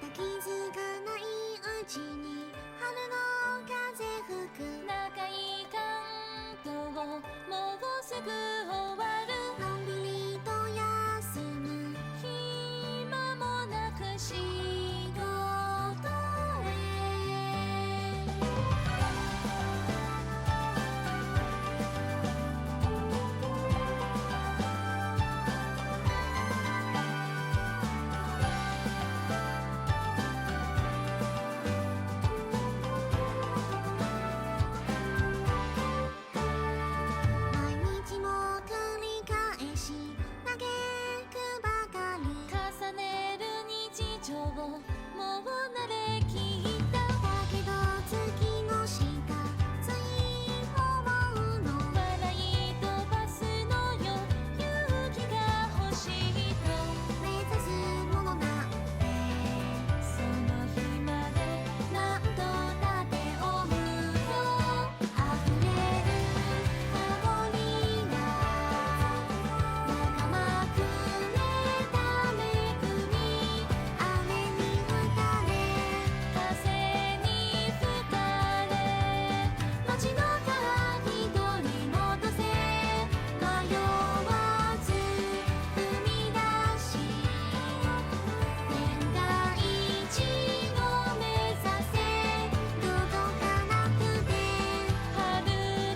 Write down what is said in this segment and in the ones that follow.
た気づかないうちに春の風吹く長い関東もうすぐ終わるのんびりと休む暇もなく仕事へ毎日も繰り返し嘆くばかり重ねる日常もう慣れきっただけど月の下つい思うの笑い飛ばすのよ勇気が欲しいと目指すものなんてその日まで何度だって思うよ溢れる香りが仲間くれためくに雨に打たれ風に吹かれ街の川一人戻せ迷わず踏み出し天が一を目指せ届かなくて遥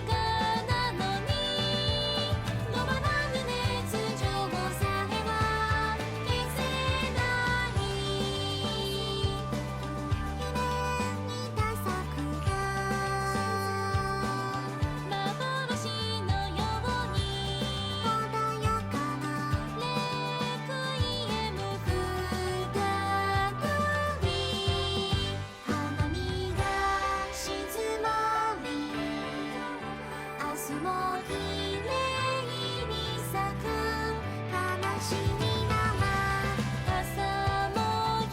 かなのに止まらぬ熱情さえは消せない夢見た桜幻のように穏やかなレクイエム再び花見が静まり明日も綺麗に咲く悲しみなら朝も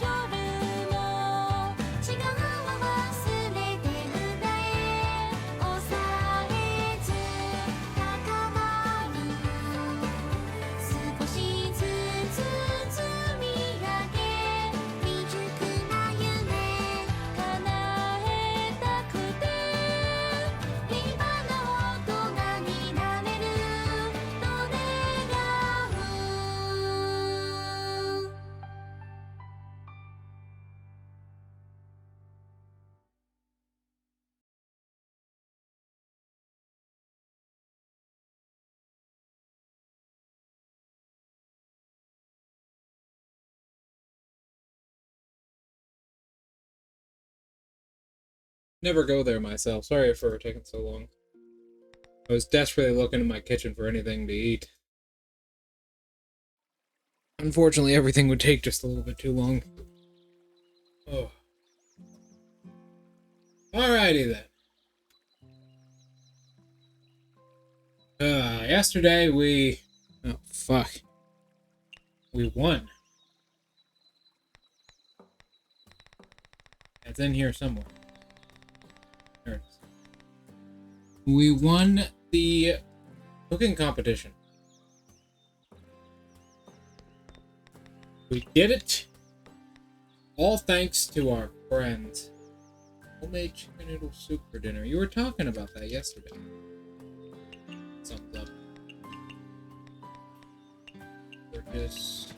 夜も違うは忘れて歌え抑えず高まる少しずつ積み上げ未熟な夢叶えたくて立派な大人になれると願うNever go there myself. Sorry for taking so long. I was desperately looking in my kitchen for anything to eat. Unfortunately, everything would take just a little bit too long. Oh. Alrighty then. Yesterday we... Oh, fuck. We won. It's in here somewhere. There it is. We won the cooking competition. We did it! All thanks to our friends. Homemade chicken noodle soup for dinner. You were talking about that yesterday. Thumbs up. Purchase.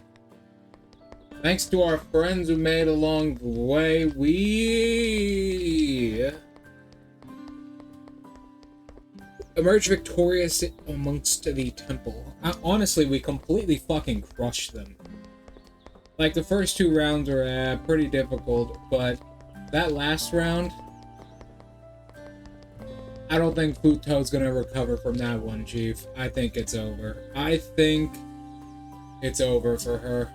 Thanks to our friends who made along the way, we emerged victorious amongst the temple. Honestly, we completely fucking crushed them. Like, the first two rounds were pretty difficult, but that last round, I don't think Futo's gonna recover from that one, Chief. I think it's over. I think it's over for her.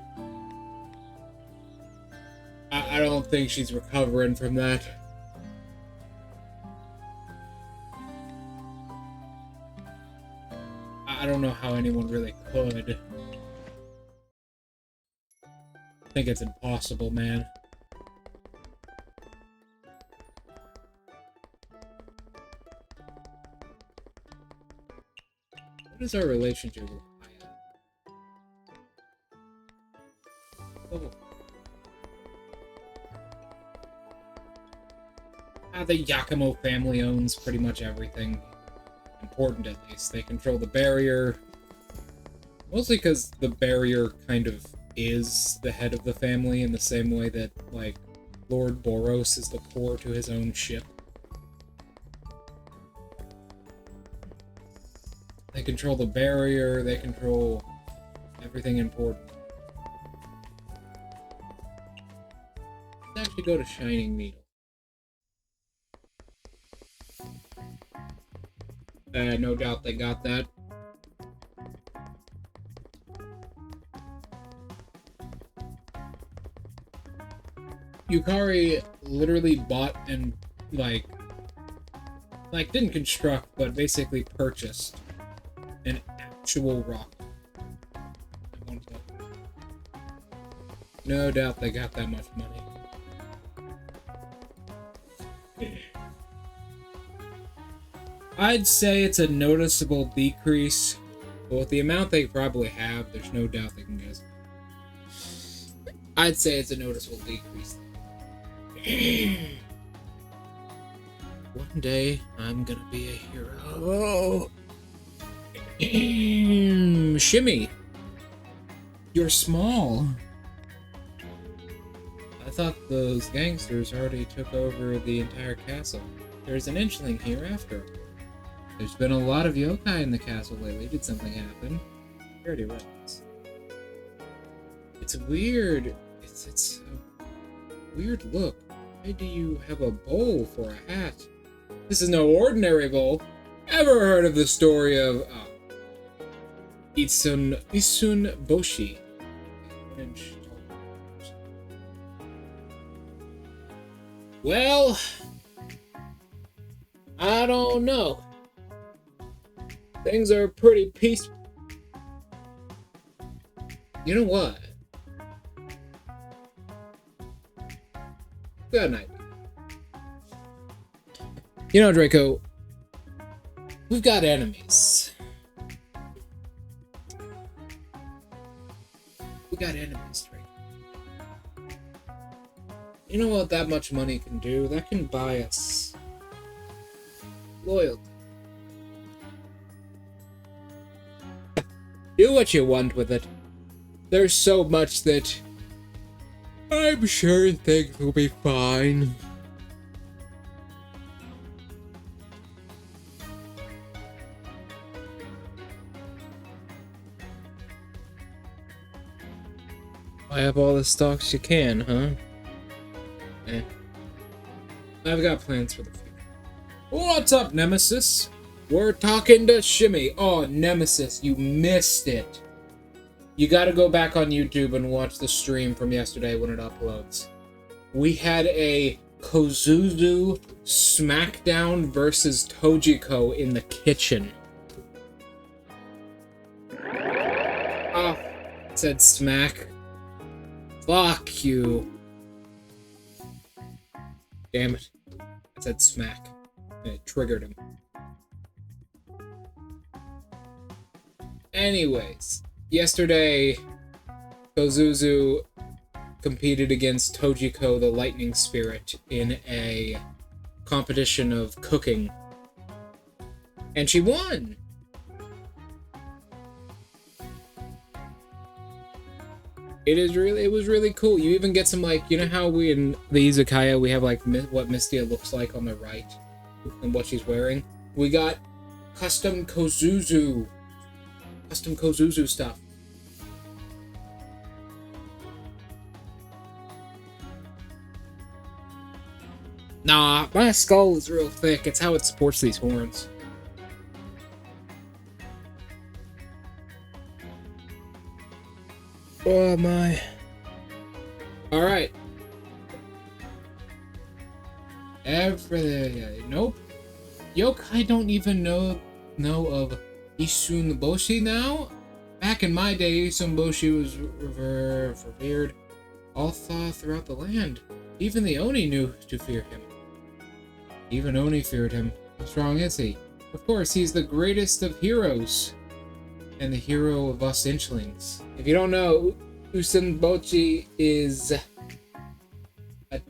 I don't think she's recovering from that. I don't know how anyone really could. I think it's impossible, man. What is our relationship with Aya? Oh. The Yakumo family owns pretty much everything. Important, at least. They control the barrier. Mostly because the barrier kind of is the head of the family in the same way that, like, Lord Boros is the core to his own ship. They control the barrier, they control everything important. Let's actually go to Shining Needle. No doubt they got that. Yukari literally bought and, like, didn't construct, but basically purchased an actual rock. No doubt they got that much money. I'd say it's a noticeable decrease, but with the amount they probably have, there's no doubt they can get. I'd say it's a noticeable decrease. One day, I'm gonna be a hero. Shimmy, you're small. I thought those gangsters already took over the entire castle. There's an inchling here after. There's been a lot of yokai in the castle lately. Did something happen? I already read this. It's weird. It's a weird look. Why do you have a bowl for a hat? This is no ordinary bowl. Ever heard of the story of Isun Boshi? Well, I don't know. Things are pretty peaceful. You know what? Good night. You know, Draco, we've got enemies. We got enemies, Draco. You know what that much money can do? That can buy us loyalty. Do what you want with it. There's so much that I'm sure things will be fine. Buy up all the stocks you can, huh? Eh. I've got plans for the future. What's up, Nemesis? We're talking to Shimmy. Oh, Nemesis, you missed it. You gotta go back on YouTube and watch the stream from yesterday when it uploads. We had a Kozuzu Smackdown versus Tojiko in the kitchen. Oh, it said smack. Fuck you. Damn it. It said smack. And it triggered him. Anyways, yesterday, Kozuzu competed against Tojiko, the lightning spirit, in a competition of cooking. And she won! It was really cool. You even get some, like, you know how we in the Izakaya, we have, like, what Mystia looks like on the right? And what she's wearing? We got custom Kozuzu stuff. Nah, my skull is real thick. It's how it supports these horns. Oh my. Alright. Nope. Yokai don't even know of Isun Boshi now? Back in my day, Isun Boshi was revered all throughout the land. Even the Oni knew to fear him. Even Oni feared him. How strong is he? Of course, he's the greatest of heroes. And the hero of us Inchlings. If you don't know, Isun Boshi is a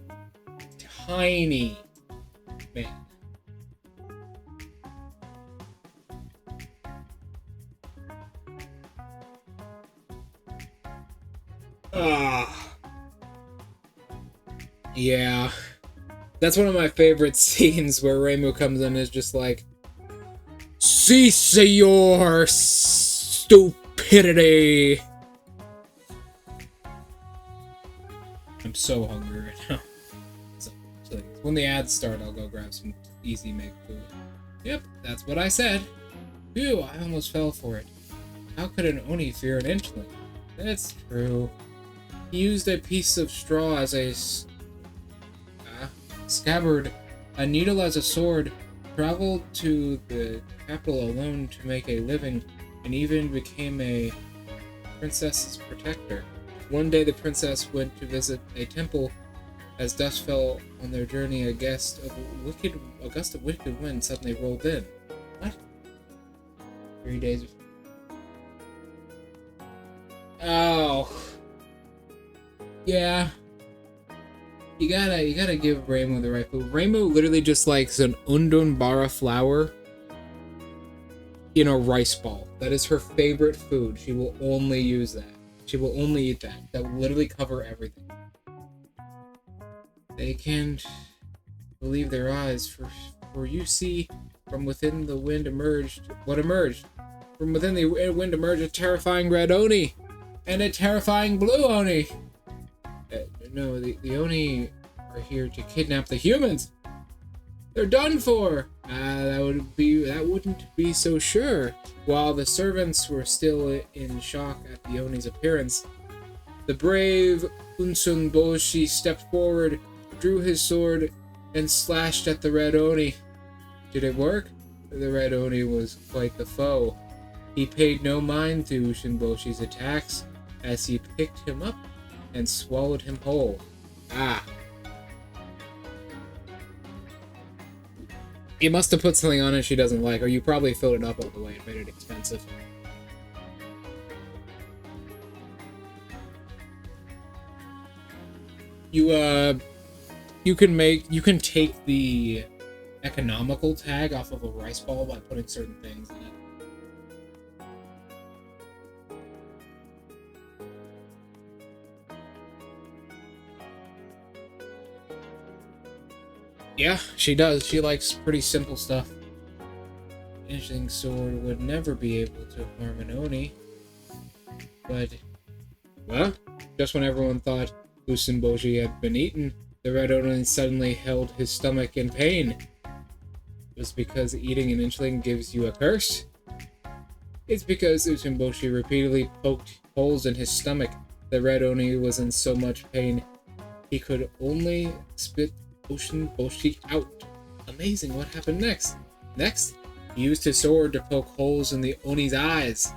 tiny Man. Ah. Yeah. That's one of my favorite scenes where Reimu comes in and is just like, cease your stupidity. I'm so hungry right now. So, when the ads start, I'll go grab some easy make food. Yep, that's what I said. Phew, I almost fell for it. How could an Oni fear an inchling? That's true. He used a piece of straw as a scabbard, a needle as a sword, traveled to the capital alone to make a living, and even became a princess's protector. One day the princess went to visit a temple. As dusk fell on their journey, a gust of wicked wind suddenly rolled in. What? 3 days. Oh. Yeah. You gotta give Reimu the right food. Reimu literally just likes an undonbara flower in a rice ball. That is her favorite food. She will only use that. She will only eat that. That will literally cover everything. They can't believe their eyes, for you see, from within the wind emerged... What emerged? From within the wind emerged a terrifying red Oni! And a terrifying blue Oni! No, the Oni are here to kidnap the humans! They're done for! That wouldn't be so sure. While the servants were still in shock at the Oni's appearance, the brave Unsunboshi stepped forward, drew his sword, and slashed at the red Oni. Did it work? The red Oni was quite the foe. He paid no mind to Usunboshi's attacks as he picked him up and swallowed him whole. Ah. You must have put something on it she doesn't like, or you probably filled it up all the way and made it expensive. You can take the economical tag off of a rice ball by putting certain things in it. Yeah, she does. She likes pretty simple stuff. Inchling sword would never be able to harm an Oni. But, well, just when everyone thought Usunboshi had been eaten, the red Oni suddenly held his stomach in pain. Just because eating an inchling gives you a curse? It's because Usunboshi repeatedly poked holes in his stomach. The red Oni was in so much pain, he could only spit Usunboshi out. Amazing, what happened next? Next, he used his sword to poke holes in the Oni's eyes.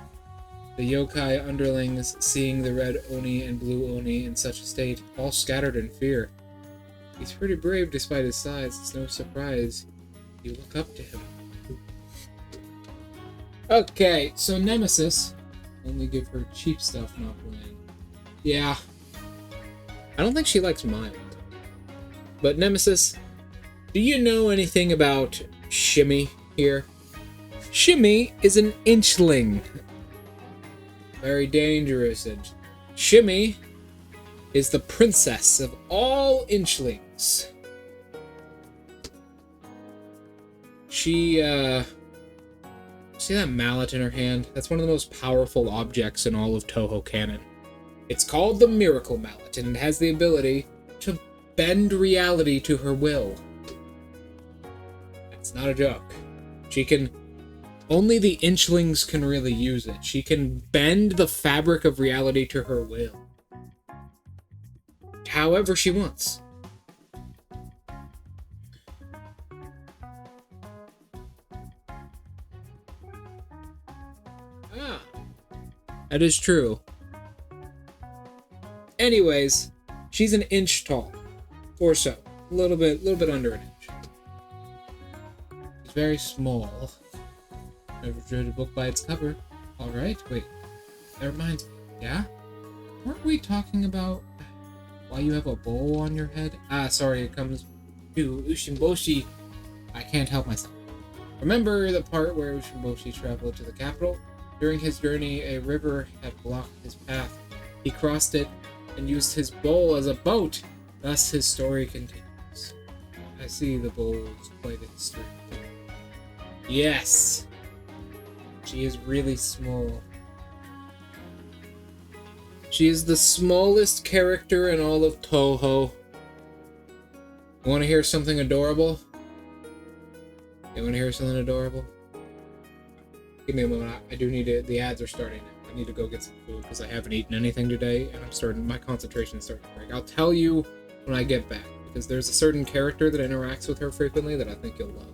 The yokai underlings, seeing the red Oni and blue Oni in such a state, all scattered in fear. He's pretty brave despite his size. It's no surprise you look up to him. Okay, so Nemesis. Only give her cheap stuff, not bland. Yeah. I don't think she likes mild. But Nemesis, do you know anything about Shimmy here? Shimmy is an inchling. Very dangerous. And Shimmy is the princess of all inchlings. She, see that mallet in her hand? That's one of the most powerful objects in all of Touhou canon. It's called the Miracle Mallet, and it has the ability to bend reality to her will. That's not a joke. She can... Only the inchlings can really use it. She can bend the fabric of reality to her will. However she wants. Ah. That is true. Anyways, she's an inch tall. Or so. A little bit under an inch. She's very small. Never judge a book by its cover. Alright, wait. That reminds me. Yeah? Weren't we talking about why you have a bowl on your head? Ah, sorry, it comes to Usunboshi I can't help myself. Remember the part where Ushiboshi traveled to the capital? During his journey, a river had blocked his path. He crossed it and used his bowl as a boat. Thus, his story continues. I see the bowl is quite a history. Yes! She is really small. She is the smallest character in all of Touhou. You want to hear something adorable? You want to hear something adorable? Give me a moment. I do need to. The ads are starting now. I need to go get some food because I haven't eaten anything today, and my concentration is starting to break. I'll tell you when I get back because there's a certain character that interacts with her frequently that I think you'll love.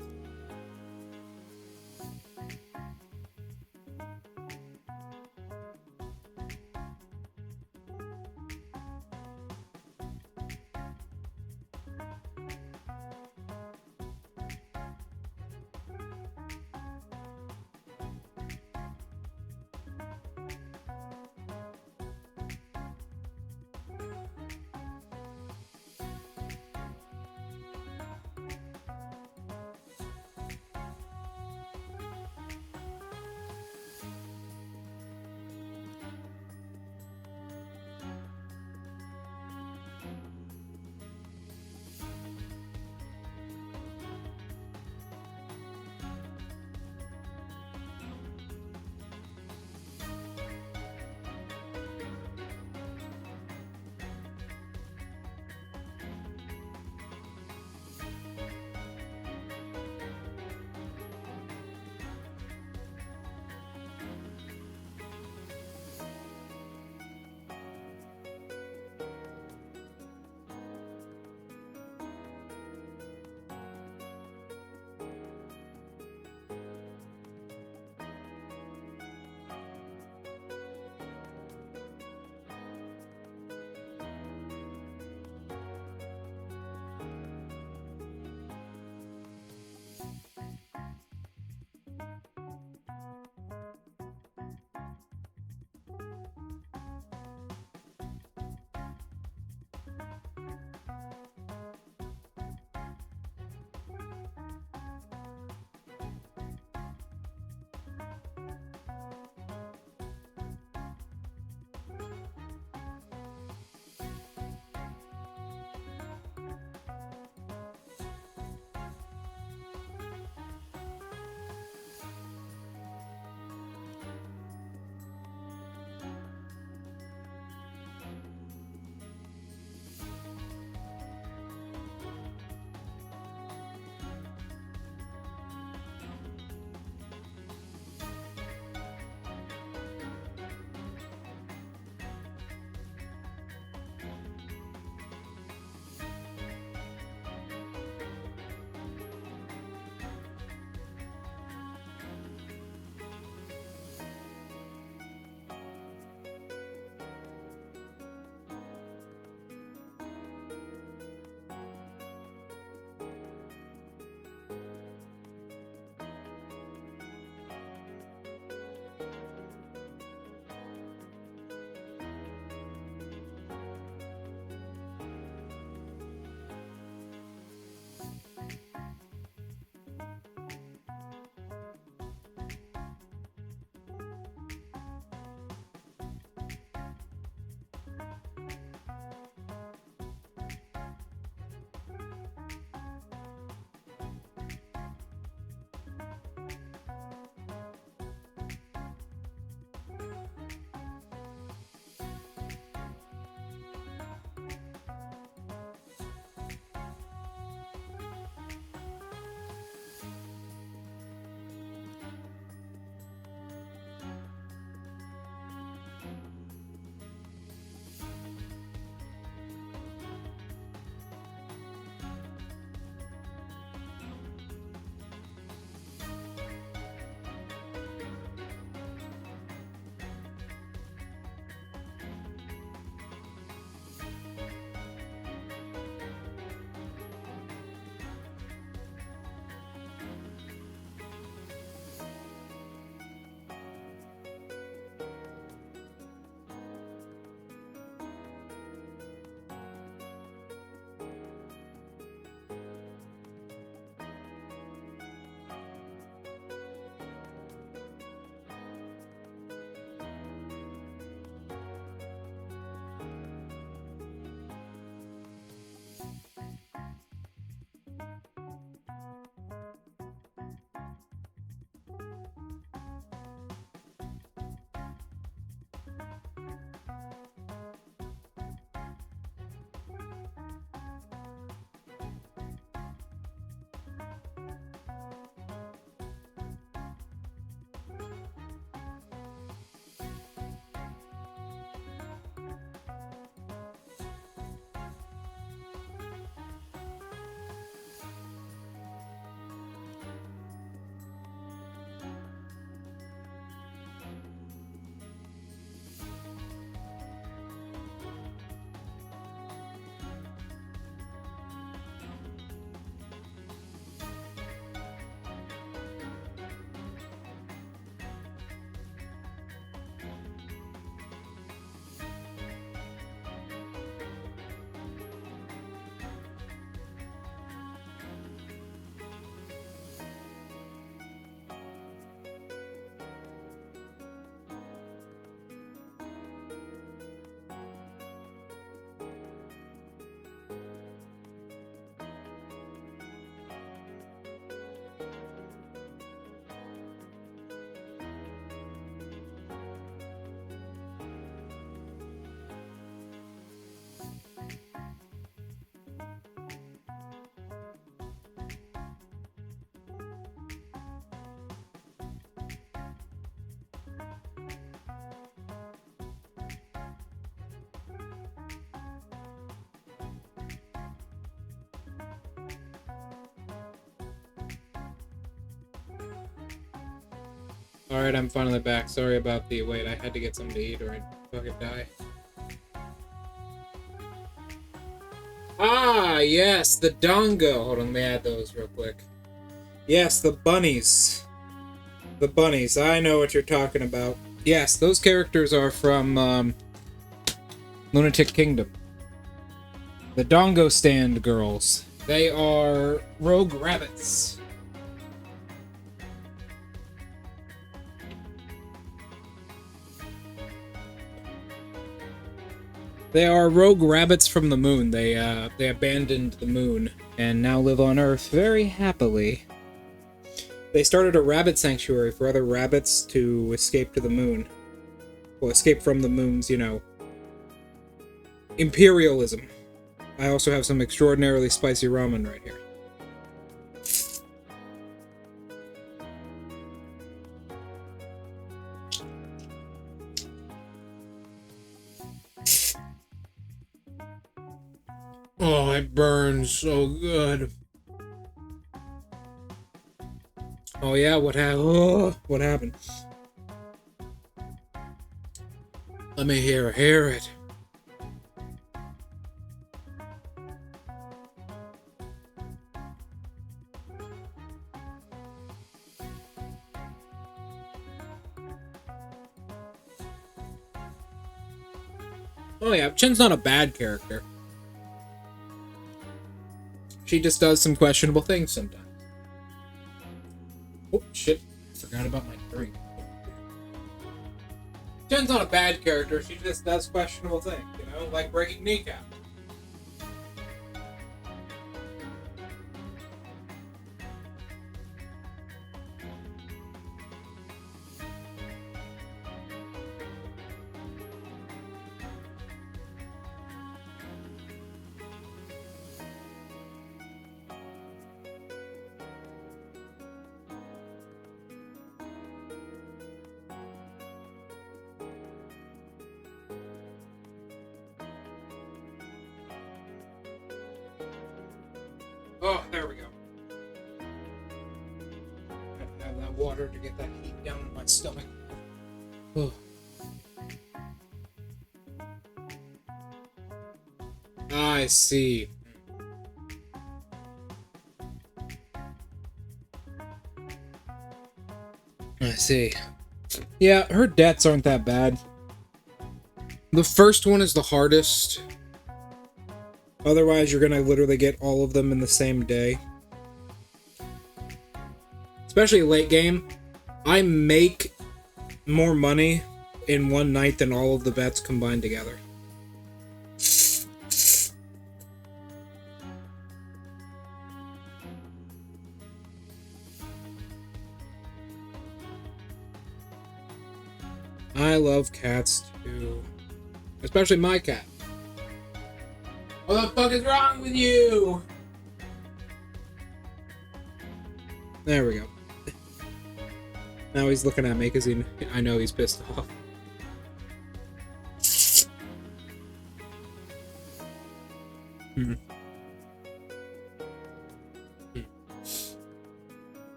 Alright, I'm finally back. Sorry about the wait. I had to get something to eat or I'd fucking die. Ah, yes, the dongo. Hold on, let me add those real quick. Yes, the bunnies. The bunnies. I know what you're talking about. Yes, those characters are from Lunatic Kingdom. The dongo stand girls. They are rogue rabbits. They are rogue rabbits from the moon. They abandoned the moon and now live on Earth very happily. They started a rabbit sanctuary for other rabbits to escape to the moon. Well, escape from the moon's, you know, imperialism. I also have some extraordinarily spicy ramen right here. Oh, it burns so good. Oh yeah, what happened? Oh, what happened? Let me hear it. Oh yeah, Chin's not a bad character. She just does some questionable things sometimes. Oh, shit. Forgot about my drink. Chin's not a bad character, she just does questionable things, you know? Like breaking kneecap. Oh, there we go. I have that water to get that heat down in my stomach. Oh. I see. I see. Yeah, her deaths aren't that bad. The first one is the hardest. Otherwise, you're gonna literally get all of them in the same day. Especially late game. I make more money in one night than all of the bets combined together. I love cats too. Especially my cat. What the fuck is wrong with you? There we go. Now he's looking at me because I know he's pissed off.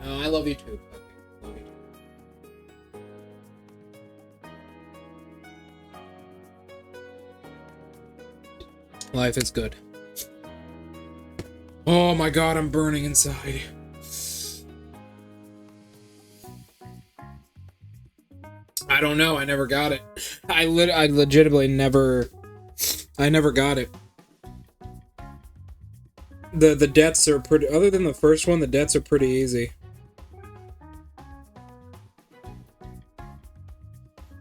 Oh, I love you too. Love you too. Life is good. Oh my god, I'm burning inside. I don't know, I never got it. I legitimately never got it. The deaths are pretty, other than the first one, the deaths are pretty easy.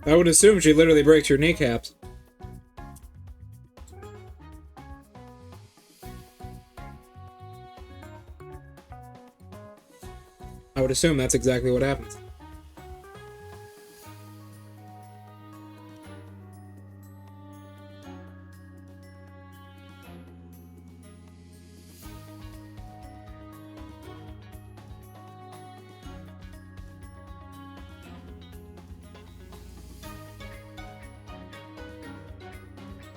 I would assume she literally breaks your kneecaps. I would assume that's exactly what happens.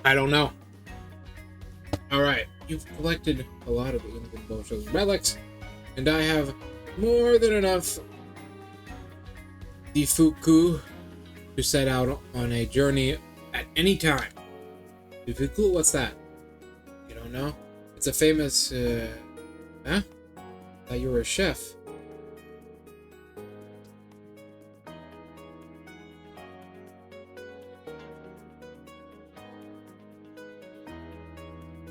I don't know. Alright, you've collected a lot of the Infinite Bullshit's relics, and I have more than enough the Fuku to set out on a journey at any time. The Fuku, what's that? You don't know? It's a famous, huh? Thought you were a chef.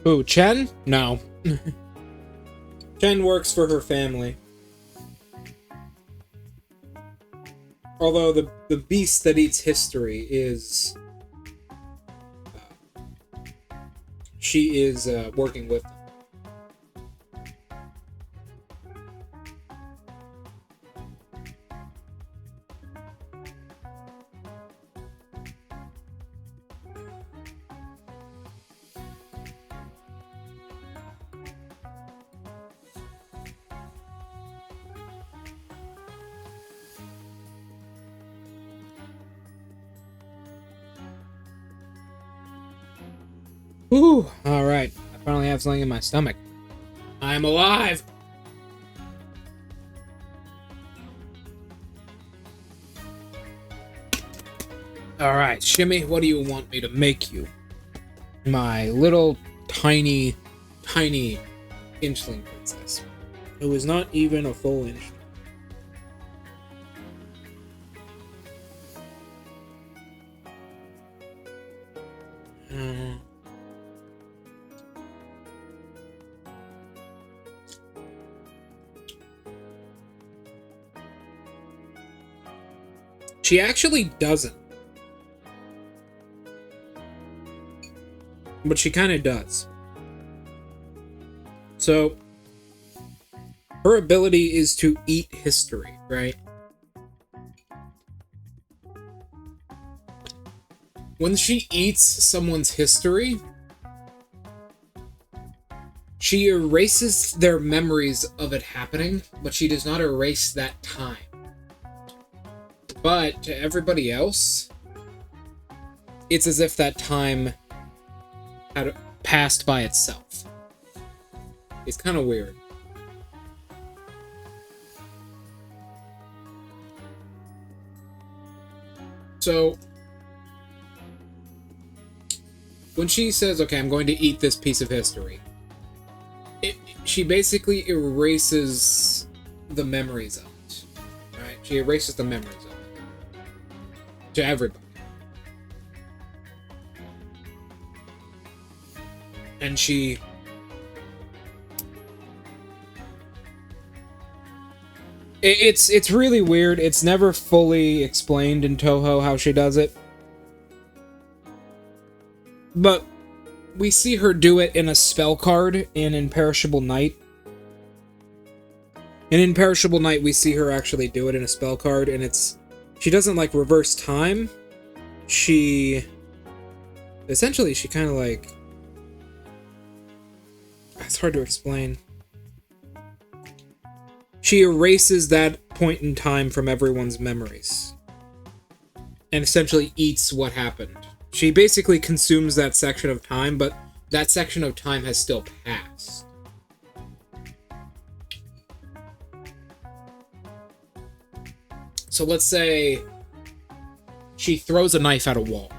Who, Chen? No. Chen works for her family. Although the beast that eats history is... she is working with them. Ooh, alright. I finally have something in my stomach. I'm alive! Alright, Shimmy, what do you want me to make you? My little, tiny, tiny inchling princess. Who is not even a full inch. She actually doesn't. But she kind of does. So, her ability is to eat history, right? When she eats someone's history, she erases their memories of it happening, but she does not erase that time. But to everybody else, it's as if that time had passed by itself. It's kind of weird. So, when she says, okay, I'm going to eat this piece of history, she basically erases the memories of it. Right? She erases the memories of it. To everybody. And she... It's really weird. It's never fully explained in Touhou how she does it. But we see her do it in a spell card in Imperishable Night. In Imperishable Night, we see her actually do it in a spell card, and it's... she doesn't, like, reverse time. She... essentially, she kind of, like... it's hard to explain. She erases that point in time from everyone's memories. And essentially eats what happened. She basically consumes that section of time, but that section of time has still passed. So let's say she throws a knife at a wall.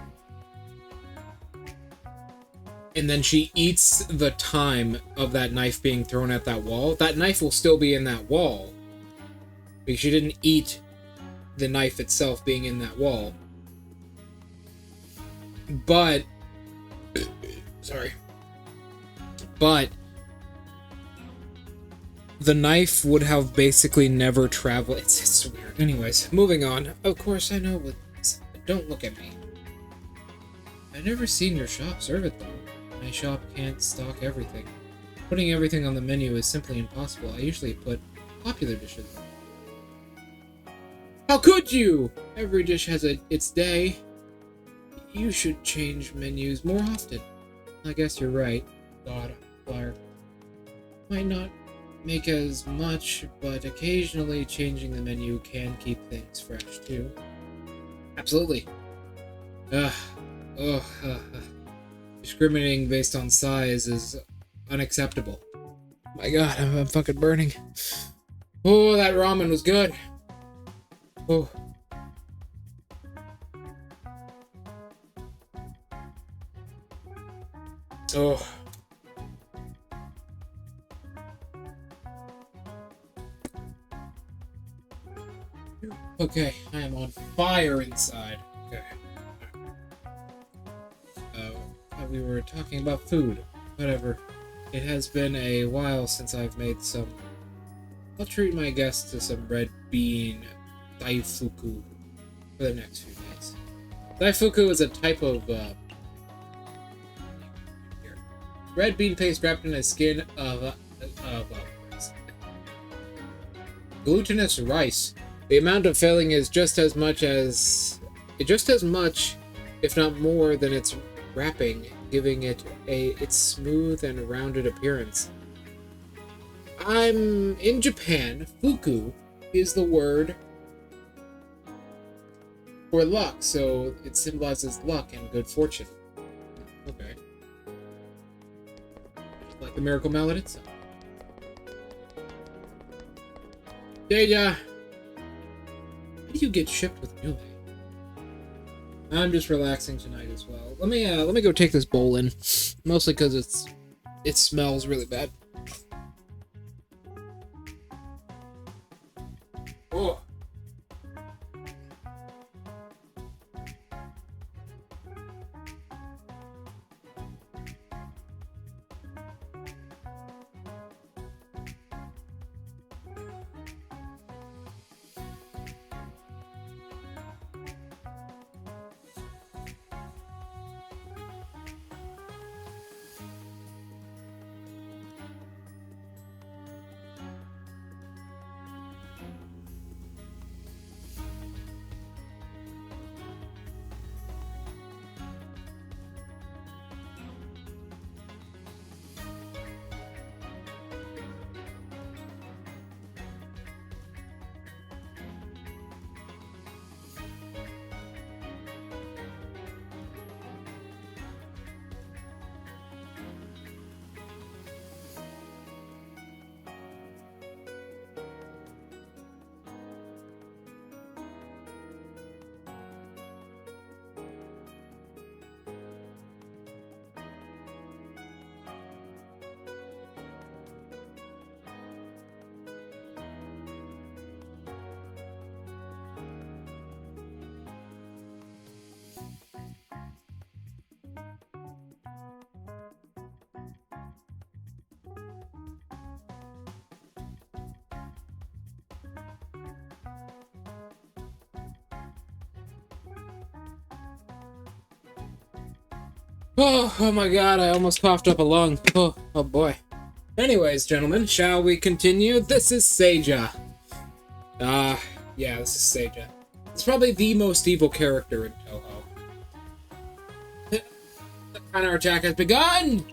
And then she eats the time of that knife being thrown at that wall. That knife will still be in that wall. Because she didn't eat the knife itself being in that wall. But... sorry. But... the knife would have basically never traveled... It's weird. Anyways, moving on. Of course, I know what... don't look at me. I've never seen your shop serve it, though. My shop can't stock everything. Putting everything on the menu is simply impossible. I usually put popular dishes on. How could you? Every dish has its day. You should change menus more often. I guess you're right. God, Flyer. Might not make as much, but occasionally changing the menu can keep things fresh, too. Absolutely. Discriminating based on size is unacceptable. My god, I'm fucking burning. Oh, that ramen was good. Oh. Oh. Okay, I am on fire inside. Okay. We were talking about food. Whatever. It has been a while since I've made some. I'll treat my guests to some red bean daifuku for the next few days. Daifuku is a type of red bean paste wrapped in a skin of glutinous rice. The amount of filling is just as much, if not more, than its wrapping, giving it its smooth and rounded appearance. I'm in Japan. Fuku is the word for luck, so it symbolizes luck and good fortune. Okay. Like the miracle mallet itself. Deja, how do you get shipped with Nule? I'm just relaxing tonight as well. Let me go take this bowl in, mostly because it smells really bad. Oh. Oh my god, I almost coughed up a lung. Oh boy. Anyways, gentlemen, shall we continue? This is Seija. Yeah, this is Seija. It's probably the most evil character in Touhou. The counterattack has begun!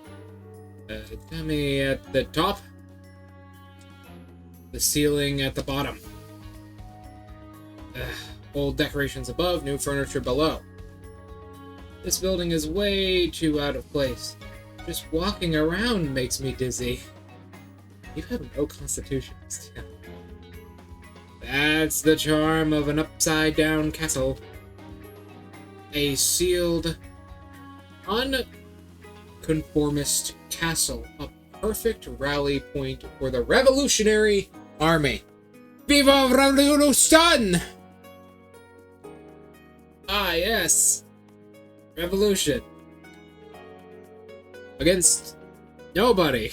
Tell me at the top. The ceiling at the bottom. Old decorations above, new furniture below. This building is way too out of place. Just walking around makes me dizzy. You have no constitution, Mystia. That's the charm of an upside-down castle. A sealed, unconformist castle. A perfect rally point for the revolutionary army. Viva Revolution! Ah, yes. Revolution. Against nobody.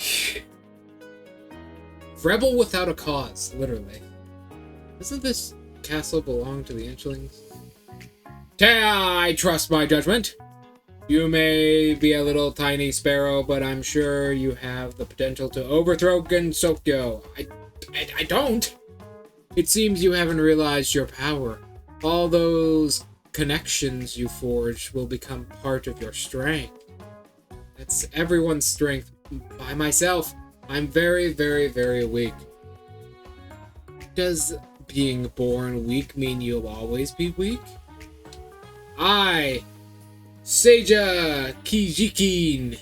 Rebel without a cause, literally. Doesn't this castle belong to the Inchlings? I trust my judgment. You may be a little tiny sparrow, but I'm sure you have the potential to overthrow Gensokyo. I don't. It seems you haven't realized your power. All those connections you forge will become part of your strength. It's everyone's strength. By myself, I'm very, very, very weak. Does being born weak mean you'll always be weak? I, Seija Kijikin,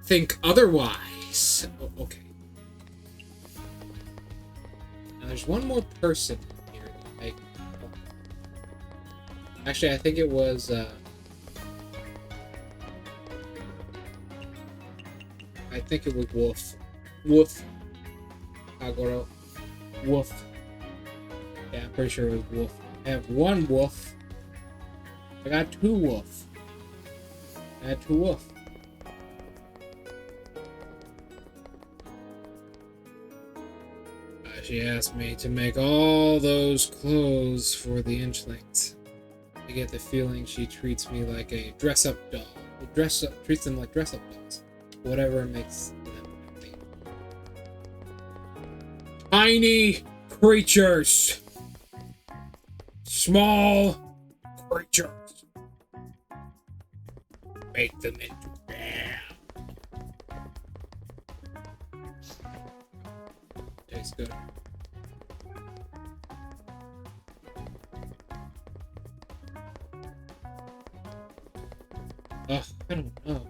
think otherwise. Okay. Now there's one more person here. Actually, I think it was, I think it was wolf. Wolf. Kagoro. Wolf. Yeah, I'm pretty sure it was wolf. I have one wolf. I got two wolf. I had two wolf. She asked me to make all those clothes for the Inchlings. I get the feeling she treats me like a dress-up doll. Treats them like dress-up dolls. Whatever makes them happy. Tiny creatures! Small creatures! Make them into tastes good. Ugh, I don't know.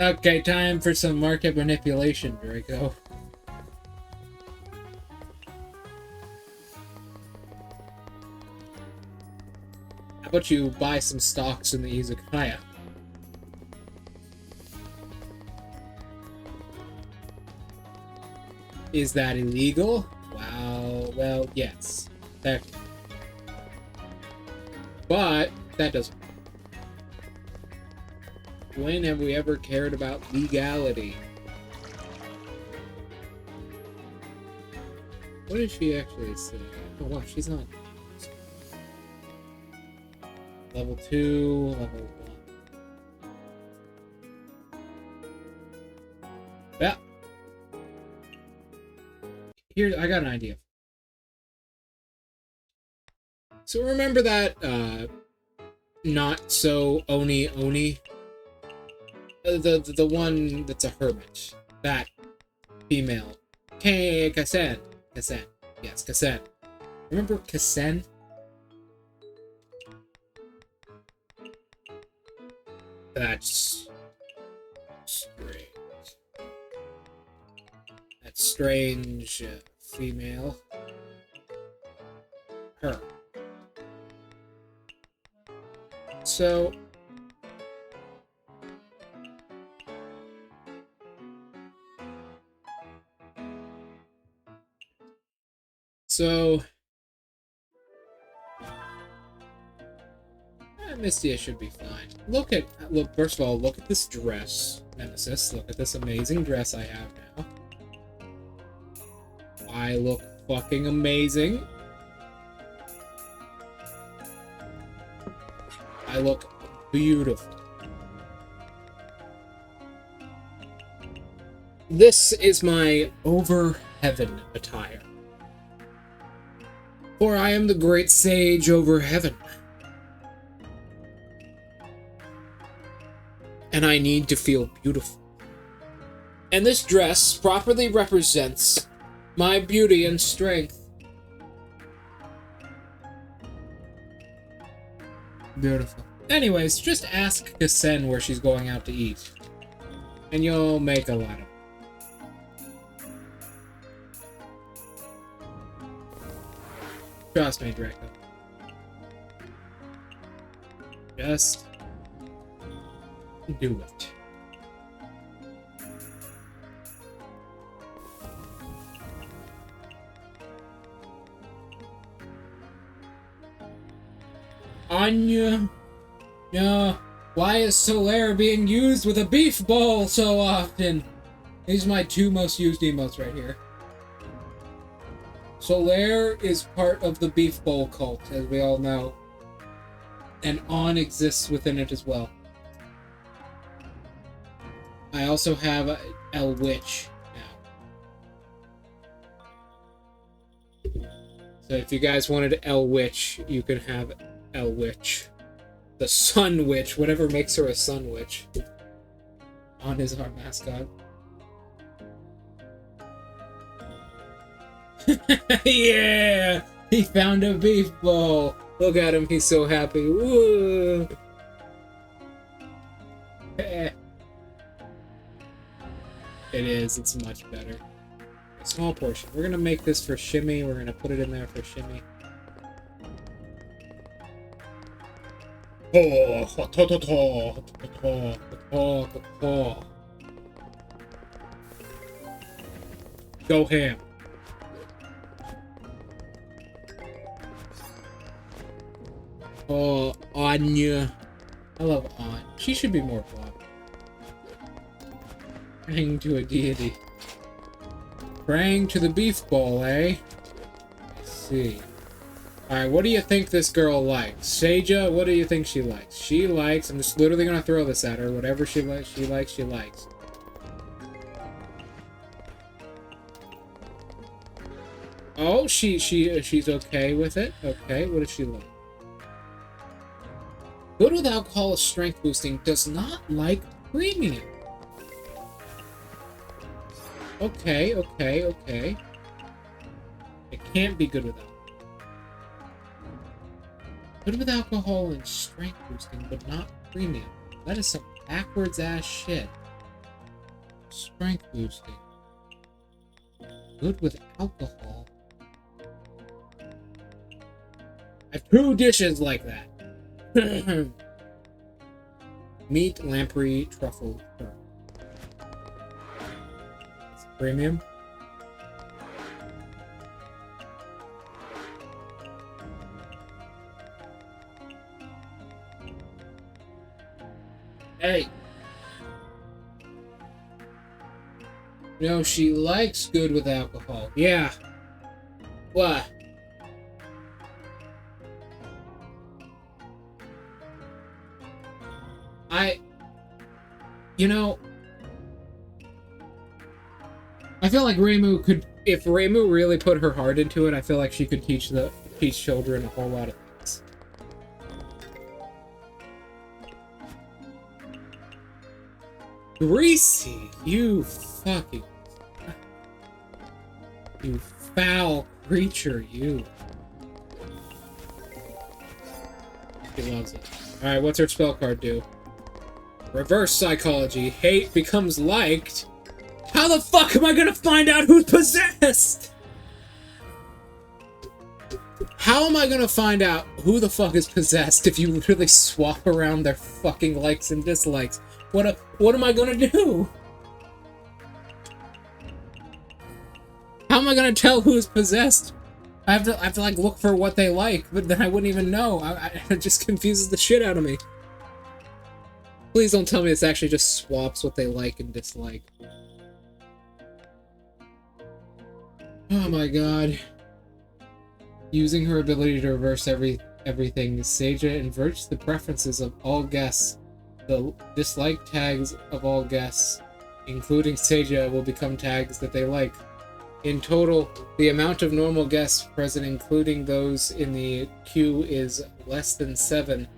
Okay, time for some market manipulation, Draco. How about you buy some stocks in the Izakaya? Is that illegal? Wow, well, yes. Technically. But that doesn't. When have we ever cared about legality? What did she actually say? Oh wow, she's not. Level 2, level 1. Yeah. Here, I got an idea. So remember that, not so Oni? The one that's a hermit. That female. Kasen. Yes, Kasen. Remember Kasen? That's strange. That strange female. Her. So Mystia should be fine. Look, first of all, look at this dress, Nemesis. Look at this amazing dress I have now. I look fucking amazing. I look beautiful. This is my over heaven attire. For I am the great sage over heaven. And I need to feel beautiful. And this dress properly represents my beauty and strength. Beautiful. Anyways, just ask Kasen where she's going out to eat. And you'll make a lot of it. Trust me, Draco. Just do it. Anya. No. Why is Solaire being used with a beef bowl so often? These are my two most used emotes right here. Solaire is part of the beef bowl cult, as we all know. And On exists within it as well. I also have El Witch now. So if you guys wanted El Witch, you can have El Witch. The Sun Witch, whatever makes her a Sun Witch. On is our mascot. Yeah! He found a beef bowl! Look at him, he's so happy. Woo! It is, it's much better. A small portion. We're gonna make this for Shimmy, we're gonna put it in there for Shimmy. Oh, to, to, to, to, to, to, to. Go ham. Oh, Anya. I love Anya. She should be more popular. Praying to a deity. Praying to the beef ball, eh? Let's see. Alright, what do you think this girl likes? Seija, what do you think she likes? She likes, I'm just literally gonna throw this at her. Whatever she likes, she likes. Oh, she's okay with it. Okay, what does she like? Good with alcohol is strength boosting, does not like premium. Okay. It can't be good with alcohol. Good with alcohol and strength boosting, but not premium. That is some backwards ass shit. Strength boosting. Good with alcohol. I have 2 dishes like that. Meat, lamprey, truffle. It's premium. Hey. No, she likes good with alcohol. Yeah. What? You know, I feel like Reimu could, if Reimu really put her heart into it, I feel like she could teach children a whole lot of things. Greasy, you fucking, you foul creature, you. She loves it. Alright, what's her spell card do? Reverse psychology. Hate becomes liked. How the fuck am I gonna find out who's possessed? How am I gonna find out who the fuck is possessed if you literally swap around their fucking likes and dislikes? What am I gonna do? How am I gonna tell who's possessed? I have to like look for what they like, but then I wouldn't even know. It just confuses the shit out of me. Please don't tell me this actually just swaps what they like and dislike. Oh my god. Using her ability to reverse everything, Seija inverts the preferences of all guests. The dislike tags of all guests, including Seija, will become tags that they like. In total, the amount of normal guests present, including those in the queue, is less than 7.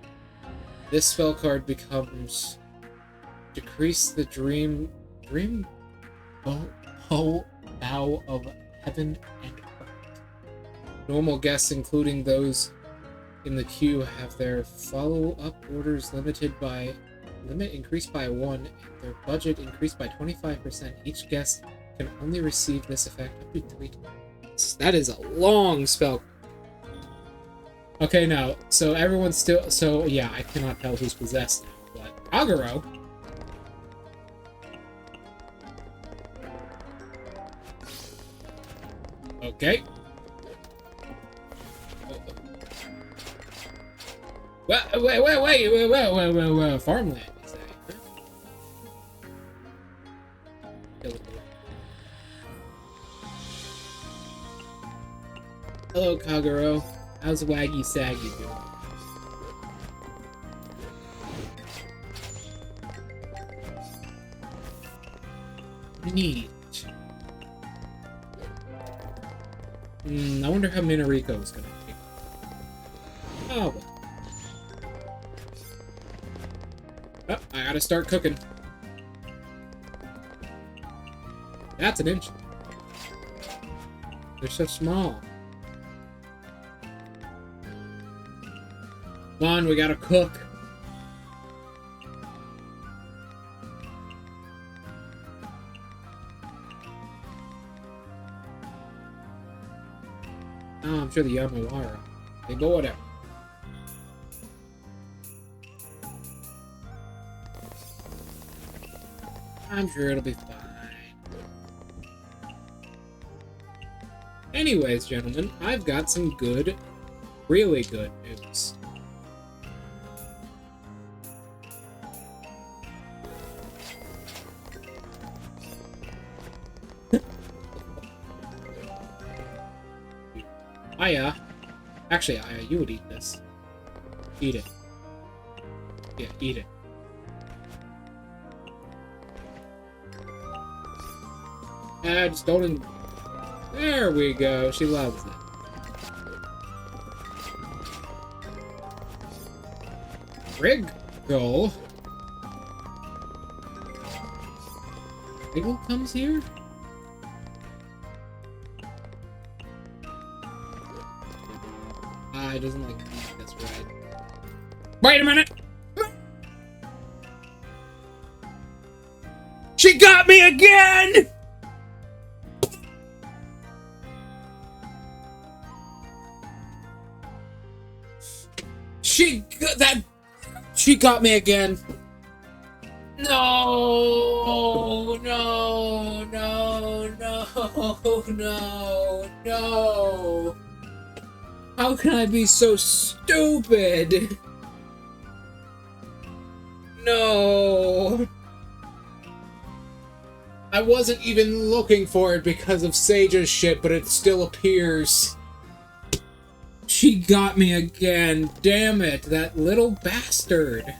This spell card becomes decrease the dream bow of heaven and earth. Normal guests, including those in the queue, have their follow-up orders increased by 1, and their budget increased by 25%. Each guest can only receive this effect up to 3 times. That is a long spell. Okay, now, so everyone's still... So, yeah, I cannot tell who's possessed now, but... Kagero! Okay. Wait, farmland, is that? Hello, Kagero. How's Waggy Saggy doing? Neat. I wonder how Minariko is gonna take. Oh, well. Oh, I gotta start cooking. That's an inch. They're so small. Come on, we gotta cook. Oh, I'm sure the Yamawara. Hey, but whatever. I'm sure it'll be fine. Anyways, gentlemen, I've got some good, really good news. Aya. Actually, Aya, you would eat this. Eat it. Yeah, eat it. Just don't... There we go. She loves it. Wriggle? Wriggle comes here? It doesn't like me. That's right. Wait a minute! She got me again! She got me again. No, no, no, no, no, no. How can I be so stupid? No. I wasn't even looking for it because of Sage's shit, but it still appears. She got me again. Damn it, that little bastard.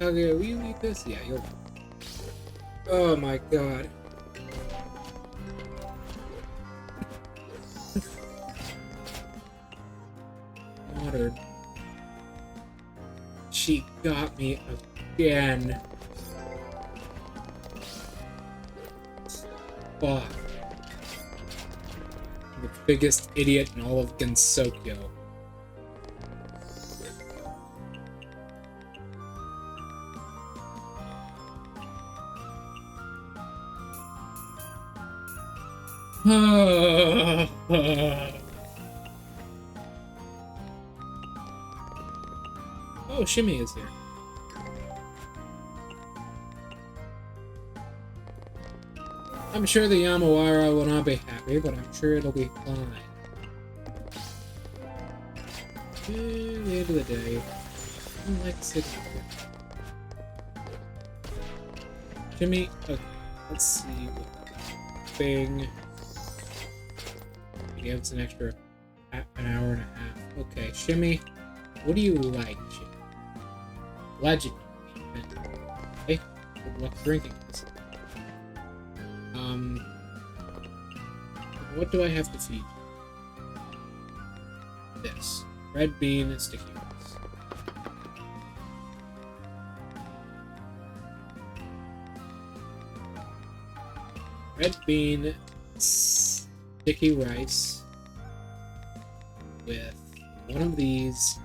Okay, will you eat this? Yeah, you'll. Oh my god. Water. She got me again. Fuck. The biggest idiot in all of Gensokyo. Oh, Shimmy is here. I'm sure the Yamawara will not be happy, but I'm sure it'll be fine. At the end of the day, I don't like sitting here. Shimmy, okay, let's see what thing. He gave us an extra an hour and a half. Okay, Shimmy, what do you like, Shimmy? Legend. Hey, good luck drinking this. What do I have to feed you? This. Red bean and sticky rice. Red bean, sticky rice with one of these.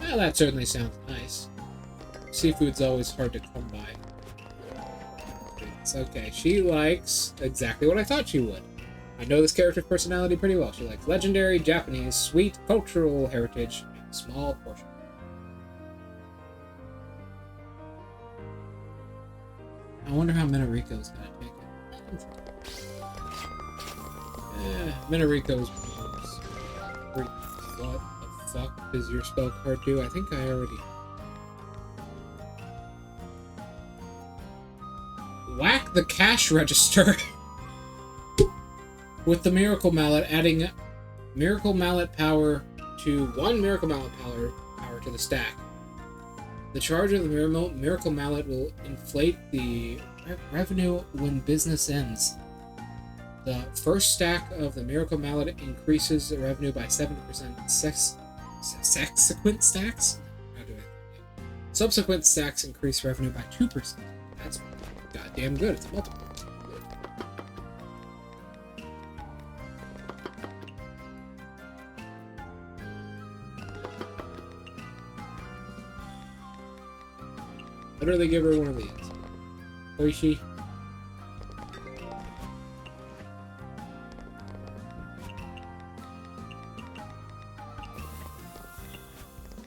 Well, that certainly sounds nice. Seafood's always hard to come by. It's okay. She likes exactly what I thought she would. I know this character's personality pretty well. She likes legendary, Japanese, sweet, cultural heritage, and a small portion. I wonder how Minariko's gonna take it. Minariko's what the fuck does your spell card do? I think I already... Whack the cash register with the Miracle Mallet, adding Miracle Mallet power to one Miracle Mallet power to the stack. The charge of the Miracle Mallet will inflate the revenue when business ends. The first stack of the Miracle Mallet increases the revenue by 7%. Subsequent stacks? How do I... Subsequent stacks increase revenue by 2%. That's goddamn good. It's a multiple. Literally give her one of these. Oishi.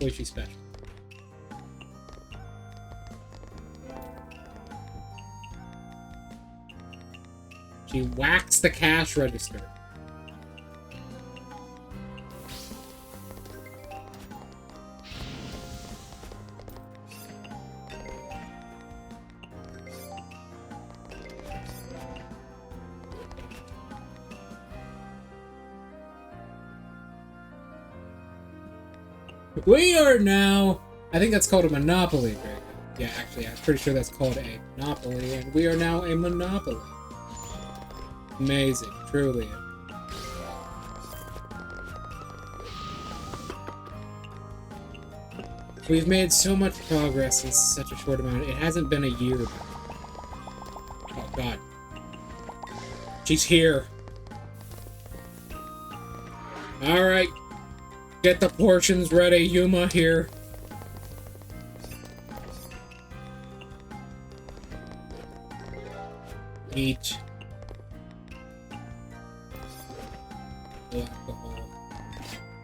Hopefully she's special. She whacks the cash register. We are now... I think that's called a monopoly, right? Yeah, actually, I'm pretty sure that's called a monopoly, and we are now a monopoly. Amazing, truly. We've made so much progress in such a short amount. It hasn't been a year. Oh, God. She's here. Alright. Get the portions ready, Yuma here. Eat. Alcohol.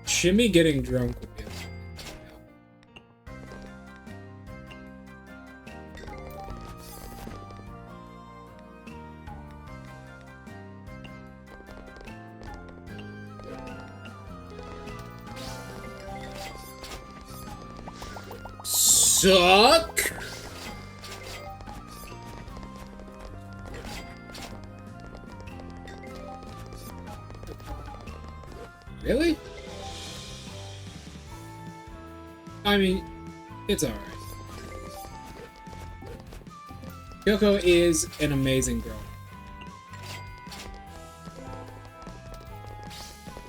Shimmy getting drunk would be suck. Really? I mean, it's alright. Kyoko is an amazing girl.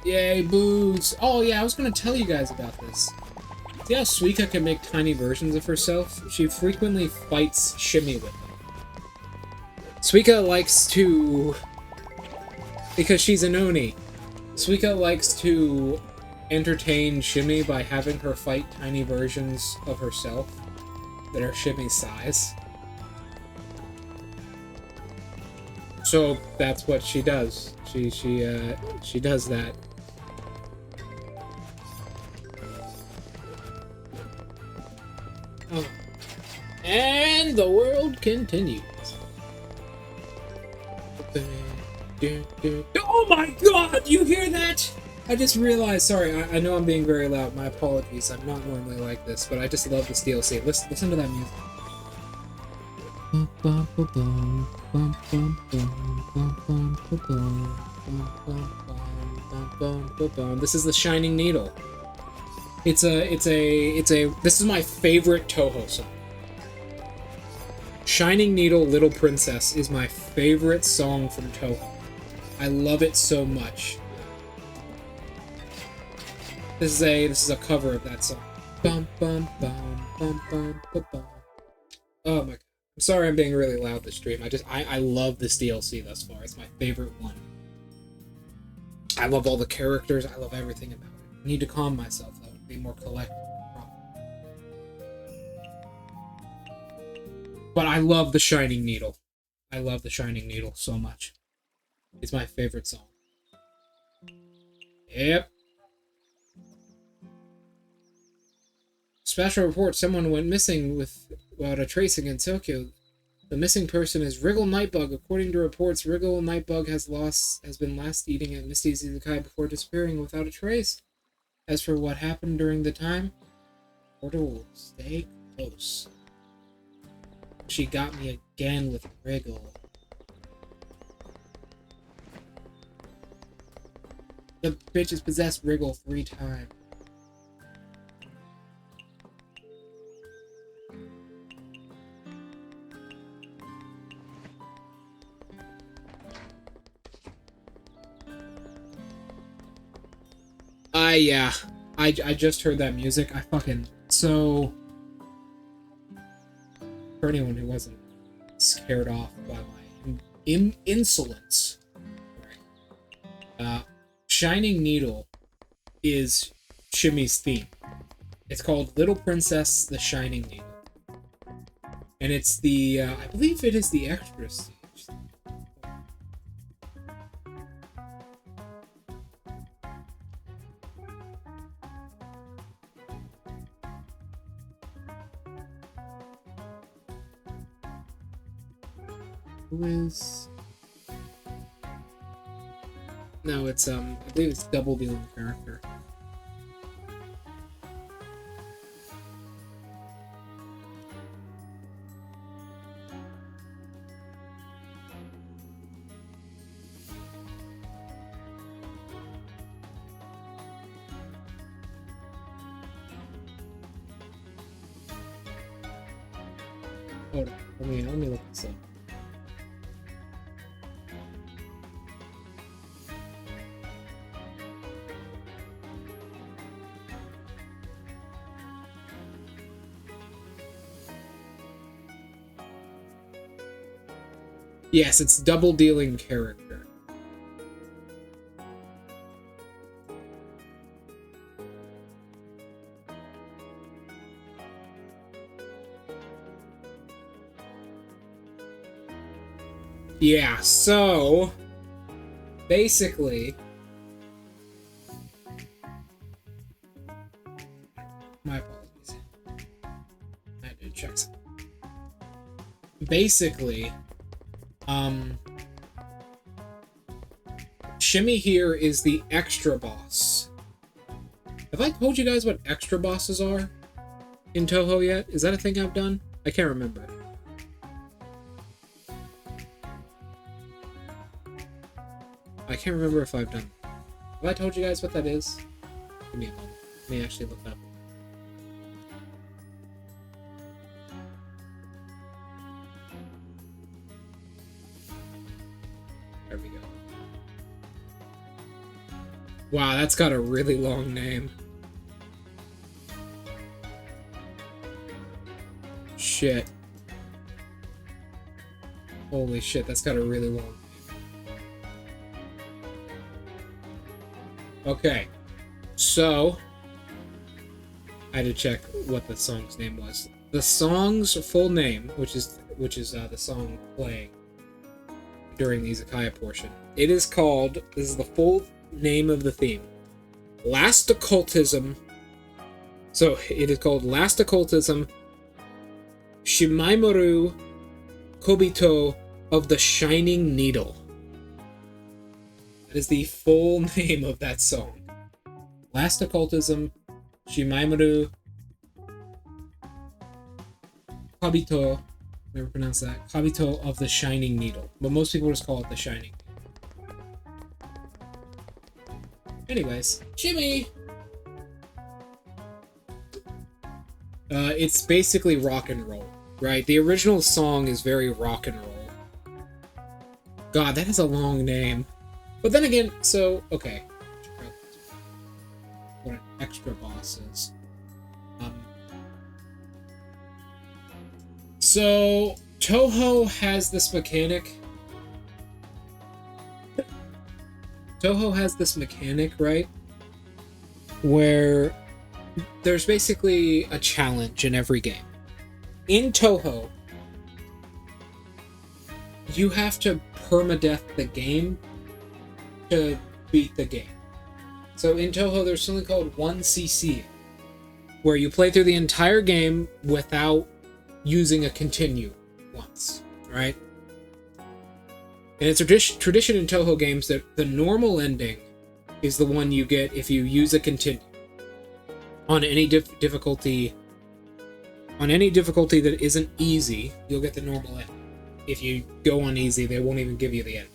Yay, booze! Oh yeah, I was gonna tell you guys about this. See how Suika can make tiny versions of herself? She frequently fights Shimmy with them. Suika likes to... because she's an Oni. Suika likes to entertain Shimmy by having her fight tiny versions of herself that are Shimmy's size. So that's what she does. She does that. Oh. And the world continues. Oh my god! You hear that? I just realized, sorry, I know I'm being very loud. My apologies. I'm not normally like this, but I just love this DLC. Listen to that music. This is the Shining Needle. This is my favorite touhou song. Shining Needle, Little Princess is my favorite song from touhou. I love it so much. This is a cover of that song. Bum bum bum bum bum bum bum. Oh my god. I'm sorry I'm being really loud this stream. I love this DLC thus far. It's my favorite one. I love all the characters. I love everything about it. I need to calm myself though. Be more collected. But I love the Shining Needle. I love the Shining Needle so much. It's my favorite song. Yep. Special report, someone went missing without a trace in Tokyo. The missing person is Wriggle Nightbug. According to reports, Wriggle Nightbug has been last eating at Misty's Izakaya before disappearing without a trace. As for what happened during the time, Porter will stay close. She got me again with Wriggle. The bitch has possessed Wriggle 3 times. Yeah. I just heard that music. I fucking... So... For anyone who wasn't scared off by my insolence. Shining Needle is Shimmy's theme. It's called Little Princess, the Shining Needle. And it's the, I believe it is the extra stage. Who is... No, it's, I believe it's double dealing character. Hold on, let me look this up. Yes, it's double dealing character. Yeah, so basically, my apologies. I had to check something. Basically, Shimmy here is the extra boss. Have I told you guys what extra bosses are in Touhou yet? Is that a thing I've done? I can't remember. I can't remember if I've done. Have I told you guys what that is? Give me a moment. Let me actually look up. There we go. Wow, that's got a really long name. Shit. Holy shit, that's got a really long name. Okay, so I had to check what the song's name was. The song's full name, which is the song playing during the Izakaya portion. It is called. This is the full name of the theme. Last Occultism. So it is called Last Occultism. Shimaimoru Kobito of the Shining Needle. That is the full name of that song. Last Occultism, Shimaimoru Kabito, never pronounce that, Kabito of the Shining Needle. But most people just call it the Shining. Anyways, Shimmy! It's basically rock and roll, right? The original song is very rock and roll. God, that is a long name. But then again, so, okay. What an extra boss is. So, Touhou has this mechanic. Touhou has this mechanic, right? Where there's basically a challenge in every game. In Touhou, you have to permadeath the game to beat the game. So in Touhou, there's something called 1cc, where you play through the entire game without using a continue once, right? And it's a tradition in Touhou games that the normal ending is the one you get if you use a continue. On any difficulty, that isn't easy, you'll get the normal end. If you go on easy, they won't even give you the end.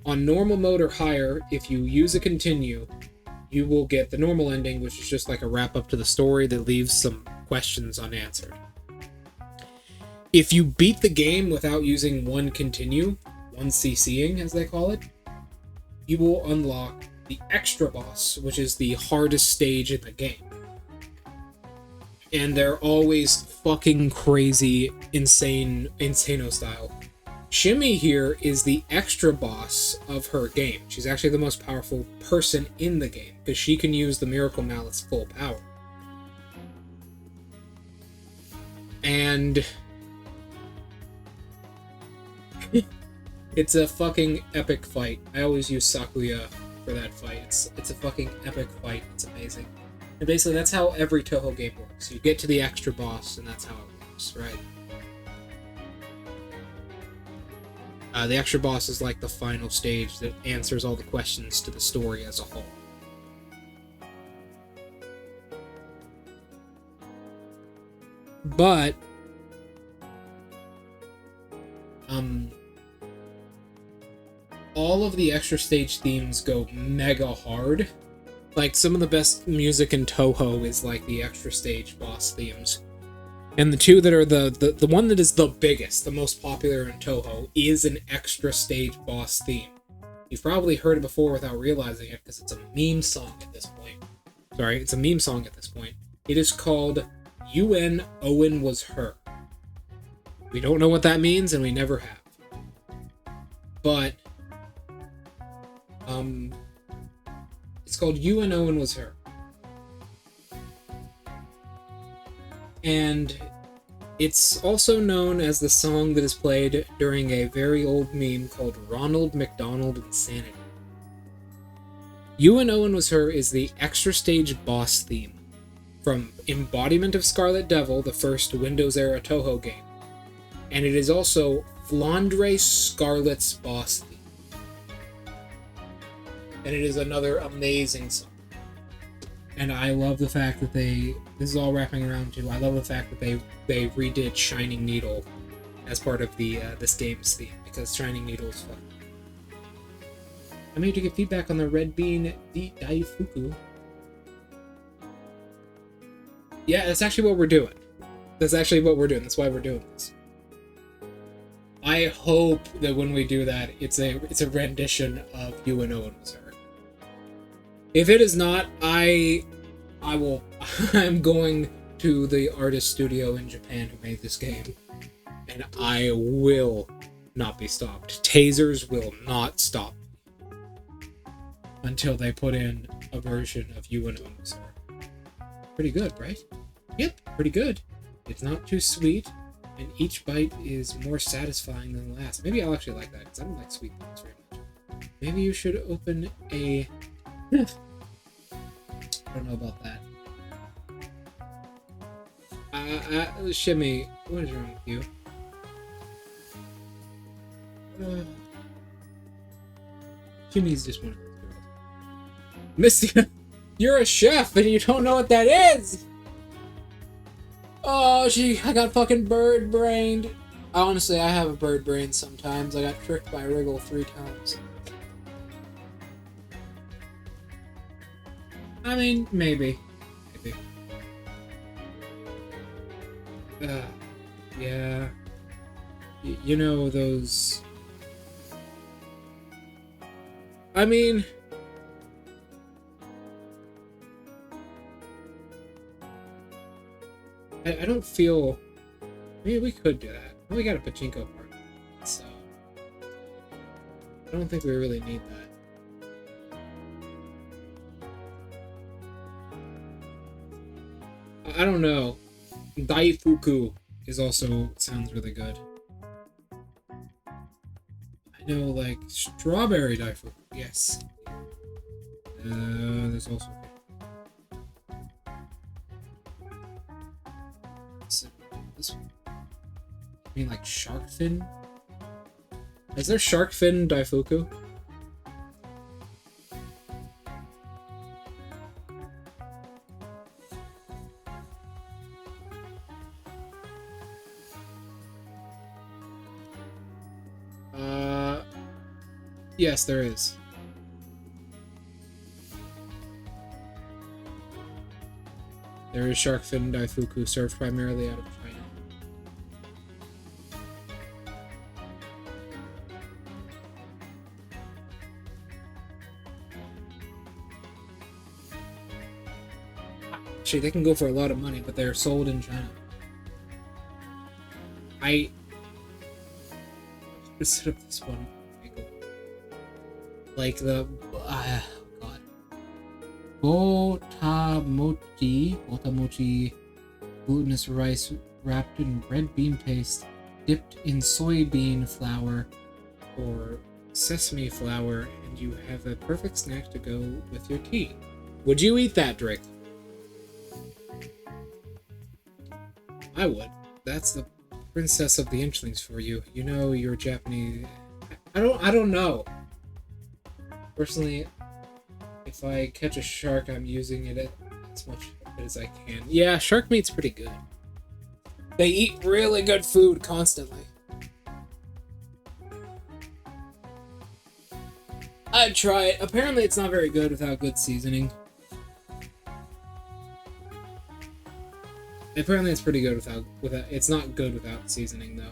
On normal mode or higher, if you use a continue, you will get the normal ending, which is just like a wrap-up to the story that leaves some questions unanswered. If you beat the game without using one continue, 1ccing as they call it, you will unlock the extra boss, which is the hardest stage in the game. And they're always fucking crazy, insano style. Shimmy here is the extra boss of her game. She's actually the most powerful person in the game, because she can use the Miracle Mallet's full power. And it's a fucking epic fight. I always use Sakuya for that fight. It's a fucking epic fight. It's amazing. And basically that's how every Touhou game works. You get to the extra boss, and that's how it works, right? The extra boss is like the final stage that answers all the questions to the story as a whole. But all of the extra stage themes go mega hard. Like, some of the best music in Touhou is like the extra stage boss themes. And the two that are the one that is the biggest, the most popular in Touhou, is an extra stage boss theme. You've probably heard it before without realizing it, because it's a meme song at this point. Sorry, it's a meme song at this point. It is called UN Owen Was Her. We don't know what that means, and we never have. But, it's called UN Owen Was Her. And it's also known as the song that is played during a very old meme called Ronald McDonald Insanity. You and Owen Was Her is the extra stage boss theme from Embodiment of Scarlet Devil, the first Windows-era Touhou game. And it is also Flandre Scarlet's boss theme. And it is another amazing song. And I love the fact that this is all wrapping around to, I love the fact that they redid Shining Needle as part of this game's theme, because Shining Needle is fun. I made to get feedback on the Red Bean Daifuku. Yeah, that's actually what we're doing. That's why we're doing this. I hope that when we do that, it's a rendition of You and Owen Was Her. If it is not, I'm going to the artist studio in Japan who made this game, and I will not be stopped. Tasers will not stop until they put in a version of You and Owen Was Her. Pretty good, right? Yep, pretty good. It's not too sweet, and each bite is more satisfying than the last. Maybe I'll actually like that, because I don't like sweet things very much. Maybe you should open a... I don't know about that. Shimmy, what is wrong with you? Shimmy's just one of those girls. Mystia, you're a chef and you don't know what that is! Oh, I got fucking bird-brained. Honestly, I have a bird brain sometimes. I got tricked by Wriggle 3 times. I mean, maybe. Yeah. You know, those... I mean... I don't feel... Maybe we could do that. Well, we got a pachinko part, so... I don't think we really need that. I don't know. Daifuku is also sounds really good. I know, like, strawberry daifuku, yes. There's also... This one. I mean, like, shark fin? Is there shark fin daifuku? Yes, there is. There is shark fin daifuku served primarily out of China. Actually, they can go for a lot of money, but they're sold in China. Let's set up this one. Like the God, botamochi, glutinous rice wrapped in red bean paste, dipped in soybean flour or sesame flour, and you have a perfect snack to go with your tea. Would you eat that, Drake? I would. That's the princess of the Inchlings for you. You know you're Japanese. I don't know. Personally, if I catch a shark, I'm using it as much as I can. Yeah, shark meat's pretty good. They eat really good food constantly. I'd try it. Apparently it's not very good without good seasoning. Apparently it's pretty good without it's not good without seasoning though.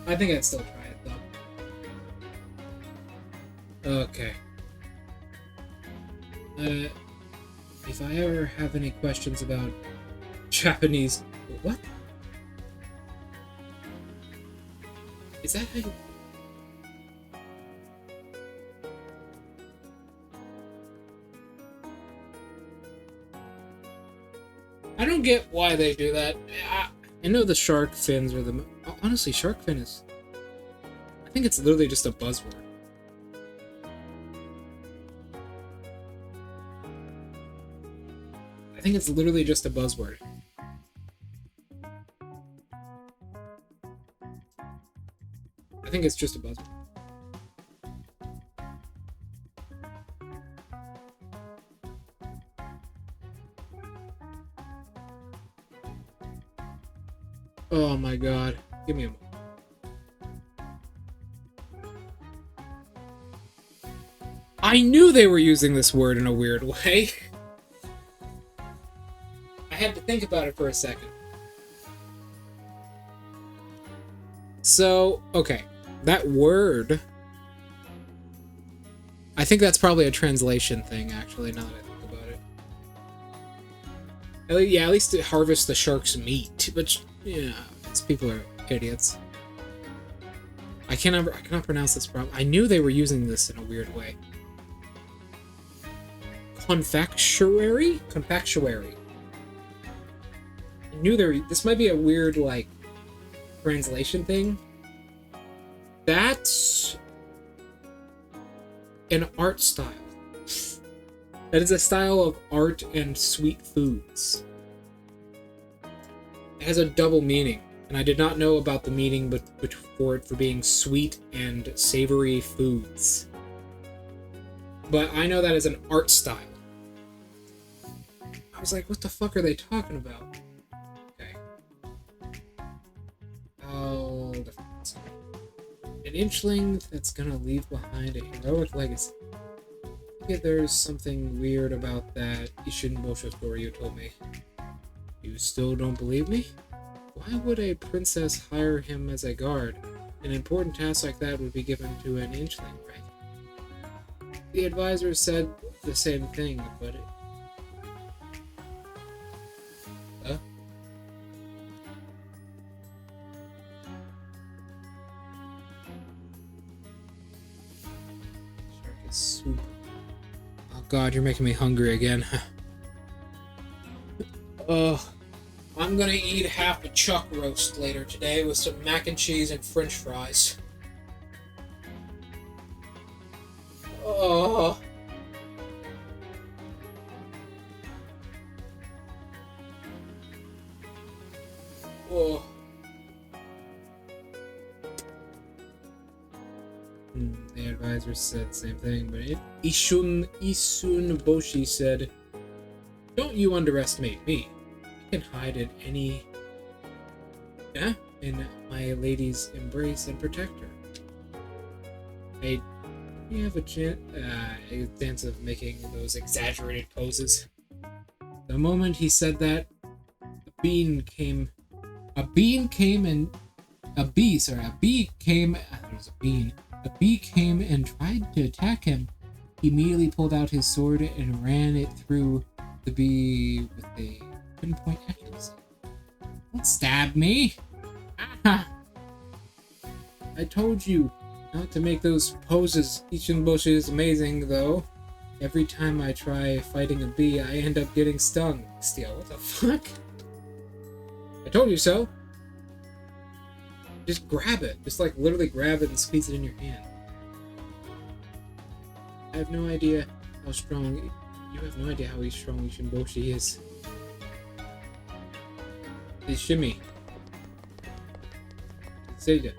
I think I'd still try it though. Okay. If I ever have any questions about Japanese... What? Is that how you... I don't get why they do that. I know the shark fins are the... Honestly, shark fin is... I think it's literally just a buzzword. I think it's literally just a buzzword. I think it's just a buzzword. Oh my god. Give me a moment. I knew they were using this word in a weird way. I had to think about it for a second. So, okay. That word... I think that's probably a translation thing, actually, now that I think about it. Yeah, at least to harvest the shark's meat, but... Yeah, these people are idiots. I cannot pronounce this problem. I knew they were using this in a weird way. Confectionery? Confectionery. I knew this might be a weird, like, translation thing. That's an art style. That is a style of art and sweet foods. It has a double meaning, and I did not know about the meaning for being sweet and savory foods. But I know that as an art style. I was like, what the fuck are they talking about? Okay. Oh, an inchling that's gonna leave behind a heroic legacy. I think there's something weird about that Ishin Bosho story you told me. You still don't believe me? Why would a princess hire him as a guard? An important task like that would be given to an inchling, right? The advisor said the same thing, but it... Huh? Shark is soup. Oh god, you're making me hungry again. Ugh. I'm gonna eat half a chuck roast later today with some mac and cheese and french fries. Oh. Oh. The advisor said the same thing, but Isun Boshi said, "Don't you underestimate me. I can hide in my lady's embrace and protect her." You have a chance of making those exaggerated poses. The moment he said that, a bee came and tried to attack him. He immediately pulled out his sword and ran it through the bee with a pinpoint accuracy. Don't stab me! Ah! I told you not to make those poses. Ichinboshi is amazing, though. Every time I try fighting a bee, I end up getting stung. Steel, what the fuck? I told you so. Just grab it. Just, like, literally grab it and squeeze it in your hand. I have no idea how strong... You have no idea how strong Shimboshi is. Hey, Shimmy. Seiya.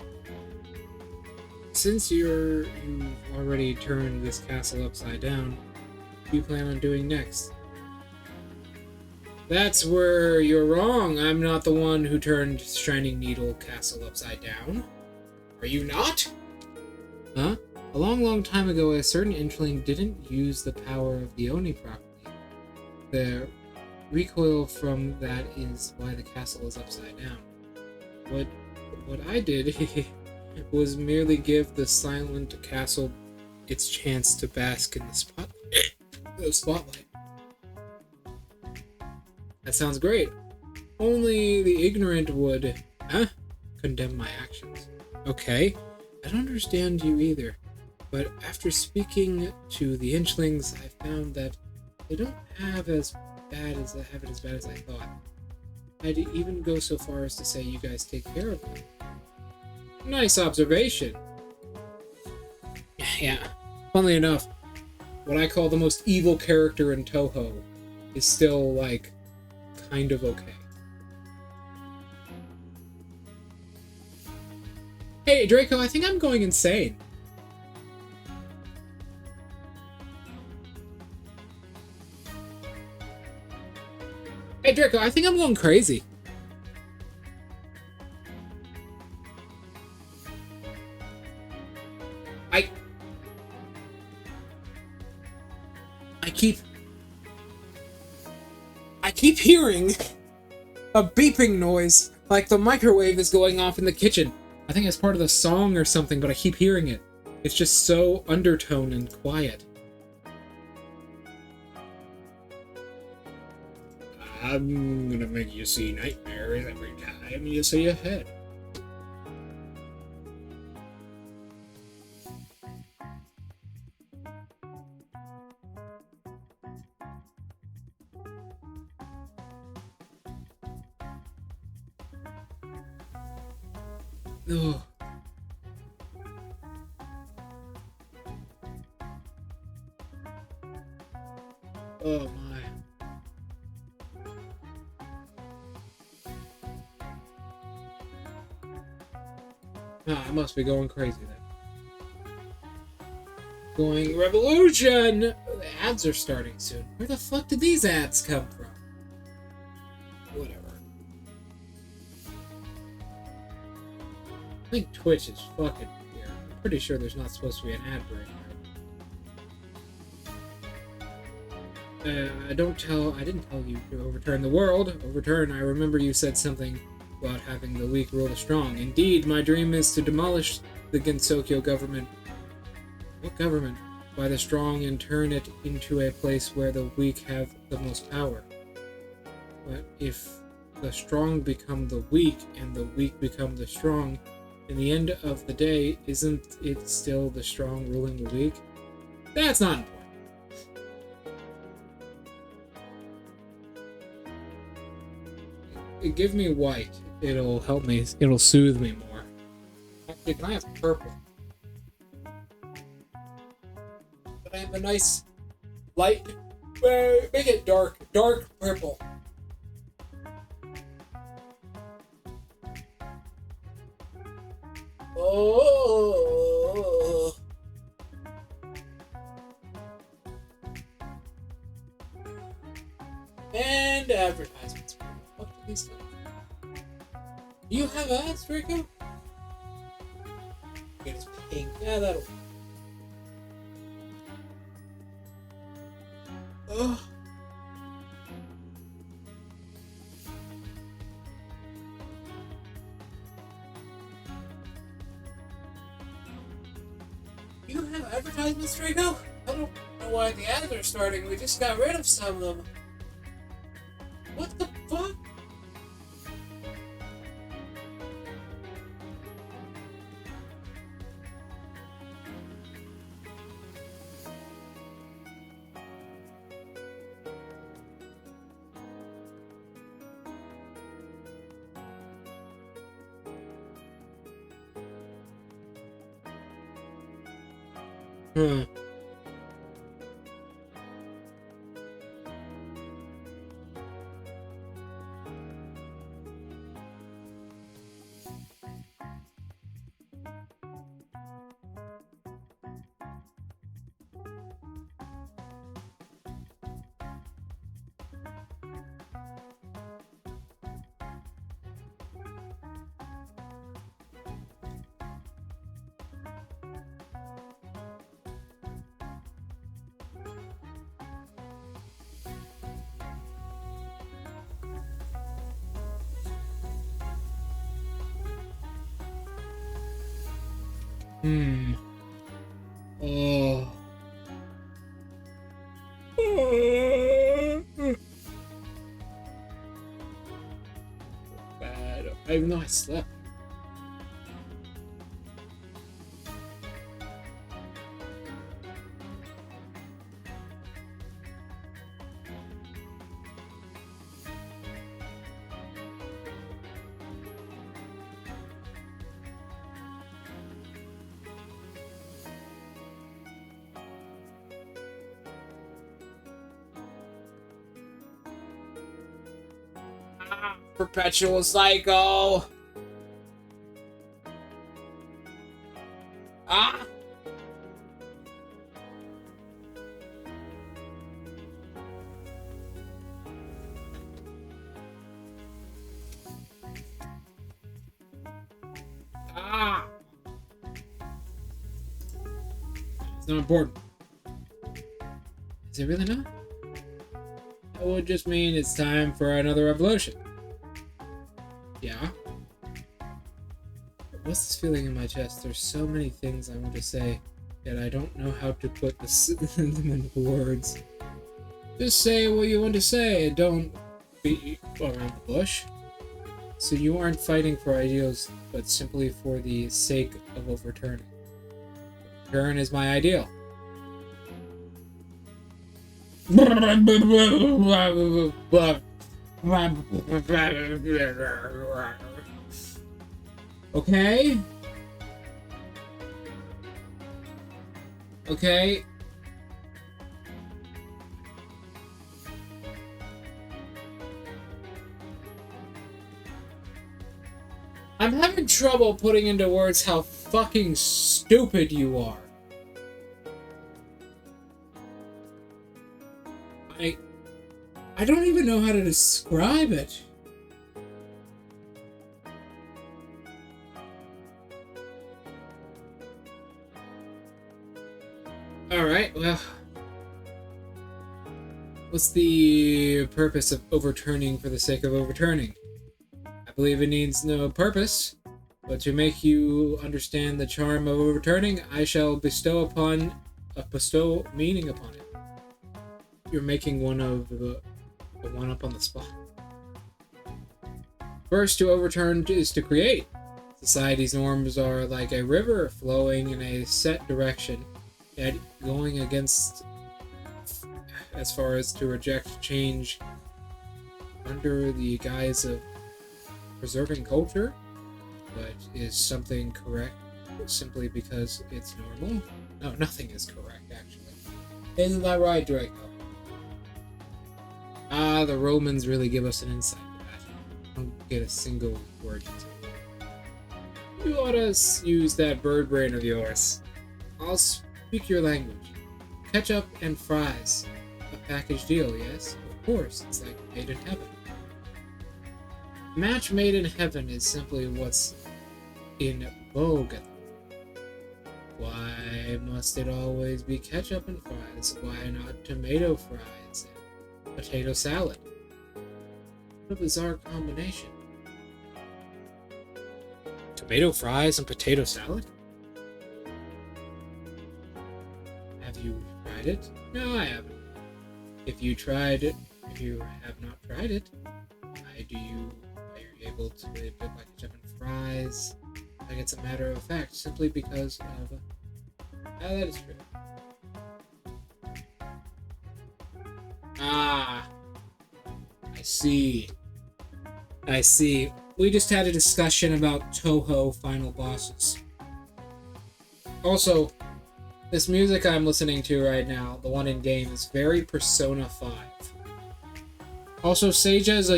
Since you've already turned this castle upside down, what do you plan on doing next? That's where you're wrong. I'm not the one who turned Shining Needle Castle upside down. Are you not? Huh? A long time ago, a certain Inchling didn't use the power of the Oni properly. The recoil from that is why the castle is upside down. What I did was merely give the silent castle its chance to bask in the spotlight. That sounds great. Only the ignorant would, condemn my actions. Okay, I don't understand you either, but after speaking to the Inchlings, I found that they don't have it as bad as I thought. I'd even go so far as to say you guys take care of them. Nice observation. Yeah, funnily enough, what I call the most evil character in Touhou is still, like, kind of okay. Hey, Draco, I think I'm going insane. Hey, Draco, I think I'm going crazy. I keep hearing a beeping noise, like the microwave is going off in the kitchen. I think it's part of the song or something, but I keep hearing it. It's just so undertone and quiet. I'm gonna make you see nightmares every time you see a head. Ugh. Oh my. I must be going crazy then. Going revolution! The ads are starting soon. Where the fuck did these ads come from? Whatever. I think Twitch is fucking weird. I'm pretty sure there's not supposed to be an ad break. I didn't tell you to overturn the world. Overturn, I remember you said something about having the weak rule the strong. Indeed, my dream is to demolish the Gensokyo government. What government? By the strong and turn it into a place where the weak have the most power. But if the strong become the weak and the weak become the strong, in the end of the day, isn't it still the strong ruling the weak? That's not important. Give me white. It'll help me. It'll soothe me more. Actually, can I have purple? Can I have a nice light? Make it dark purple. Oh. And advertisements. What do these do? Do you have ads, Draco? Okay, it's pink. Yeah, that'll. Ugh. You have advertisements, Draco? I don't know why the ads are starting. We just got rid of some of them. What the fuck? Oh. Bad. Even though I slept. Perpetual cycle. Ah. Ah. It's not important. Is it really not? That would just mean it's time for another revolution. Yeah? What's this feeling in my chest? There's so many things I want to say, yet I don't know how to put them into words. Just say what you want to say and don't beat around the bush. So you aren't fighting for ideals, but simply for the sake of overturning. Overturn is my ideal. Okay? Okay. I'm having trouble putting into words how fucking stupid you are. I don't even know how to describe it. Alright, well... What's the purpose of overturning for the sake of overturning? I believe it needs no purpose, but to make you understand the charm of overturning, I shall bestow meaning upon it. You're making one of the one up on the spot. First, to overturn is to create. Society's norms are like a river flowing in a set direction, yet going against as far as to reject change under the guise of preserving culture, but is something correct simply because it's normal? No, nothing is correct, actually. Isn't that right, Draco? Ah, the Romans really give us an insight to that. I don't get a single word into it. You ought to use that bird brain of yours. I'll speak your language. Ketchup and fries. A package deal, yes? Of course, it's like made in heaven. A match made in heaven is simply what's in vogue. Why must it always be ketchup and fries? Why not tomato fries and potato salad? What a bizarre combination. Tomato fries and potato salad? Have you tried it? No, I haven't. If you have not tried it, are you able to dip like ketchup and fries? Like it's a matter of fact, simply because of... that is true. Ah, I see. We just had a discussion about Touhou final bosses. Also, this music I'm listening to right now, the one in game, is very Persona 5. Also, Seija is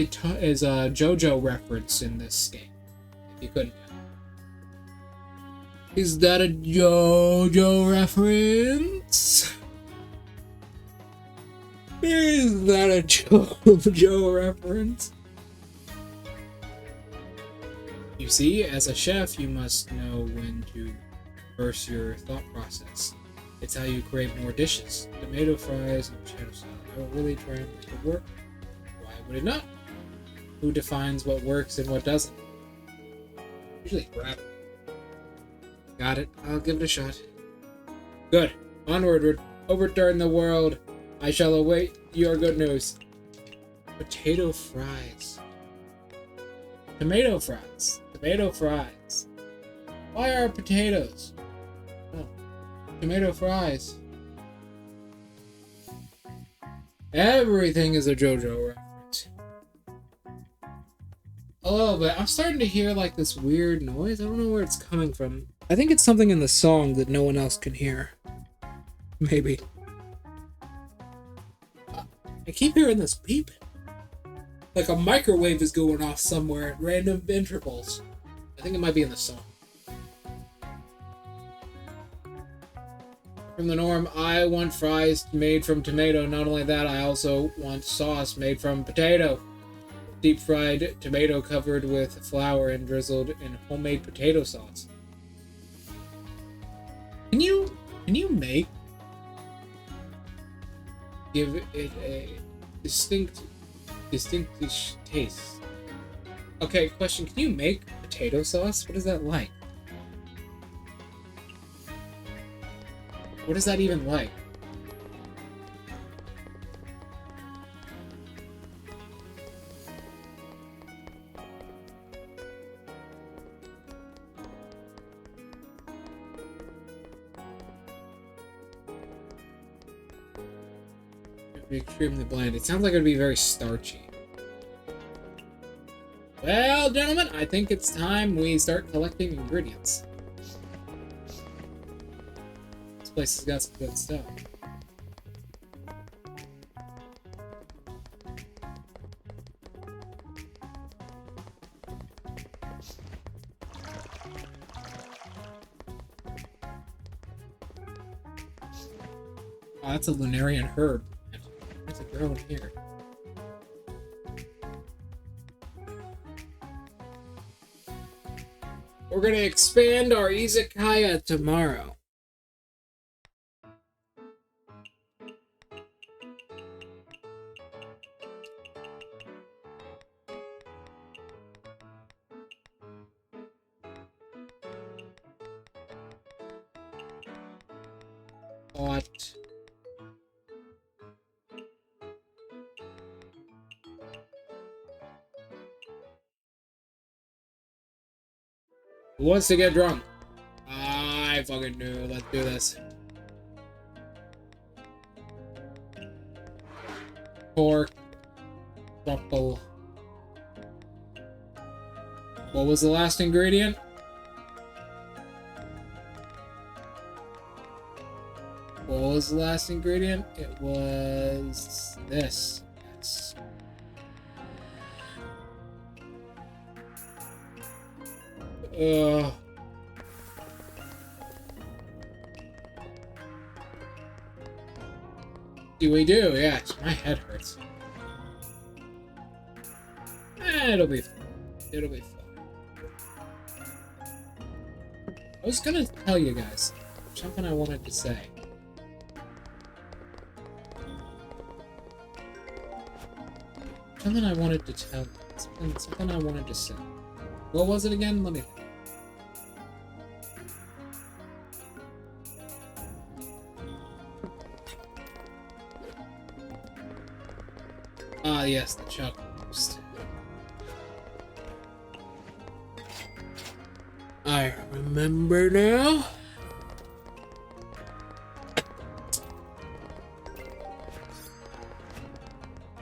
a JoJo reference in this game, if you couldn't tell. Is that a JoJo reference? Is that a JoJo reference? You see, as a chef, you must know when to reverse your thought process. It's how you create more dishes. Tomato fries and potato salad. I will really try and make it work. Why would it not? Who defines what works and what doesn't? Usually crap. Got it. I'll give it a shot. Good. Onward. Overturn the world. I shall await your good news. Potato fries. Tomato fries. Tomato fries. Why are potatoes? Oh. Tomato fries. Everything is a JoJo reference. Oh, but I'm starting to hear like this weird noise. I don't know where it's coming from. I think it's something in the song that no one else can hear. Maybe. I keep hearing this beep. Like a microwave is going off somewhere at random intervals. I think it might be in the song. From the norm, I want fries made from tomato. Not only that, I also want sauce made from potato. Deep fried tomato covered with flour and drizzled in homemade potato sauce. Can you give it a distinct taste? Okay, question, can you make potato sauce? What is that like? What is that even like? It'd be extremely bland. It sounds like it'd be very starchy. Well, gentlemen, I think it's time we start collecting ingredients. This place has got some good stuff. Oh, that's a Lunarian herb. There's a girl in here. We're gonna expand our Izakaya tomorrow. What? Who wants to get drunk? I fucking knew. Let's do this. Pork. Truffle. What was the last ingredient? What was the last ingredient? It was this. Yes. Do we do? Yes, my head hurts. It'll be fun. It'll be fun. I was gonna tell you guys something I wanted to say. Something I wanted to tell you. Something I wanted to say. What was it again? Let me... Ah, yes, the chocolate roast. I remember now.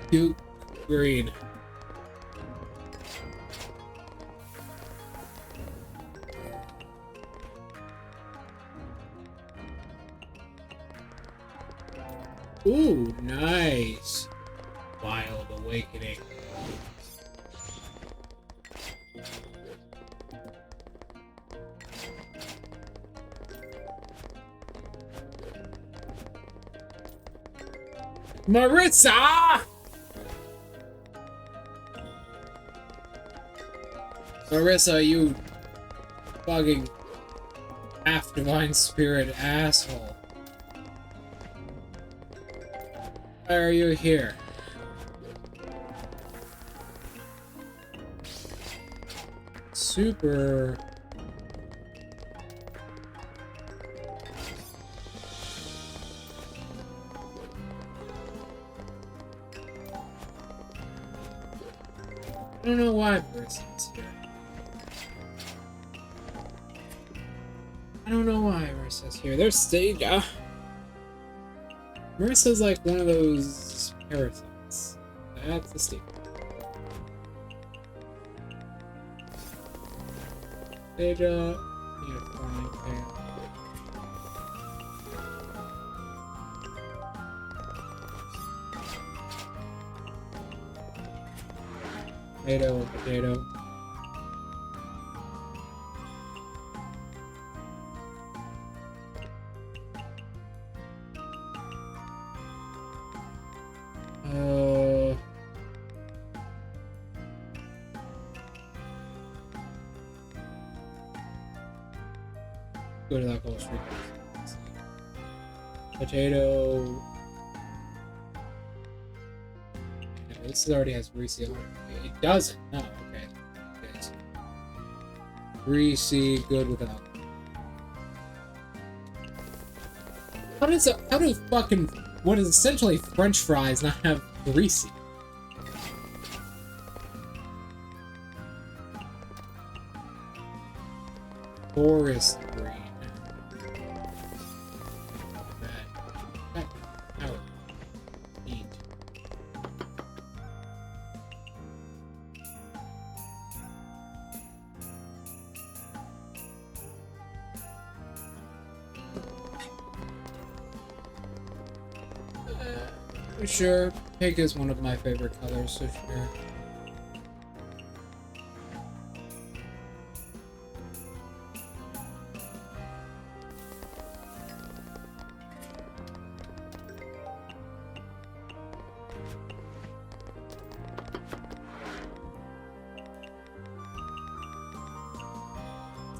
Cute green. Ooh, nice. Wild awakening. Maritza! Marissa, you fucking half-divine spirit asshole. Why are you here? Super don't know why Marissa's here. I don't know why Marissa's here. There's stage. Marissa's like one of those parasites. That's the stage. Stage, need a flying fan. Potato, potato. Go to that whole street. Potato. No, this already has greasy on it. It doesn't. No, okay. Okay. So greasy, good without. How do fucking what is essentially French fries not have greasy? Forest green. Sure, pink is one of my favorite colors, so sure.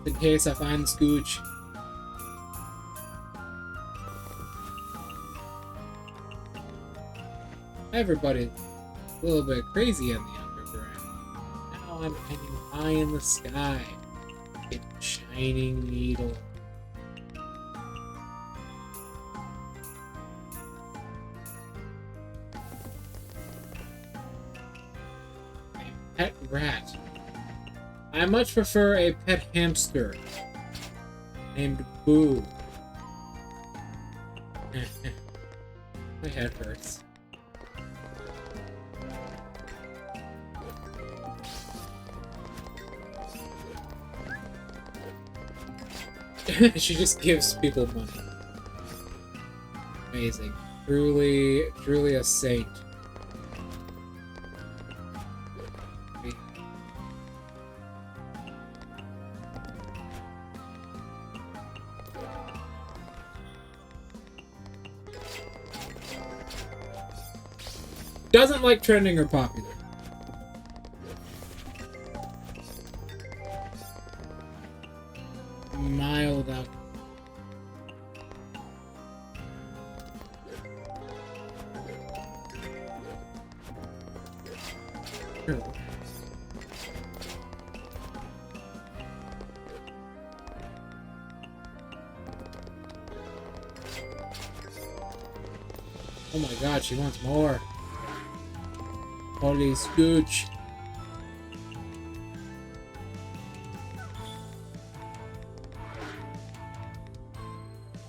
Just in case I find the scooch. Everybody's a little bit crazy in the underground. Now I'm hanging high in the sky. It's a shining needle. A pet rat. I much prefer a pet hamster named Boo. My head hurts. She just gives people money. Amazing. Truly a saint. Doesn't like trending or popular. Mild out. Sure. Oh my god, she wants more. Holy scooch.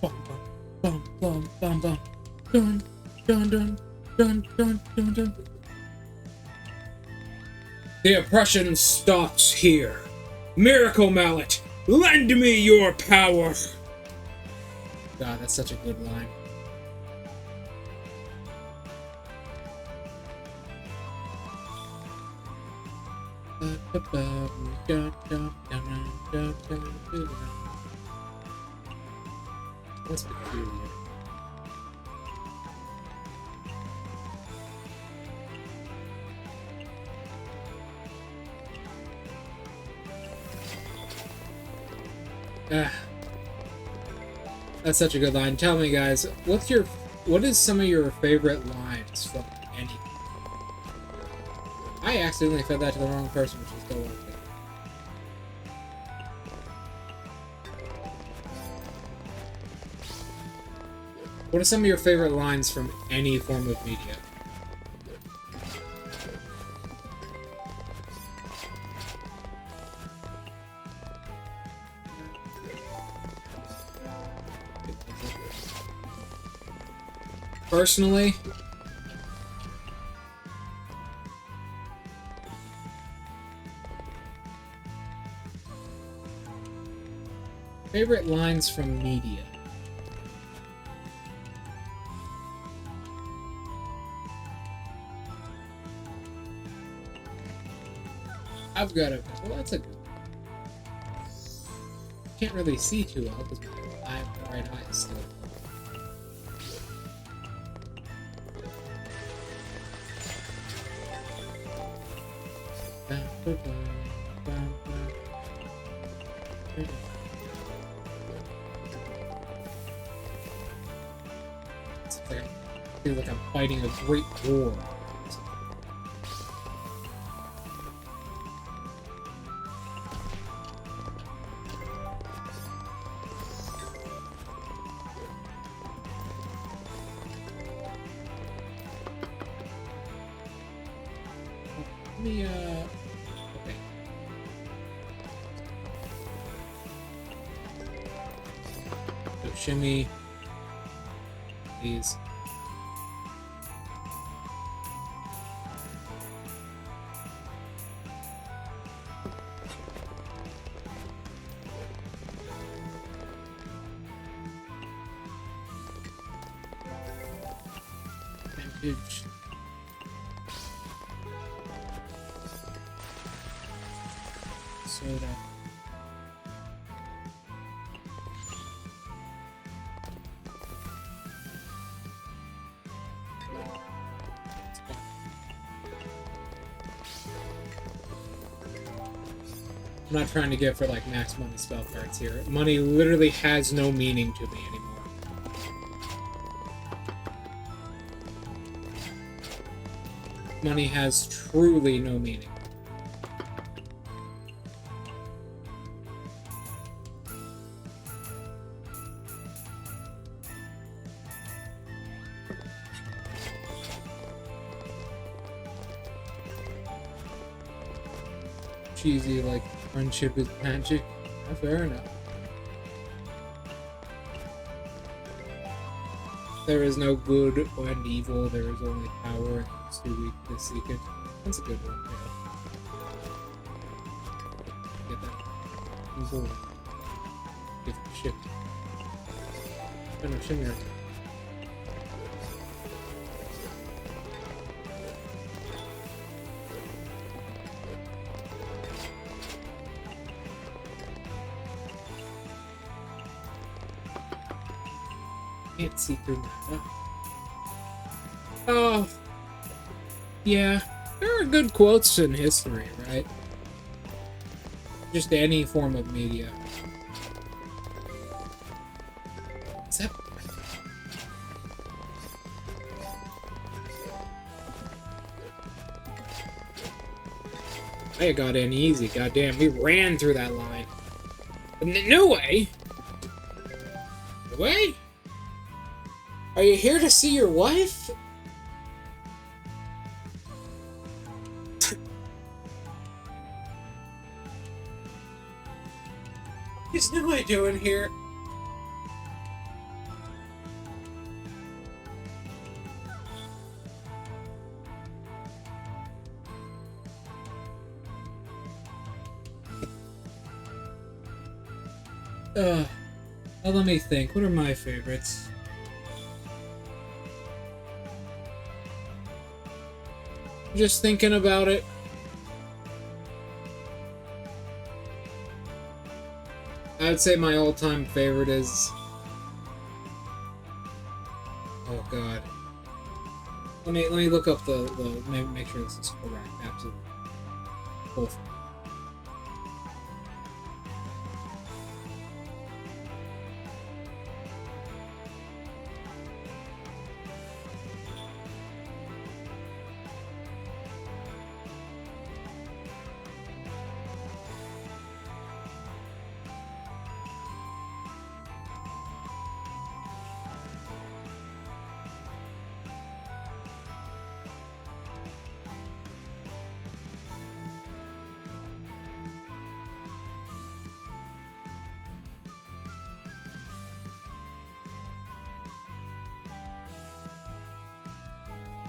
Bum, bum, bum, bum. Dun, dun, dun, dun, dun, dun, dun. The oppression stops here. Miracle Mallet, lend me your power. God, that's such a good line. That's peculiar. That's such a good line. Tell me, guys, what is some of your favorite lines from anything? I accidentally fed that to the wrong person, which is still worth it. What are some of your favorite lines from any form of media? Personally, favorite lines from media. I've got a. Well, that's a good one. Can't really see too well because I have the right eye still. I feel like I'm fighting a great war. Let me, okay. So shimmy these. Vintage. Soda. I'm not trying to get for like max money spell cards here. Money literally has no meaning to me anymore. Money has truly no meaning. Cheesy, like friendship is magic. Fair enough. There is no good and evil, there is only power, and it's too weak to seek it. That's a good one, yeah. Get that. I'm bored. Get the shit. I know, Shimmer. Can't see through that. Oh, yeah. There are good quotes in history, right? Just any form of media. Is that? I got in easy. Goddamn, we ran through that line. No way. No way. Are you here to see your wife? What's Nui doing here? Well, let me think. What are my favorites? Just thinking about it. I would say my all-time favorite is... Oh god. Let me look up the make sure this is correct. Absolutely. Both.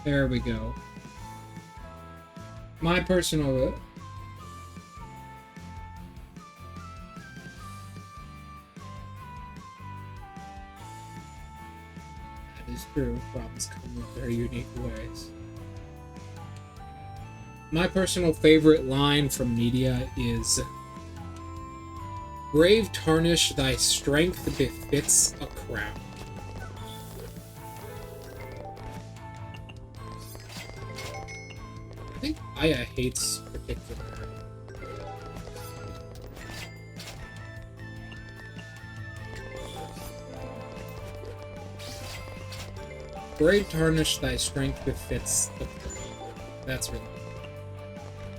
There we go. My personal... That is true. Problems come with their unique ways. My personal favorite line from media is, "Brave tarnish, thy strength befits a crown." I think Aya hates particular. "Brave tarnish, thy strength befits the crown." That's really good.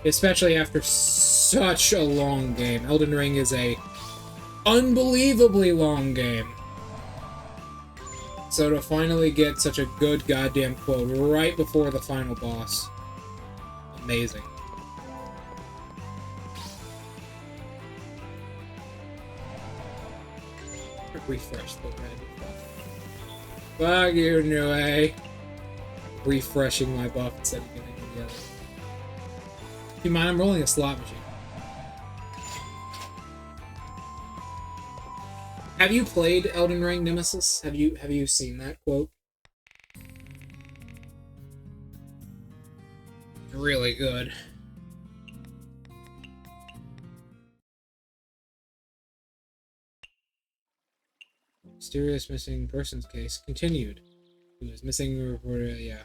Especially after such a long game. Elden Ring is a unbelievably long game. So to finally get such a good goddamn quote right before the final boss. Amazing. Refresh the red. Fuck you, Nue. Refreshing my buff instead of getting the other. Do you mind? I'm rolling a slot machine. Have you played Elden Ring Nemesis? Have you seen that quote? Really good. Mysterious missing persons case continued. Who is missing reporter? Yeah.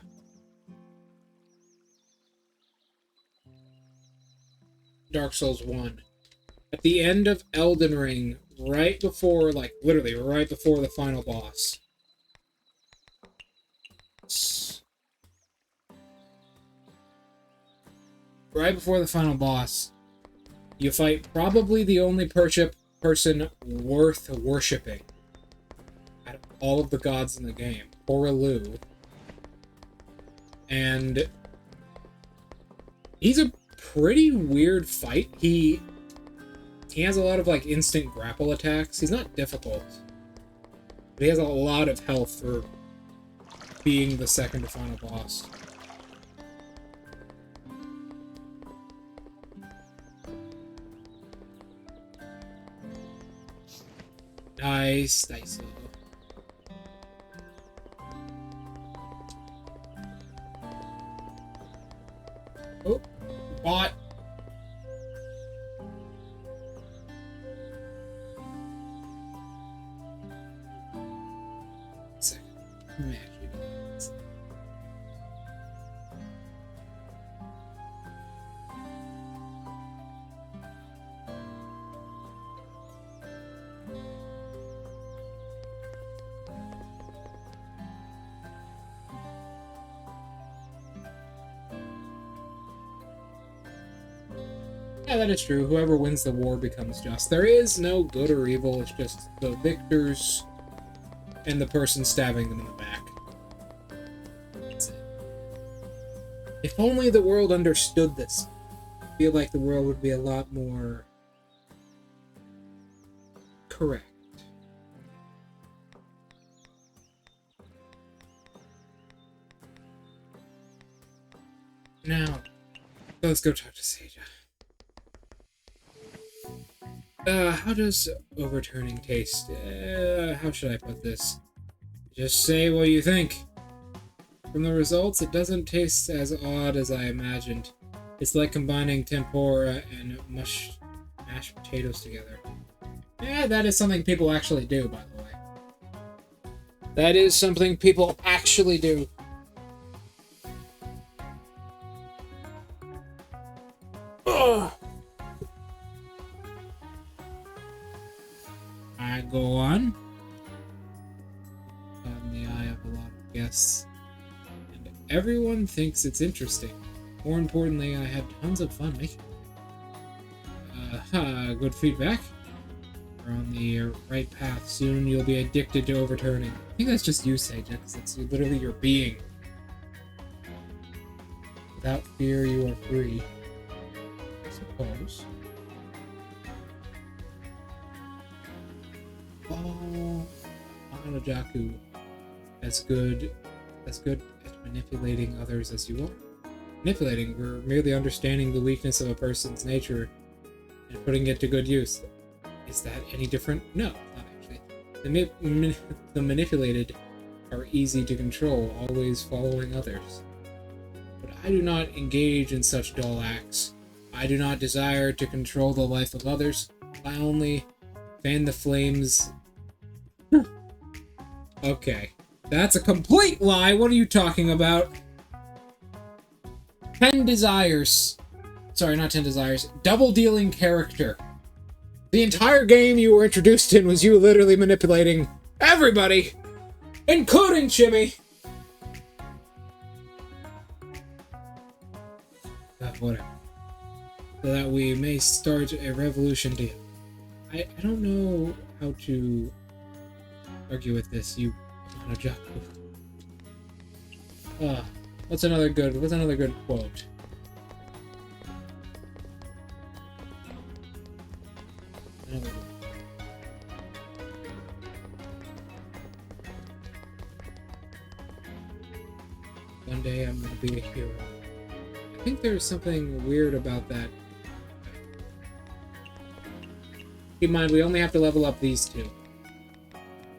Dark Souls 1. At the end of Elden Ring, right before, like, literally right before the final boss. Right before the final boss, you fight probably the only person worth worshipping out of all of the gods in the game, Horalu. And he's a pretty weird fight. He has a lot of, like, instant grapple attacks. He's not difficult, but he has a lot of health for being the second to final boss. Nice, nice. Oh, bot. Second. Magic. Yeah, that is true. Whoever wins the war becomes just. There is no good or evil, it's just the victors and the person stabbing them in the back. That's it. If only the world understood this. I feel like the world would be a lot more correct. Now, let's go talk to Seija. How does overturning taste? How should I put this? Just say what you think. From the results, it doesn't taste as odd as I imagined. It's like combining tempura and mashed potatoes together. Yeah, that is something people actually do, by the way. That is something people actually do. Ugh. I go on. Caught in the eye of a lot of guests. And everyone thinks it's interesting. More importantly, I had tons of fun making it. Good feedback. We're on the right path. Soon you'll be addicted to overturning. I think that's just you, Seija, because it's literally your being. Without fear, you are free. I suppose. Oh, Hanajaku has good as good at manipulating others as you are. Manipulating, we're merely understanding the weakness of a person's nature and putting it to good use. Is that any different? No, not actually. The manipulated are easy to control, always following others. But I do not engage in such dull acts. I do not desire to control the life of others. I only fan the flames. Okay. That's a complete lie. What are you talking about? 10 desires. Sorry, not 10 desires. Double-dealing character. The entire game you were introduced in was you literally manipulating everybody, including Shimmy. Whatever. So that we may start a revolution deal. I don't know how to argue with this, you Hanajaku. What's another good quote? Another good. One day I'm gonna be a hero. I think there's something weird about that. Keep in mind, we only have to level up these two.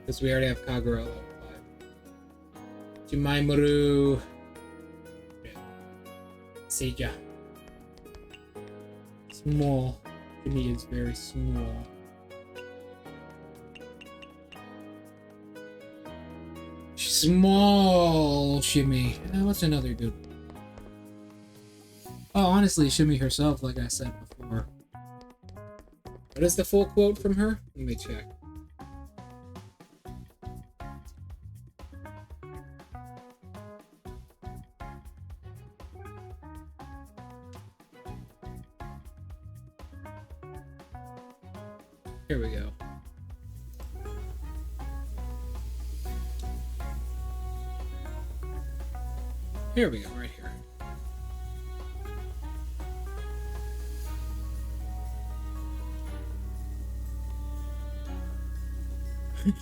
Because we already have Kagura level 5. Jimaimuru. Seija. Small. Shimmy is very small. Small Shimmy. What's another good one? Oh, honestly, Shimmy herself, like I said before. What is the full quote from her? Let me check. Here we go. Here we go, right here.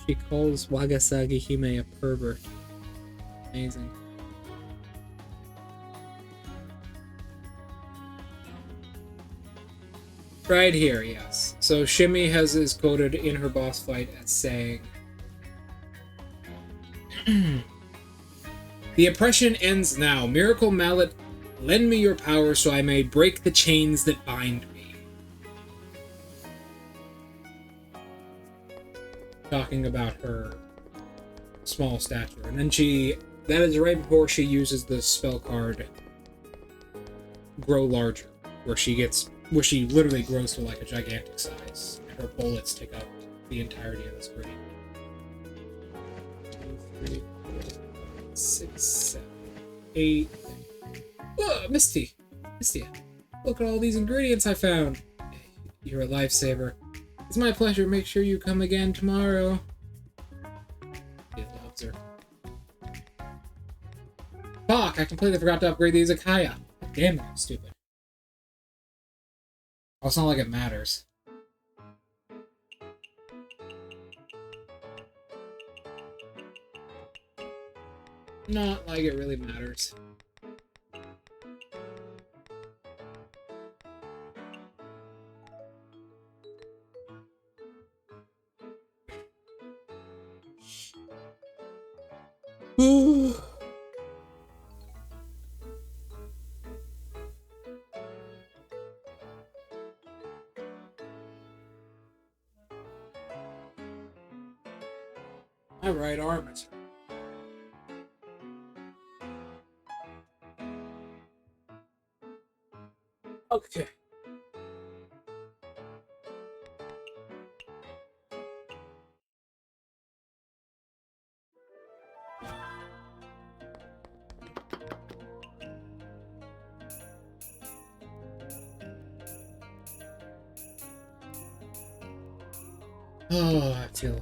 She calls Wagasagi Hime a pervert. Amazing. Right here, yes. So Shimmy is quoted in her boss fight as saying, "The oppression ends now. Miracle Mallet, lend me your power so I may break the chains that bind me." Talking about her small stature. And then that is right before she uses the spell card Grow Larger, where she literally grows to like a gigantic size, and her bullets take up the entirety of the screen. 2, 3, 4, 6, 7, 8. Whoa, Mystia! Look at all these ingredients I found! You're a lifesaver. It's my pleasure. Make sure you come again tomorrow. He loves her. Fuck! I completely forgot to upgrade the Izakaya. Damn it, I'm stupid. Oh, it's not like it matters. Not like it really matters. My right arm is. Okay. Oh, I feel happy.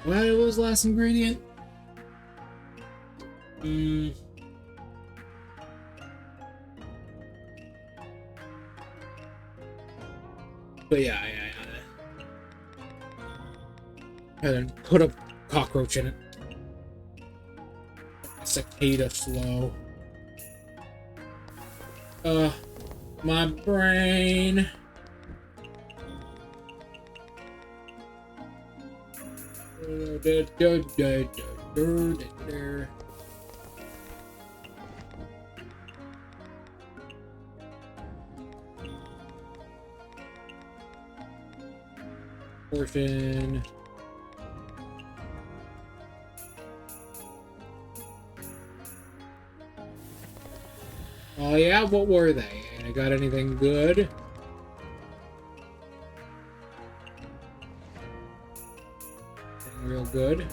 What was the last ingredient? But yeah. And then put a cockroach in it. Cicada slow. My brain. Portion. Oh yeah, what were they? I got anything good? Anything real good?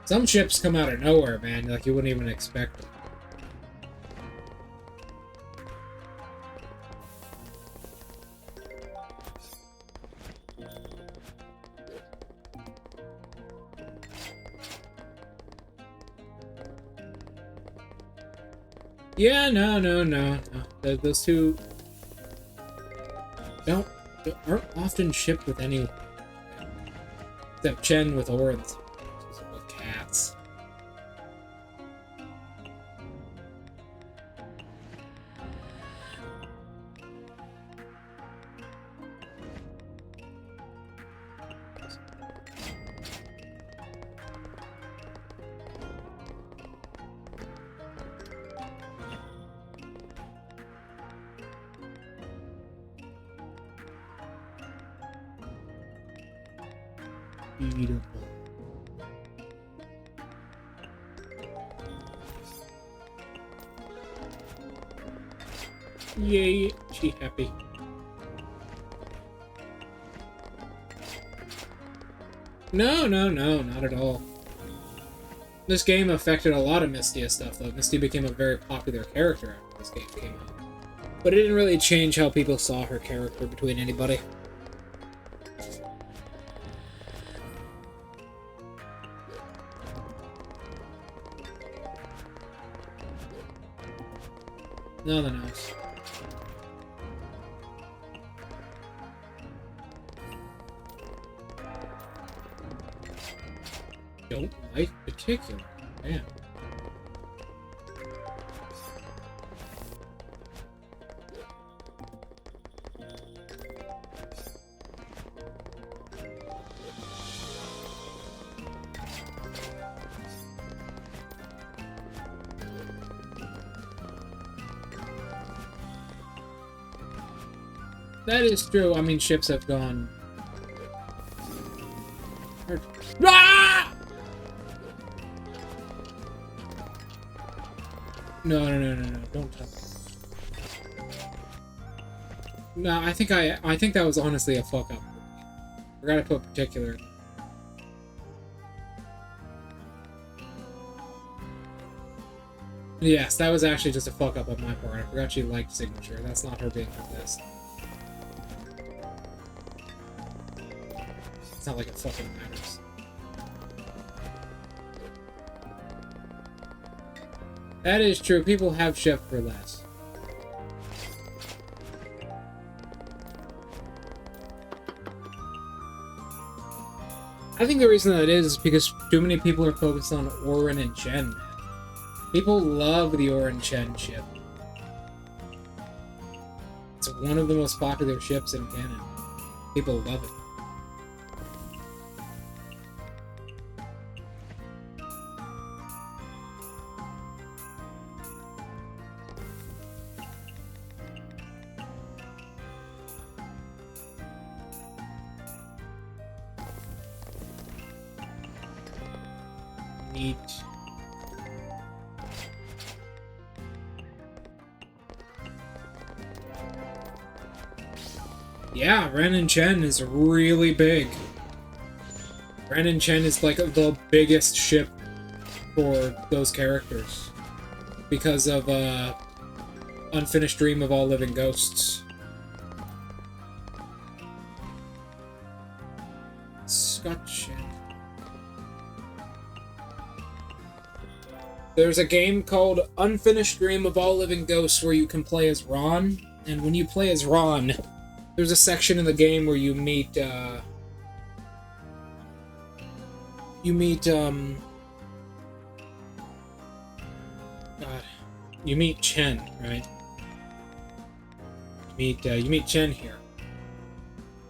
Some ships come out of nowhere, man. Like you wouldn't even expect it. Yeah, no. Those two aren't often shipped with anyone. Except Chen with Orans. With cats. Beautiful. Yay, she happy. No, not at all. This game affected a lot of Mystia stuff, though. Mystia became a very popular character after this game came out. But it didn't really change how people saw her character between anybody. Nothing else. Don't like particular. Man. That is true. I mean, ships have gone... Ah! No. Don't touch me. No, I think that was honestly a fuck up. Forgot to put particular. Yes, that was actually just a fuck up on my part. I forgot she liked signature. That's not her being possessed. It's not like it fucking matters. That is true. People have shipped for less. I think the reason that is because too many people are focused on Orin and Chen, man. People love the Orin Chen ship. It's one of the most popular ships in canon. People love it. Neat. Yeah, Ren and Chen is really big. Ren and Chen is like the biggest ship for those characters because of Unfinished Dream of All Living Ghosts. Scotch. There's a game called Unfinished Dream of All Living Ghosts where you can play as Ron, and when you play as Ron, there's a section in the game where you meet, God, you meet Chen, right? You meet Chen here.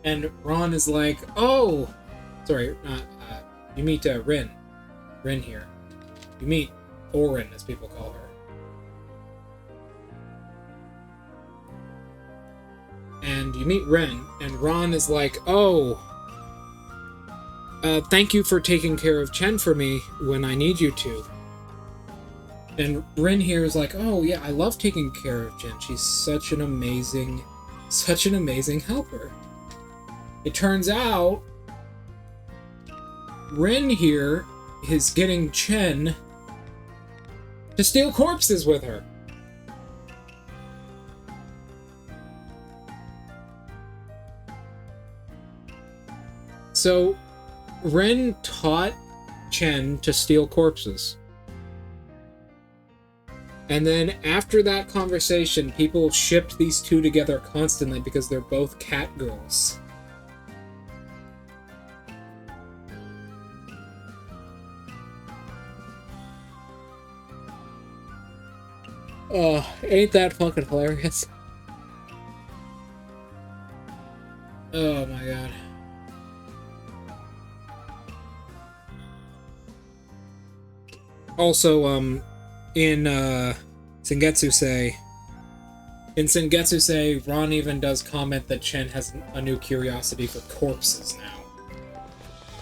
And Ron is like, oh! Sorry, not, you meet, Rin. Rin here. You meet Orin, as people call her. And you meet Ren, and Ron is like, oh, thank you for taking care of Chen for me when I need you to. And Rin here is like, oh yeah, I love taking care of Chen. She's such an amazing helper. It turns out, Rin here is getting Chen to steal corpses with her. So, Ren taught Chen to steal corpses. And then after that conversation, people shipped these two together constantly because they're both cat girls. Oh, ain't that fucking hilarious? Oh my god. Also, in Sengetsu-sei, Ron even does comment that Chen has a new curiosity for corpses now.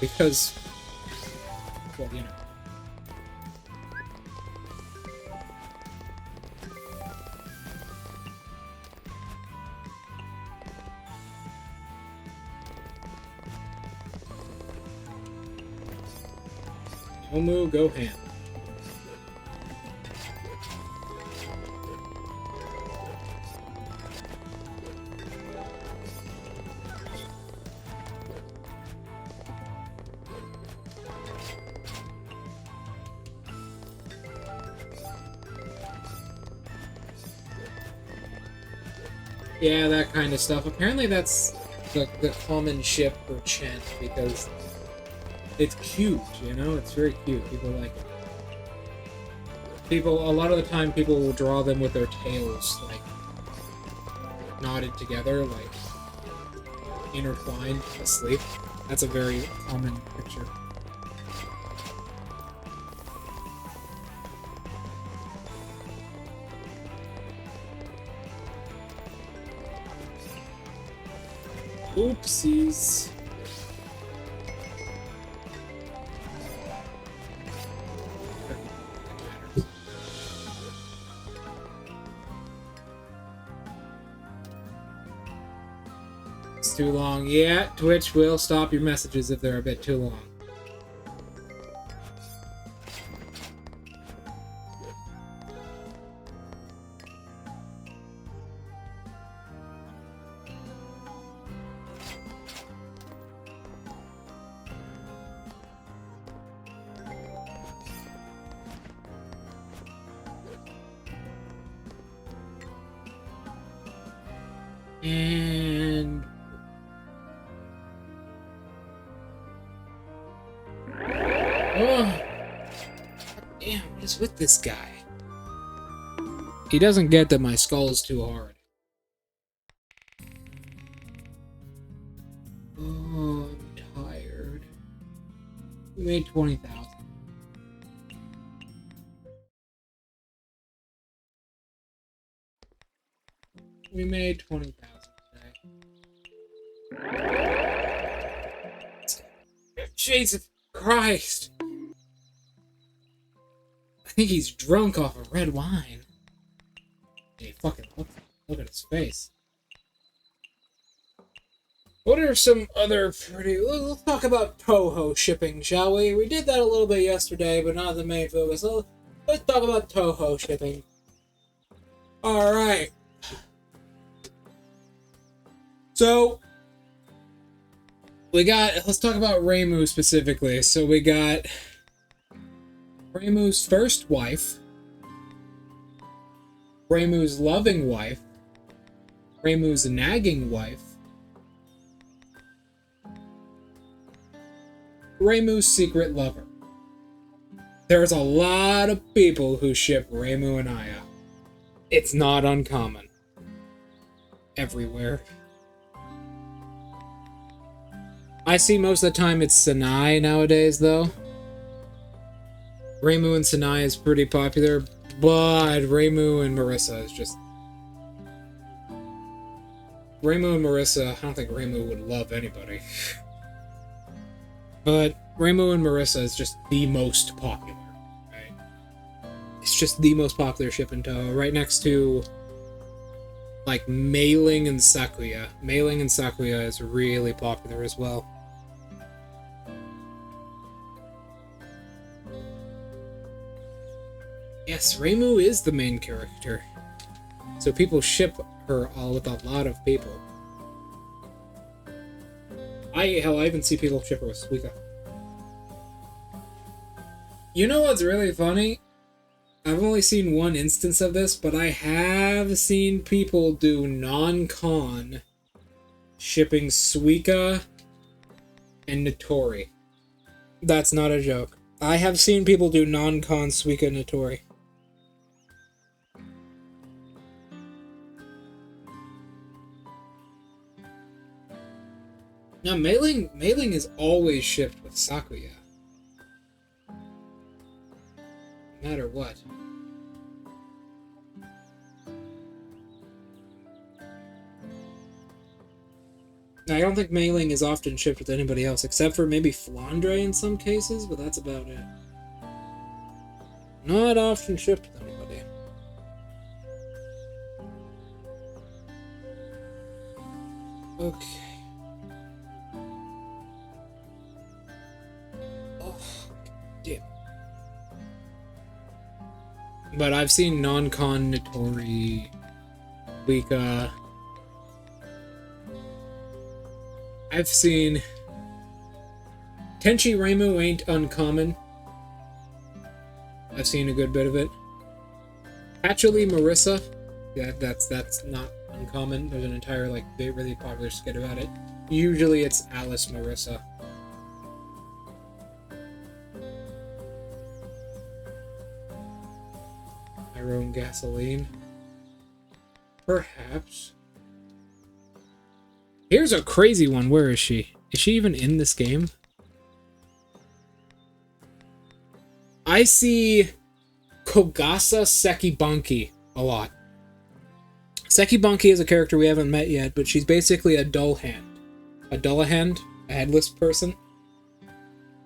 Because, well, you know. Yomu, go ham. Yeah, that kind of stuff. Apparently that's the common ship for Chen, because it's cute, you know? It's very cute. People like it. A lot of the time, people will draw them with their tails, like, knotted together, like, intertwined asleep. That's a very common picture. Oopsies. It's too long. Yeah, Twitch will stop your messages if they're a bit too long. And oh, damn, what is with this guy? He doesn't get that my skull is too hard. Oh, I'm tired. We made 20,000. We made 20,000 today. Jesus Christ! I think he's drunk off of red wine. Hey, fucking look at his face. What are some other pretty... Let's talk about touhou shipping, shall we? We did that a little bit yesterday, but not the main focus. So let's talk about touhou shipping. Alright. So, let's talk about Reimu specifically. So we got Reimu's first wife, Reimu's loving wife, Reimu's nagging wife, Reimu's secret lover. There's a lot of people who ship Reimu and Aya. It's not uncommon. Everywhere. I see most of the time it's Sanai nowadays, though. Reimu and Sanai is pretty popular, but Reimu and Marissa is just... Reimu and Marissa, I don't think Reimu would love anybody. But Reimu and Marissa is just the most popular, right? It's just the most popular ship in Touhou, right next to, like, Mei Ling and Sakuya. Mei Ling and Sakuya is really popular as well. Yes, Reimu is the main character. So people ship her all with a lot of people. I even see people ship her with Suika. You know what's really funny? I've only seen one instance of this, but I have seen people do non-con shipping Suika and Notori. That's not a joke. I have seen people do non-con Suika and Notori. Now, Mei Ling is always shipped with Sakuya. No matter what. Now, I don't think Mei Ling is often shipped with anybody else, except for maybe Flandre in some cases, but that's about it. Not often shipped with anybody. Okay. Damn. But I've seen non-con Notori, Suika. I've seen Tenchi Reimu ain't uncommon. I've seen a good bit of it. Actually, Marissa, that's not uncommon. There's an entire like really popular skit about it. Usually it's Alice Marissa. Own gasoline. Perhaps. Here's a crazy one. Where is she? Is she even in this game? I see Kogasa Sekibanki a lot. Sekibanki is a character we haven't met yet, but she's basically a dull hand. A dullahan, a headless person.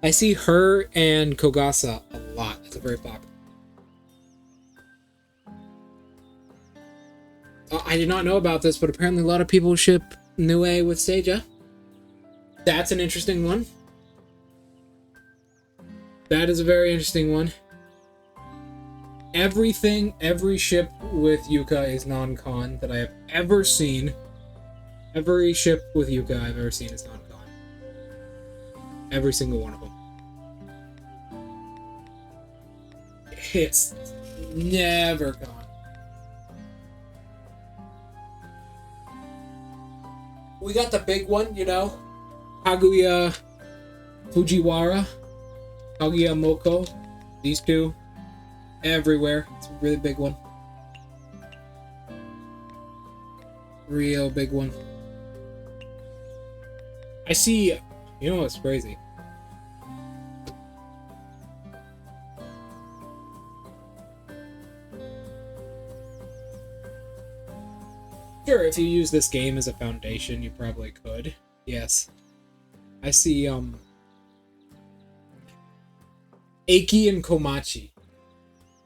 I see her and Kogasa a lot. It's a very popular. I did not know about this, but apparently a lot of people ship Nue with Seija. That's an interesting one. That is a very interesting one. Every ship with Yuka is non-con that I have ever seen. Every ship with Yuka I've ever seen is non-con. Every single one of them. It's never gone. We got the big one, you know, Kaguya Fujiwara, Kaguya Moko, these two, everywhere. It's a really big one. Real big one. I see, you know what's crazy? Sure, if you use this game as a foundation, you probably could. Yes. I see, Eiki and Komachi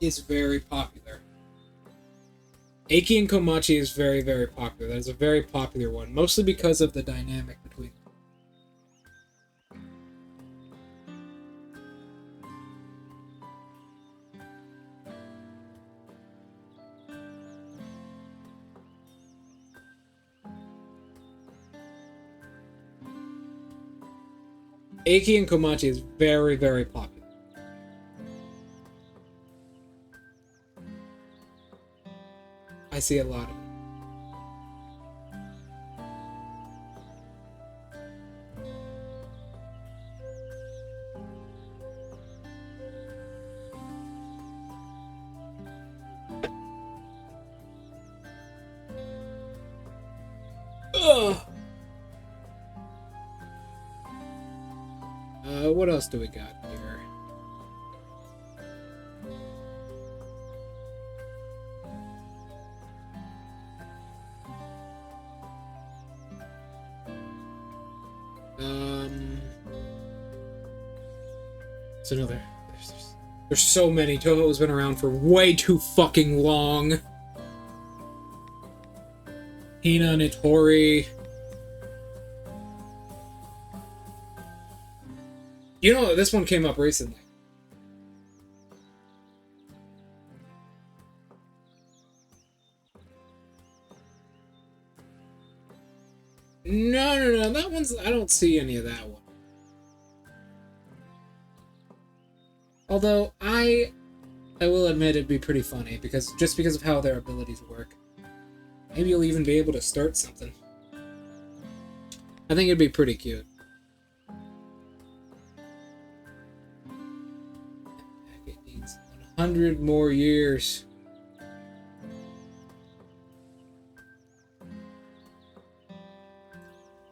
is very popular. Eiki and Komachi is very, very popular. That is a very popular one, mostly because of the dynamic between them. Eiki and Komachi is very, very popular. I see a lot of it. Ugh. What else do we got here? So no, there's so many. Touhou's been around for way too fucking long. Hina and Itori. You know, this one came up recently. No, that one's... I don't see any of that one. Although, I will admit it'd be pretty funny, because of how their abilities work. Maybe you'll even be able to start something. I think it'd be pretty cute. It needs 100 more years.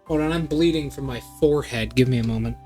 Hold on, I'm bleeding from my forehead. Give me a moment.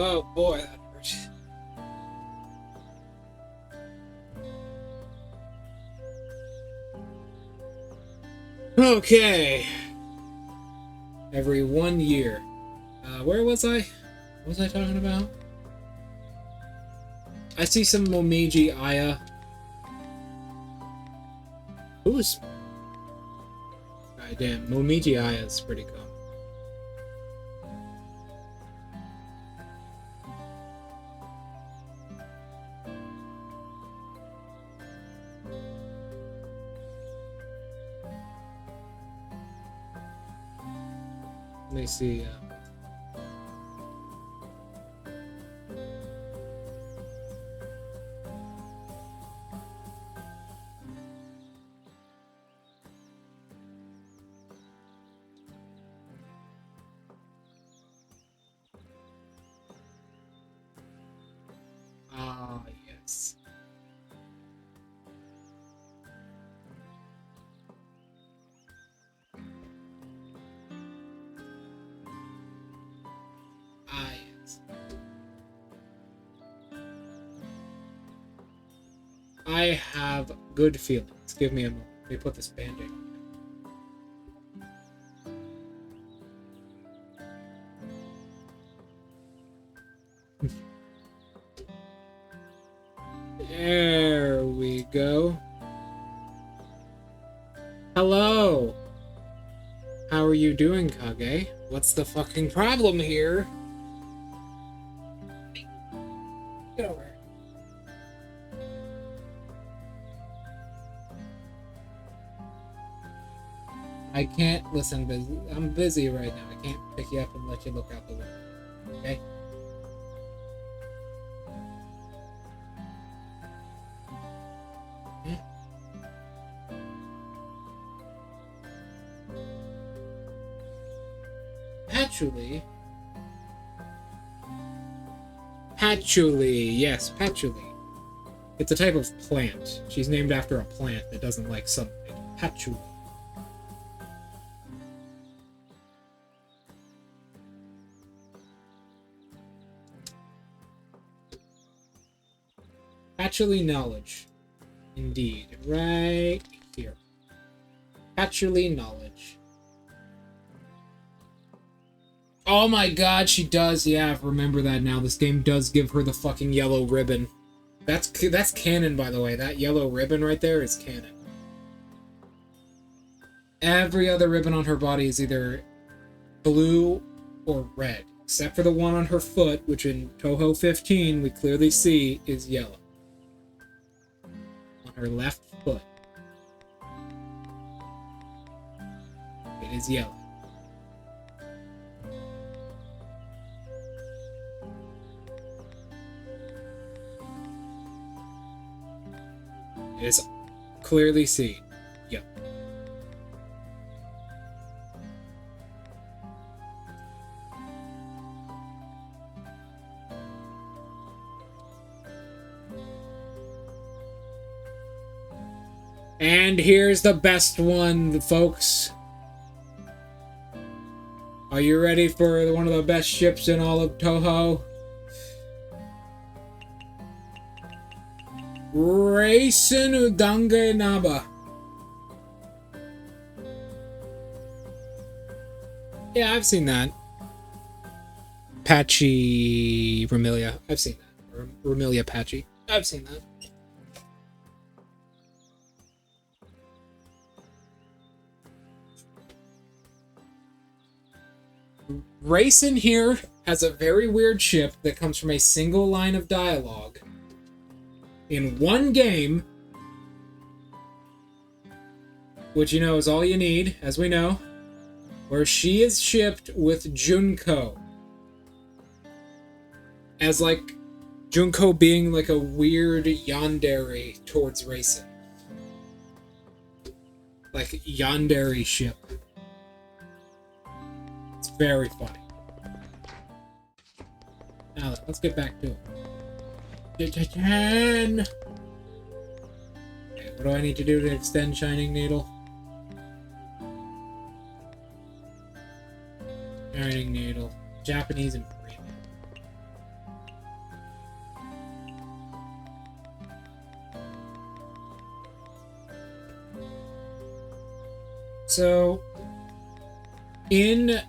Oh boy, that hurts. Okay. Every 1 year. Where was I? What was I talking about? I see some Momiji Aya. Who's... God damn, Momiji Aya is pretty cool. Let me see. Ah, yes. Ah, yes. I have good feelings. Give me a moment. Let me put this band-aid on. There we go. Hello. How are you doing, Kage? What's the fucking problem here? Get over here. I can't listen. I'm busy right now. I can't pick you up and let you look out the window. Okay. Patchouli, yes, patchouli. It's a type of plant. She's named after a plant that doesn't like sunlight. Patchouli. Patchouli knowledge. Indeed. Right here. Patchouli knowledge. Oh my god, she does. Yeah, I remember that now. This game does give her the fucking yellow ribbon. That's canon, by the way. That yellow ribbon right there is canon. Every other ribbon on her body is either blue or red. Except for the one on her foot, which in Touhou 15 we clearly see is yellow. On her left foot. It is yellow. It is clearly seen. Yep. And here's the best one, folks. Are you ready for one of the best ships in all of Touhou? Reisen Udange Naba. Yeah, I've seen that. Patchy Remilia. I've seen that. Remilia Patchy. I've seen that. Reisen here has a very weird ship that comes from a single line of dialogue. In one game, which you know is all you need, as we know, where she is shipped with Junko. As like, Junko being like a weird yandere towards Reisen. Like, yandere ship. It's very funny. Now, let's get back to it. Okay, what do I need to do to extend Shining Needle? Shining Needle. Japanese and Korean. So, in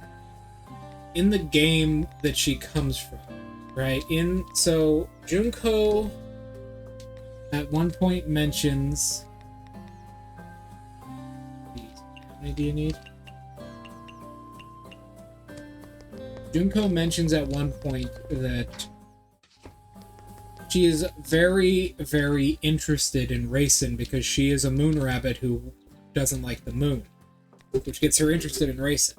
the game that she comes from, right? So Junko at one point mentions. How many do you need? Junko mentions at one point that she is very, very interested in Reisen because she is a moon rabbit who doesn't like the moon, which gets her interested in Reisen.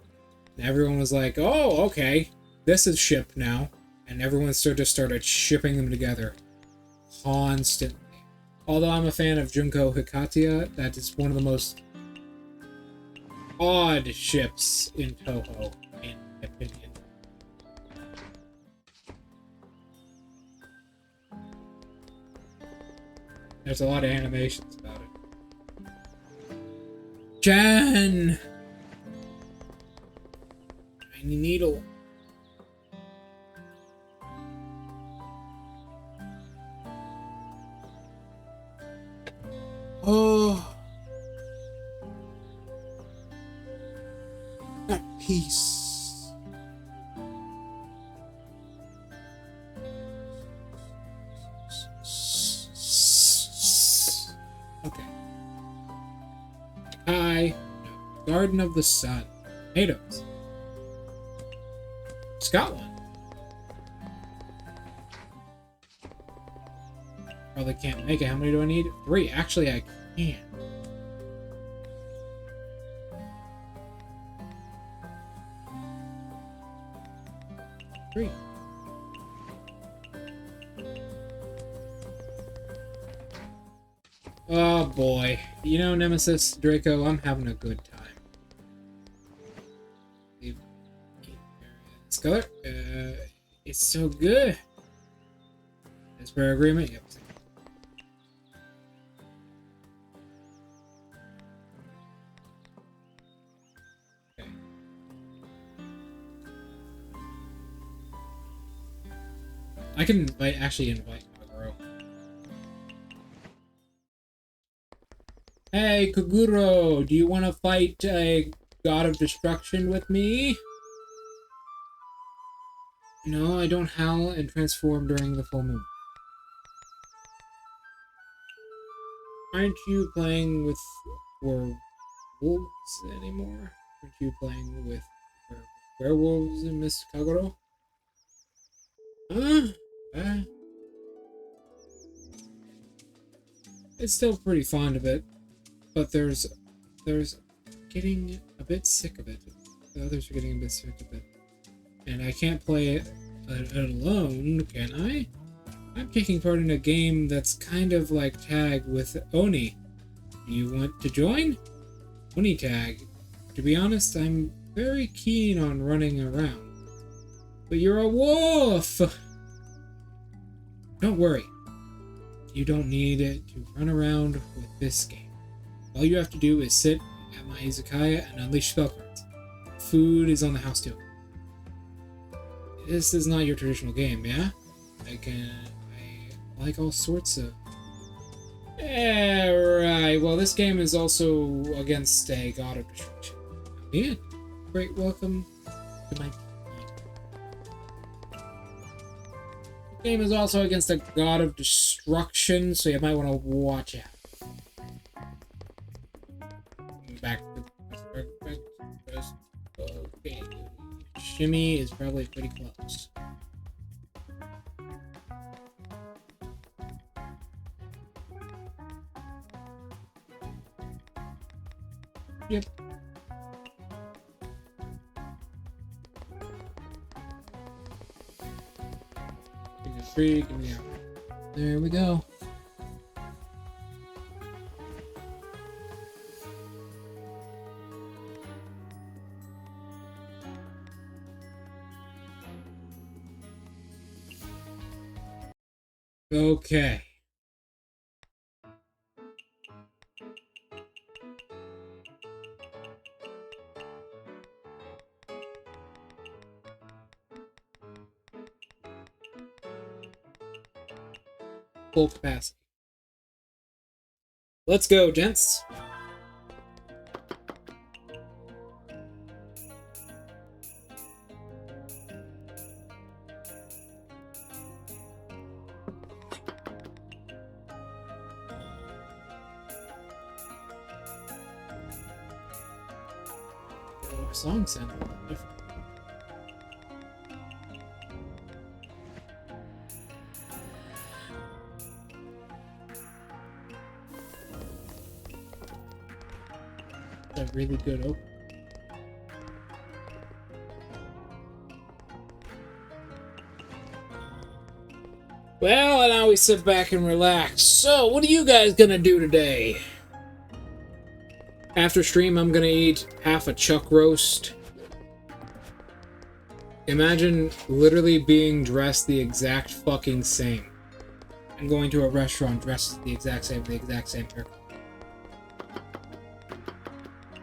And everyone was like, "Oh, okay, this is ship now." And everyone just started shipping them together constantly. Although I'm a fan of Junko Hikatia, that is one of the most odd ships in Touhou, in my opinion. There's a lot of animations about it. Jen! Tiny needle. Oh, that peace. Okay. Hi. Garden of the Sun. Tomatoes. Scotland. Probably can't make it. How many do I need? 3. Actually, I can. 3. Oh boy. You know, Nemesis, Draco, I'm having a good time. This color, it's so good. As per agreement, yep. Okay. I can actually invite Kaguro. Hey, Kaguro, do you want to fight a god of destruction with me? No, I don't howl and transform during the full moon. Aren't you playing with werewolves anymore? Aren't you playing with werewolves in Miss Kaguro? Huh? It's still pretty fond of it, but there's getting a bit sick of it. The others are getting a bit sick of it. And I can't play it alone, can I? I'm taking part in a game that's kind of like tag with Oni. You want to join? Oni tag. To be honest, I'm very keen on running around. But you're a wolf! Don't worry. You don't need to run around with this game. All you have to do is sit at my Izakaya and unleash spell cards. Food is on the house too. This is not your traditional game, yeah? I like all sorts of... Yeah, right. Well, this game is also against a god of destruction. Yeah. Great welcome to my... The game is also against a god of destruction, so you might want to watch out. Back to... Okay. Shimmy is probably pretty close. Yep. Give me a 3, give me out. There we go. Okay. Full capacity. Let's go, gents. Our song sounded a little different. A really good open. Well, now we sit back and relax. So, what are you guys gonna do today? After stream, I'm gonna eat half a chuck roast. Imagine literally being dressed the exact fucking same. And going to a restaurant dressed the exact same haircut.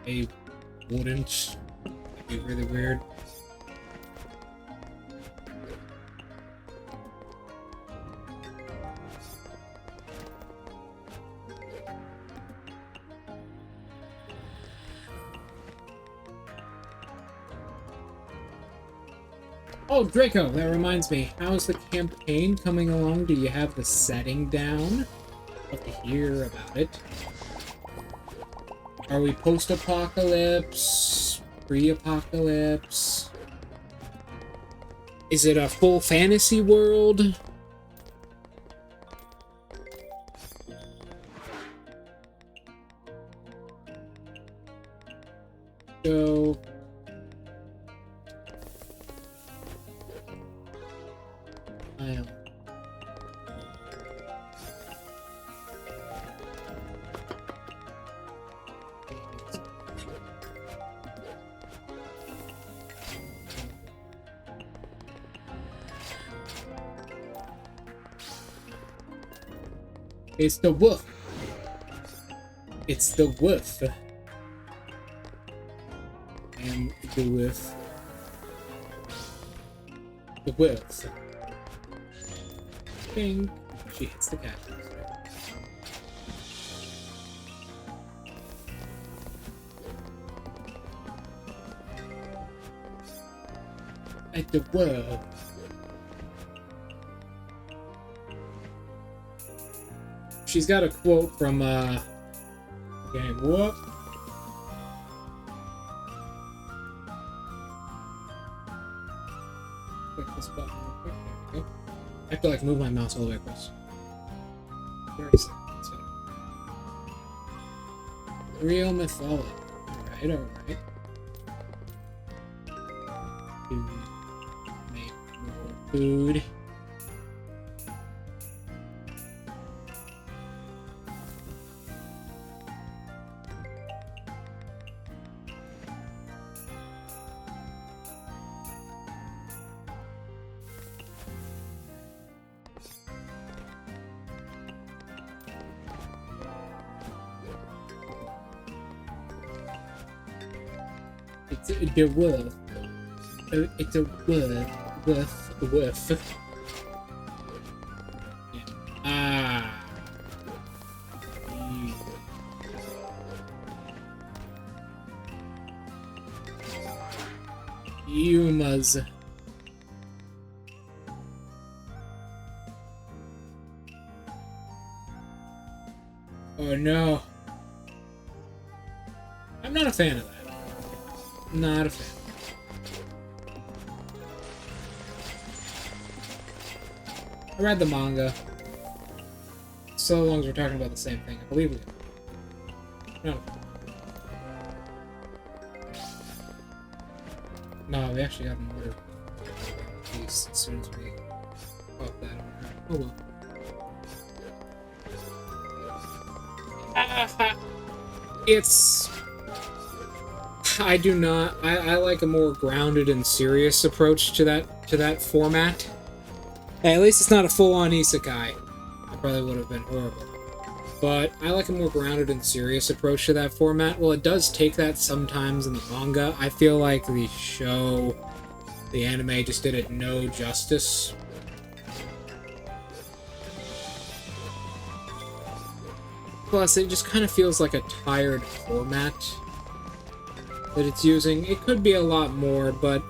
I wouldn't. That'd be really weird. Oh, Draco, that reminds me. How's the campaign coming along? Do you have the setting down? Love to hear about it. Are we post-apocalypse? Pre-apocalypse? Is it a full fantasy world? So... I'll... It's the wolf. It's the wolf. And the wolf. The wolf. Bing. She hits the cat. At the wolf. She's got a quote from game. Whoop. Click this button real quick. There we go. I have to like move my mouse all the way across. 30 seconds. Real mythology. Alright, alright. To make more food. It's the wolf. It's a wolf. Yeah. Ah. Yumas. Oh no. I'm not a fan of that. Not a fan. I read the manga. So long as we're talking about the same thing, I believe we are. No. No, we actually got an order. At least as soon as we pop that on her. Oh well. It's... I do not. I like a more grounded and serious approach to that format. Hey, at least it's not a full-on isekai. That probably would have been horrible. But I like a more grounded and serious approach to that format. Well, it does take that sometimes in the manga. I feel like the show, the anime, just did it no justice. Plus, it just kind of feels like a tired format that it's using. It could be a lot more, but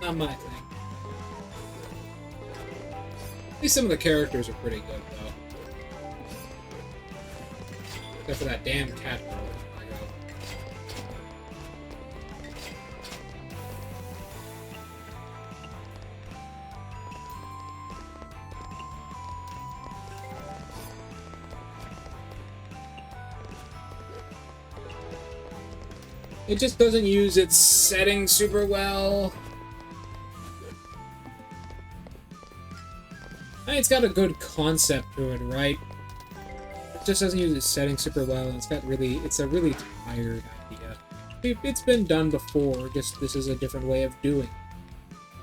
not my thing. At least some of the characters are pretty good, though. Except for that damn cat girl. Oh my god. It just doesn't use its setting super well. It's got a good concept to it, right? It just doesn't use its setting super well, and it's a really tired idea. It's been done before, just this is a different way of doing it.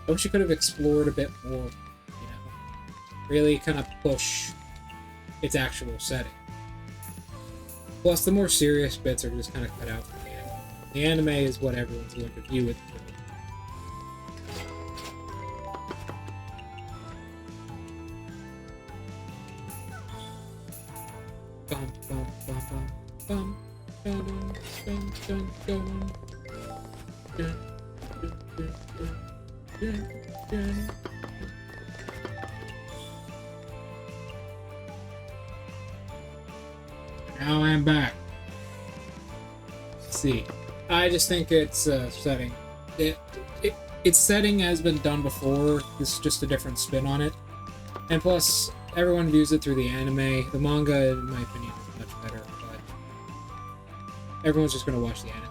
I wish you could have explored a bit more, you know, really kind of push its actual setting. Plus, the more serious bits are just kind of cut out from the anime. The anime is what everyone's going to view it through. Bum, bum, bum, bum, bum, dun, dun, dun, dun, dun, dun, dun, dun. Now I'm back. Let's see. I just think its setting. Its setting has been done before. This is just a different spin on it. And plus, everyone views it through the anime. The manga, in my opinion, is much better, but everyone's just going to watch the anime.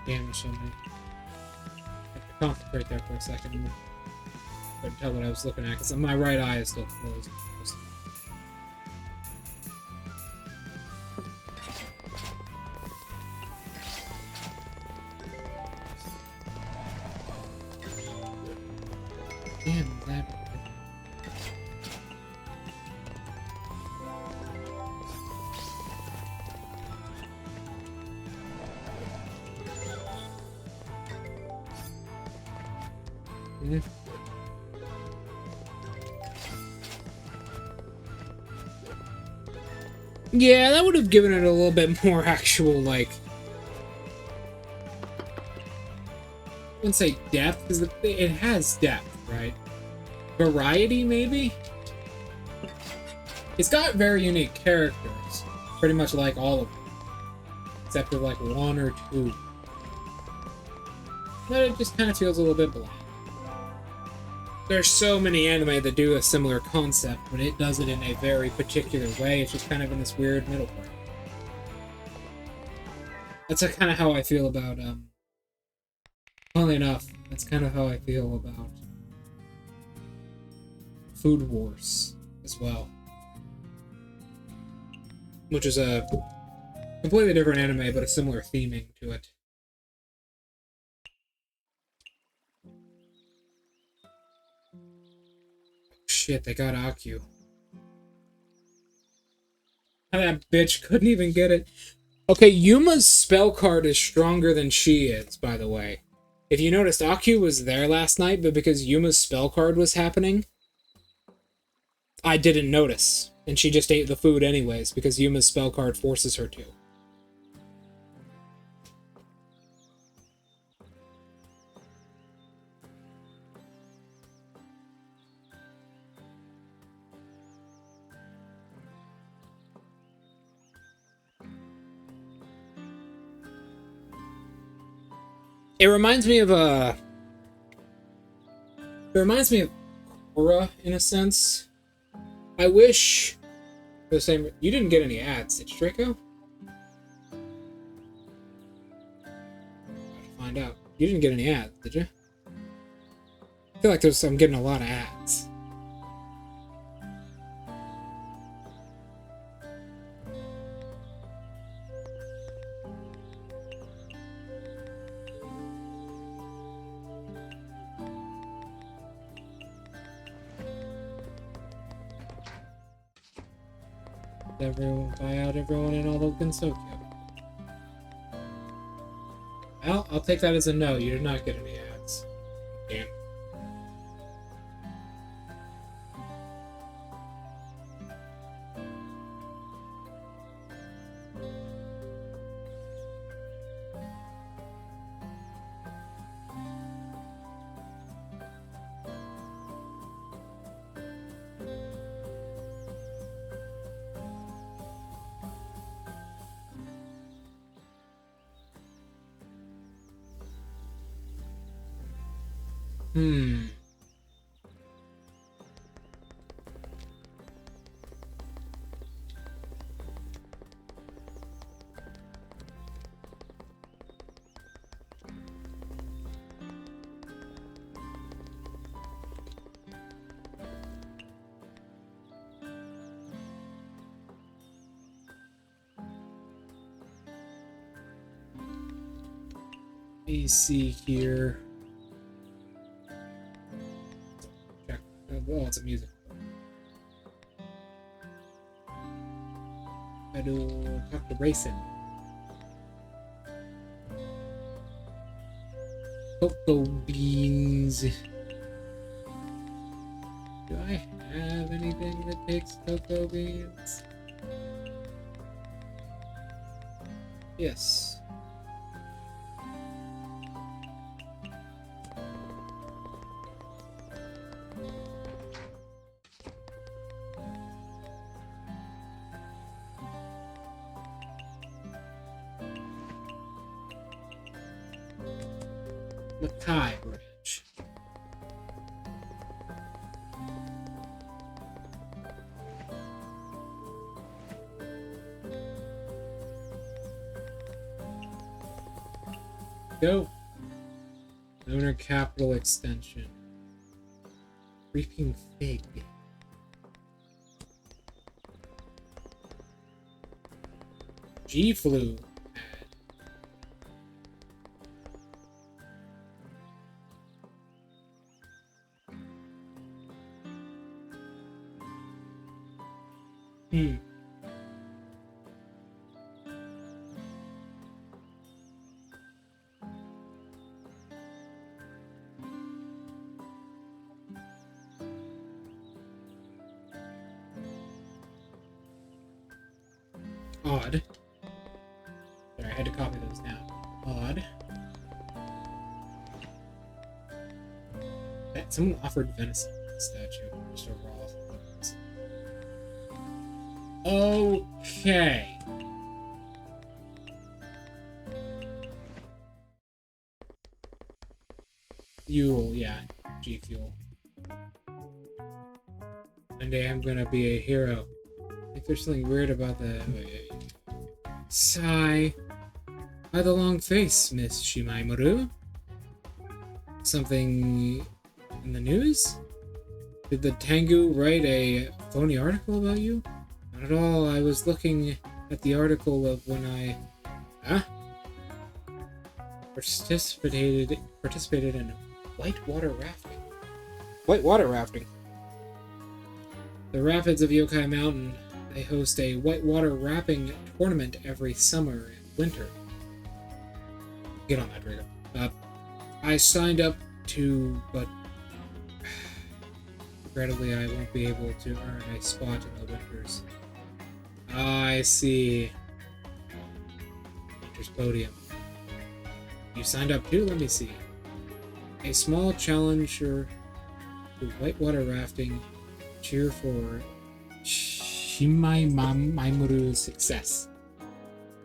Damn, so many. I have to concentrate there for a second. Couldn't tell what I was looking at because my right eye is still closed. Damn that. Yeah, that would have given it a little bit more actual, like... I wouldn't say depth, because it has depth, right? Variety, maybe? It's got very unique characters. Pretty much like all of them. Except for like one or two. But it just kind of feels a little bit bland. There's so many anime that do a similar concept, but it does it in a very particular way. It's just kind of in this weird middle ground. That's kind of how I feel about, funnily enough, that's kind of how I feel about Food Wars as well. Which is a completely different anime, but a similar theming to it. Shit, they got Aku. And that bitch couldn't even get it. Okay, Yuma's spell card is stronger than she is, by the way. If you noticed, Aku was there last night, but because Yuma's spell card was happening, I didn't notice. And she just ate the food anyways, because Yuma's spell card forces her to. It reminds me of Korra, in a sense. I wish the same. You didn't get any ads, did you, Draco? I'll find out. You didn't get any ads, did you? I feel like I'm getting a lot of ads. Everyone buy out everyone in all of Gensokyo. Well, I'll take that as a no. You did not get any ads. Damn. Let me see here. Check. Oh, it's a music. I do talk to Racing. Cocoa beans. Do I have anything that takes cocoa beans? Yes. Makai Bridge. go. Lunar Capital Extension. Reaping Fig. G-Flu. Odd. Sorry, I had to copy those down. Odd. Someone offered venison for the statue. Just overall. Okay. Fuel, yeah. G Fuel. One day I'm gonna be a hero. I think there's something weird about the... Sigh. By the long face, Miss Shimaimuru. Something in the news? Did the Tengu write a phony article about you? Not at all. I was looking at the article of when I... participated in whitewater rafting. Whitewater rafting? The rapids of Yokai Mountain. They host a whitewater rafting tournament every summer and winter. Get on that, Drago. I signed up to, but regrettably I won't be able to earn a spot in the winters. I see. Winter's podium. You signed up too? Let me see. A small challenger to whitewater rafting. Cheer for Shimaimuru's success.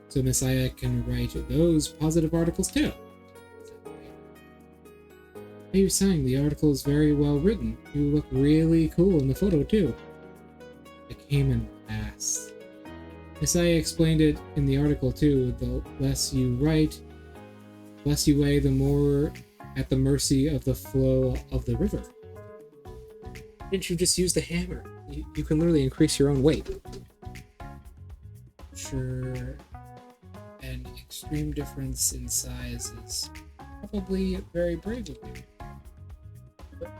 So Miss Aya can write those positive articles too. Hey, you sang. The article is very well written. You look really cool in the photo too. I came in fast. Miss Aya explained it in the article too. The less you write, less you weigh, the more at the mercy of the flow of the river. Didn't you just use the hammer? You can literally increase your own weight. Sure. An extreme difference in size is probably very brave of you. But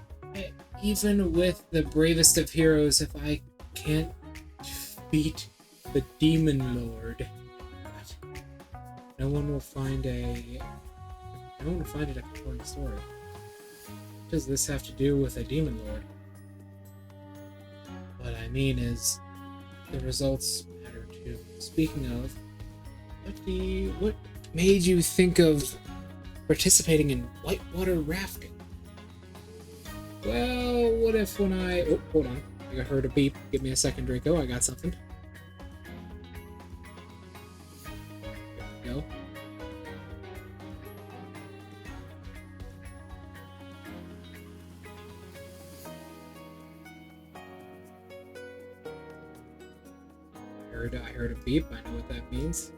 even with the bravest of heroes, if I can't defeat the Demon Lord, no one will find it a compelling story. What does this have to do with a Demon Lord? What I mean is, the results matter too. Speaking of, what made you think of participating in whitewater rafting? Well, what if when oh, hold on. I heard a beep. Give me a second, Draco. I got something. There we go. I heard a beep. I know what that means.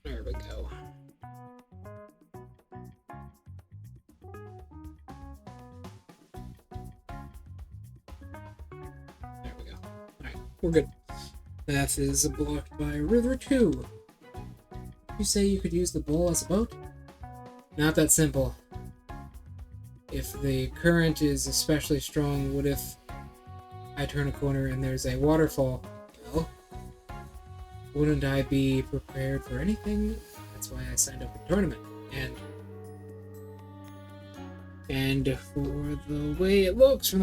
There we go. There we go. Alright, we're good. Path is blocked by River 2. You say you could use the bowl as a boat? Not that simple. If the current is especially strong, what if I turn a corner and there's a waterfall? Well, wouldn't I be prepared for anything? That's why I signed up for the tournament. And for the way it looks,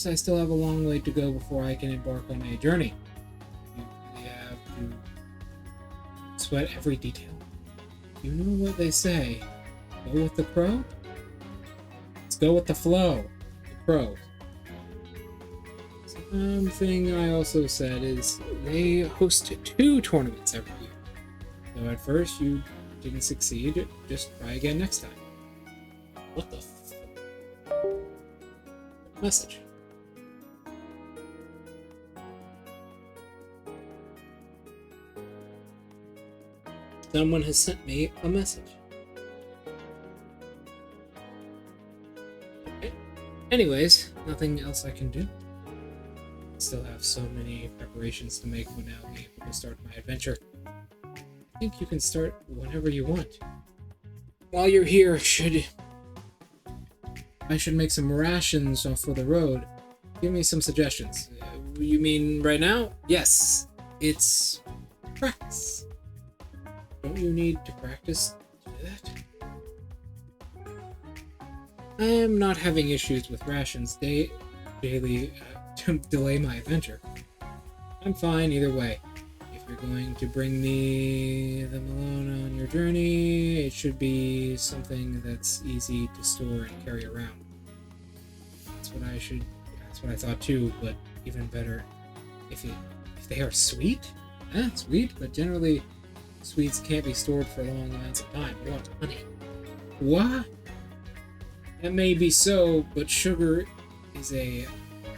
I still have a long way to go before I can embark on a journey. You really have to sweat every detail. You know what they say. Go with the crow? Let's go with the flow. The crow. Something I also said is they host 2 tournaments every year. Though at first you didn't succeed, just try again next time. What the message? Someone has sent me a message. Okay. Anyways, nothing else I can do. Still have so many preparations to make when I'll be able to start my adventure. I think you can start whenever you want. While you're here, I should make some rations for the road. Give me some suggestions. You mean right now? Yes, it's practice. Don't you need to practice to do that? I am not having issues with rations daily to delay my adventure. I'm fine either way. If you're going to bring me them alone on your journey, it should be something that's easy to store and carry around. That's what I thought too, but even better, if they are sweet? Sweet, but generally sweets can't be stored for long amounts of time. You want honey. What? That may be so, but sugar is a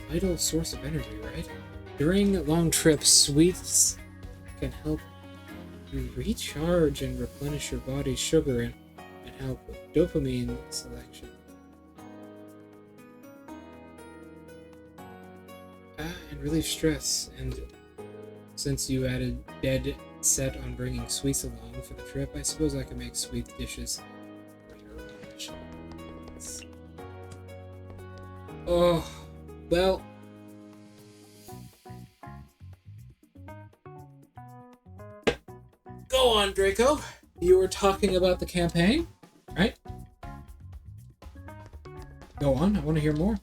vital source of energy, right? During long trips, sweets can help you recharge and replenish your body's sugar and help with dopamine selection. And relieve stress. And since you added dead set on bringing sweets along for the trip, I suppose I can make sweet dishes for your wishes. Oh, well. Go on, Draco. You were talking about the campaign, right? Go on, I want to hear more.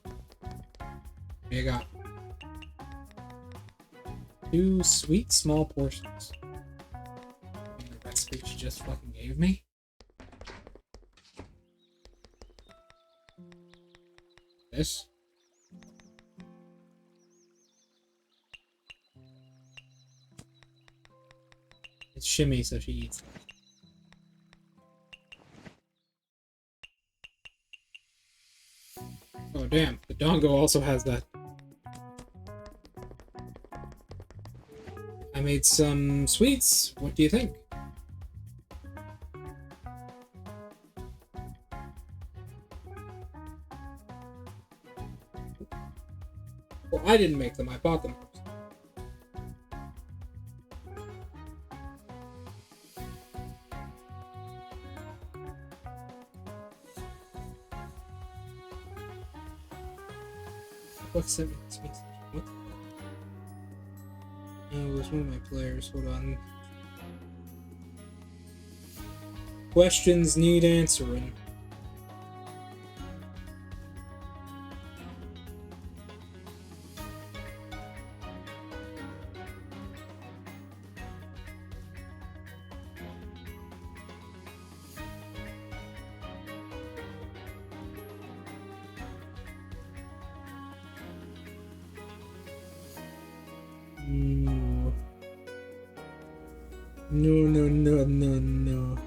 What do you got? 2 sweet small portions. The recipe you just fucking gave me? This? It's shimmy, so she eats it. Oh damn, the dongo also has that. I made some sweets. What do you think? Well, I didn't make them. I bought them. What's that? What the fuck? Oh, it was one of my players. Hold on. Questions need answering. No.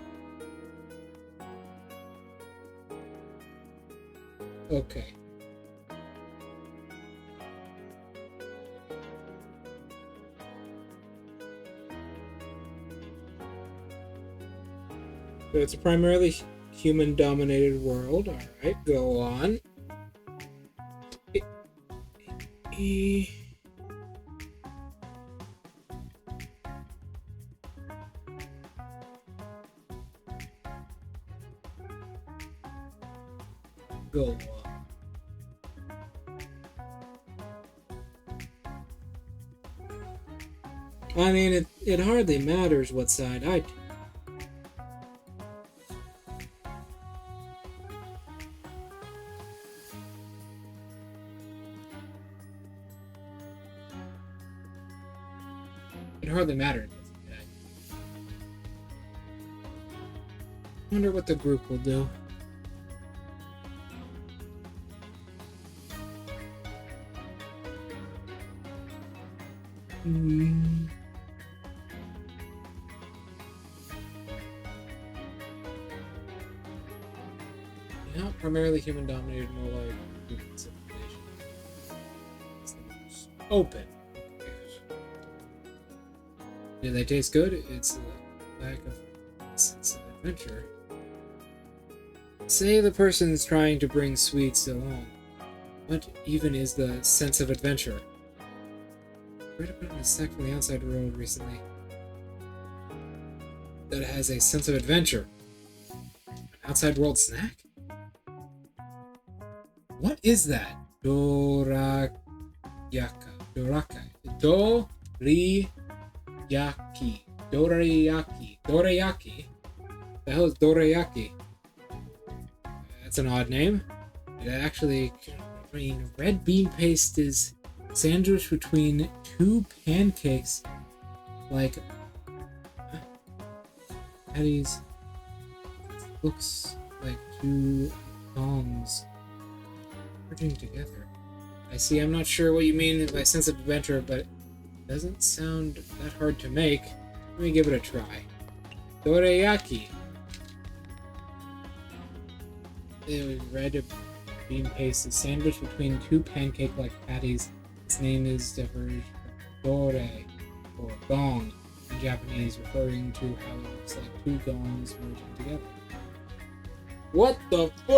Okay. So it's a primarily human-dominated world. Alright, go on. Go on. I mean, it hardly matters what side I take. It hardly matters. I wonder what the group will do. Not primarily human-dominated, more like human civilization. It's the most open. Do they taste good? It's a lack of sense of adventure. Say the person's trying to bring sweets along. What even is the sense of adventure? I read about a sect from the outside world recently that has a sense of adventure. An outside world snack? What is that? Dorayaka. Dorayaki. Dorayaki. The hell is dorayaki? That's an odd name. It actually, red bean paste is sandwiched between two pancakes, like patties. Looks like two gongs merging together. I see. I'm not sure what you mean by sense of adventure, but it doesn't sound that hard to make. Let me give it a try. Dorayaki. Red bean paste is sandwiched between two pancake-like patties. Its name is diverged from dore, or gong, in Japanese, referring to how it looks like two gongs merging together. What the fuck?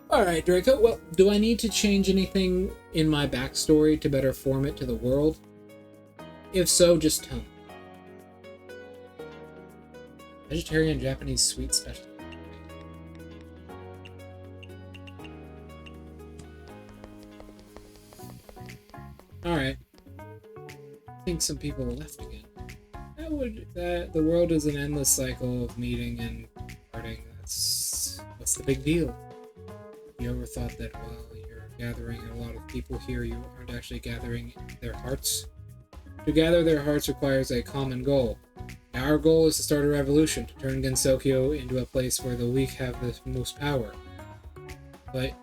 Alright, Draco, well, do I need to change anything in my backstory to better form it to the world? If so, just tell me. Vegetarian Japanese sweet specialty. Alright. I think some people left again. The world is an endless cycle of meeting and parting. What's the big deal? You ever thought that while you're gathering a lot of people here, you aren't actually gathering their hearts? To gather their hearts requires a common goal. Our goal is to start a revolution, to turn Gensokyo into a place where the weak have the most power. But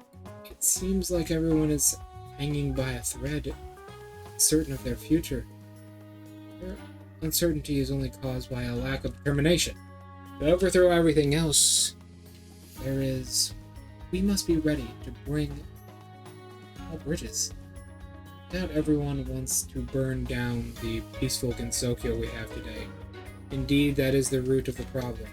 it seems like everyone is hanging by a thread, certain of their future. Their uncertainty is only caused by a lack of determination. To overthrow everything else, we must be ready to bring all bridges. Not everyone wants to burn down the peaceful Gensokyo we have today. Indeed, that is the root of the problem.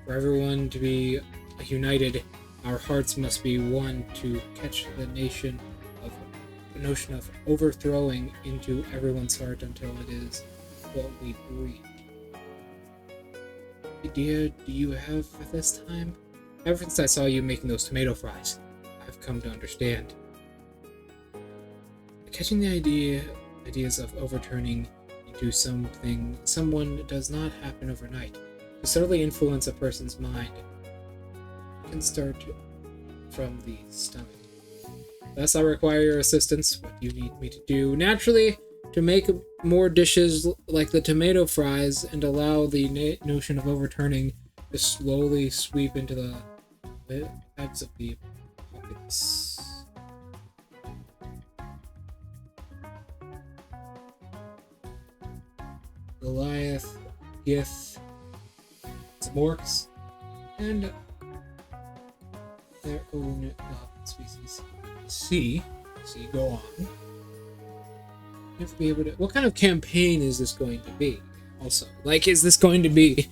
For everyone to be united, our hearts must be one to catch the notion of overthrowing into everyone's heart until it is what we breathe. What idea do you have at this time? Ever since I saw you making those tomato fries, I've come to understand. Catching the ideas of overturning into someone does not happen overnight. To subtly influence a person's mind, it can start from the stomach. Thus, I require your assistance. What do you need me to do? Naturally, to make more dishes like the tomato fries and allow the notion of overturning to slowly sweep into the bags of the pockets. Goliath, Gith, some orcs, and their own species. See, go on. You have to be able to. What kind of campaign is this going to be? Also, like, is this going to be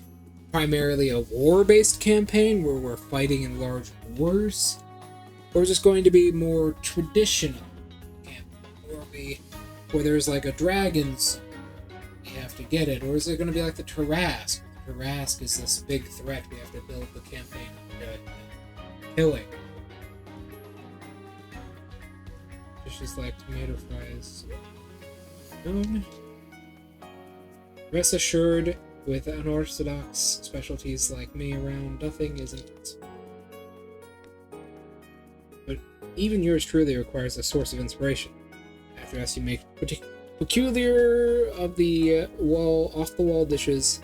primarily a war-based campaign where we're fighting in large wars, or is this going to be more traditional campaign, where there's like a dragon's? We have to get it, or is it going to be like the Tarrasque? The Tarrasque is this big threat we have to build the campaign on killing. Dishes like tomato fries. Rest assured, with unorthodox specialties like me around, nothing is impossible. But even yours truly requires a source of inspiration. After us, you make peculiar of the off-the-wall dishes.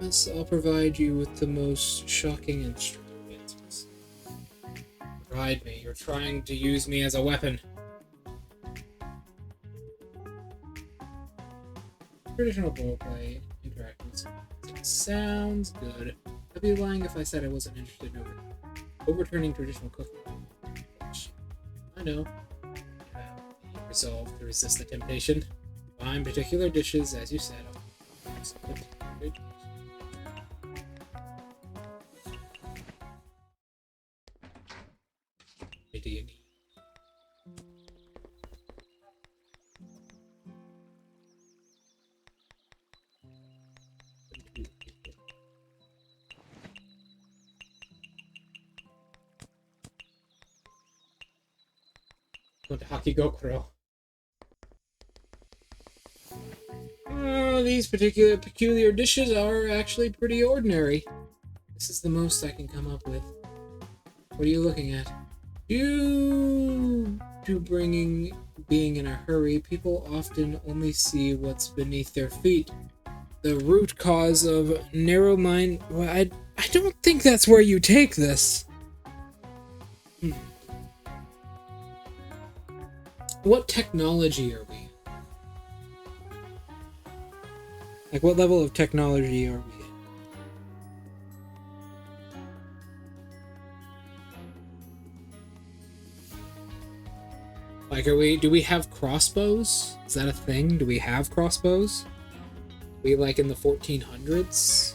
Thus, I'll provide you with the most shocking and strange answers. Ride me. You're trying to use me as a weapon. Traditional roleplay interactions. Sounds good. I'd be lying if I said I wasn't interested in overturning traditional cooking. I know. Resolve to resist the temptation. Find particular dishes, as you said. Hakigokuro. These peculiar dishes are actually pretty ordinary. This is the most I can come up with. What are you looking at? Due to being in a hurry, people often only see what's beneath their feet. The root cause of narrow mind. Well, I don't think that's where you take this. What technology are we? Like, what level of technology are we in? Like, do we have crossbows? Is that a thing? Do we have crossbows? Are we, like, in the 1400s?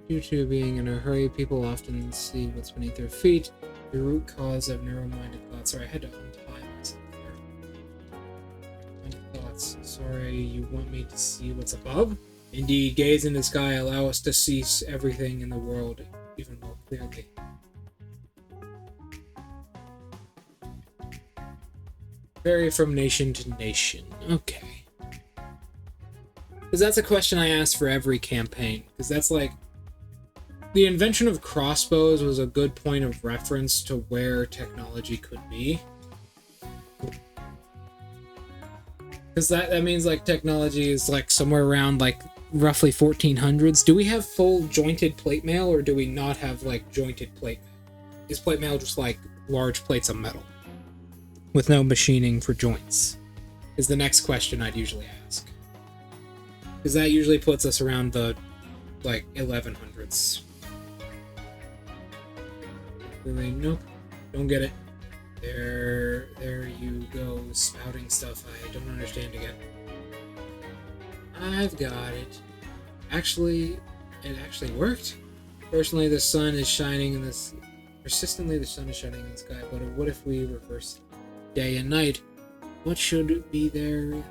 Due to being in a hurry, people often see what's beneath their feet. The root cause of narrow-minded thoughts. Sorry, I had to untie myself there. Thoughts. Sorry, you want me to see what's above? Indeed, gaze in the sky, allow us to see everything in the world even more clearly. Vary from nation to nation. Okay. Because that's a question I ask for every campaign. Because that's like... The invention of crossbows was a good point of reference to where technology could be. Because that means, like, technology is, like, somewhere around, like, roughly 1400s. Do we have full jointed plate mail, or do we not have, like, jointed plate mail? Is plate mail just, like, large plates of metal? With no machining for joints? Is the next question I'd usually ask. Because that usually puts us around the, like, 1100s. Really, nope. Don't get it. There you go, spouting stuff I don't understand again. I've got it. Actually, it actually worked. Personally, the sun is shining in this... Persistently, the sun is shining in the sky, but what if we reverse day and night? What should be there?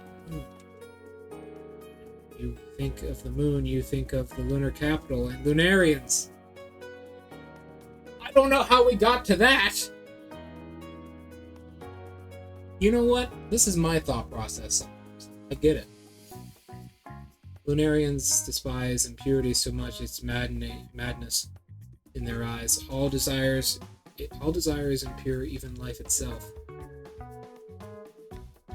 You think of the moon, you think of the lunar capital and Lunarians. I don't know how we got to that. You know what? This is my thought process. I get it. Lunarians despise impurity so much it's madness in their eyes. All desire is impure, even life itself.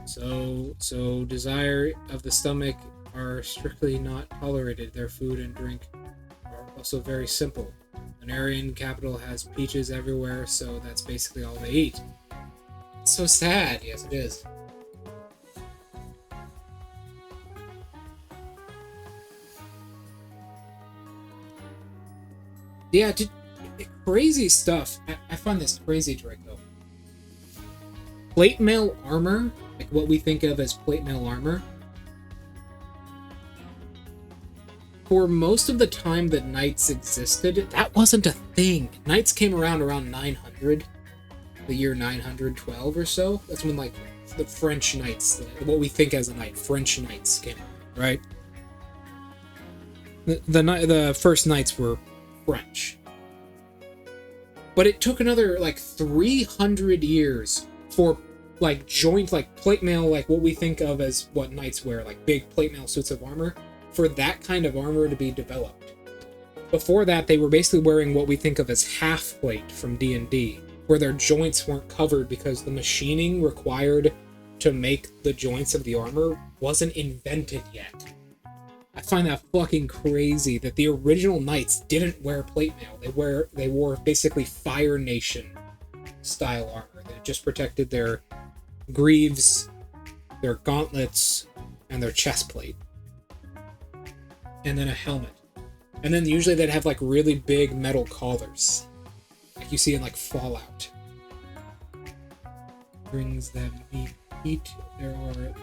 So desire of the stomach are strictly not tolerated. Their food and drink are also very simple. Lunarian capital has peaches everywhere, so that's basically all they eat. It's so sad. Yes, it is. Yeah, crazy stuff. I find this crazy, Draco. Plate mail armor, like what we think of as plate mail armor, for most of the time that knights existed, that wasn't a thing. Knights came around 900, the year 912 or so. That's when, like, the French knights, what we think as a knight, French knights came out, right? The first knights were French. But it took another, like, 300 years for, like, joint, like, plate mail, like what we think of as what knights wear, like big plate mail suits of armor, for that kind of armor to be developed. Before that, they were basically wearing what we think of as half plate from D&D, where their joints weren't covered because the machining required to make the joints of the armor wasn't invented yet. I find that fucking crazy that the original knights didn't wear plate mail. They wore basically Fire Nation style armor that just protected their greaves, their gauntlets, and their chest plate. And then a helmet. And then usually they'd have like really big metal collars, like you see in like Fallout. Brings them heat. There are.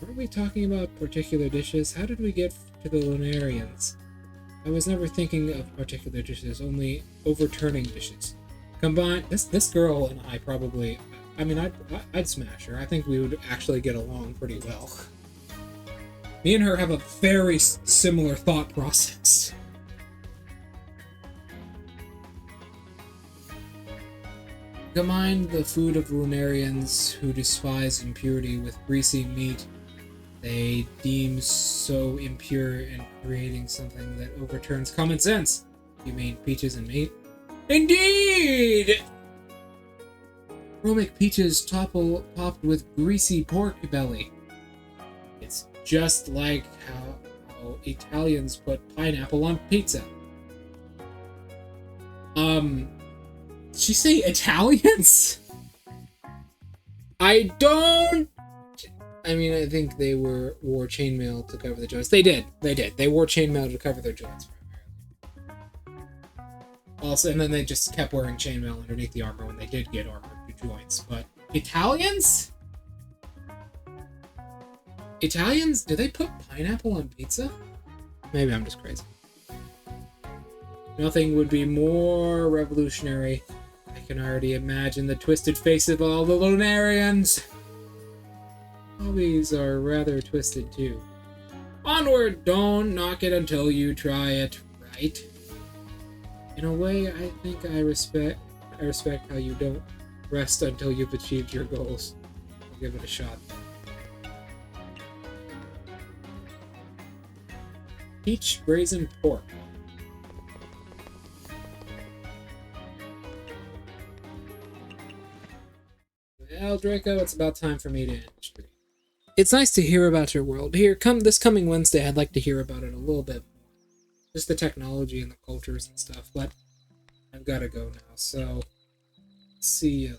Weren't we talking about particular dishes? How did we get to the Lunarians? I was never thinking of particular dishes, only overturning dishes. Combined, this girl and I probably. I mean, I'd smash her. I think we would actually get along pretty well. Me and her have a very similar thought process. Combine the food of Lunarians who despise impurity with greasy meat they deem so impure and creating something that overturns common sense. You mean peaches and meat? Indeed! We'll make peaches topped with greasy pork belly. It's just like how Italians put pineapple on pizza. Did she say Italians? I mean, I think they wore chainmail to cover the joints. They did. They wore chainmail to cover their joints primarily. Also, and then they just kept wearing chainmail underneath the armor when they did get armor to joints. But Italians? Italians? Do they put pineapple on pizza? Maybe I'm just crazy. Nothing would be more revolutionary. I can already imagine the twisted face of all the Lunarians. Hobbies are rather twisted too. Onward! Don't knock it until you try it, right? In a way, I think I respect how you don't rest until you've achieved your goals. I'll give it a shot. Peach braised pork. Well, Draco, it's about time for me to end the stream. It's nice to hear about your world. This coming Wednesday, I'd like to hear about it a little bit more. Just the technology and the cultures and stuff, but I've got to go now, so see you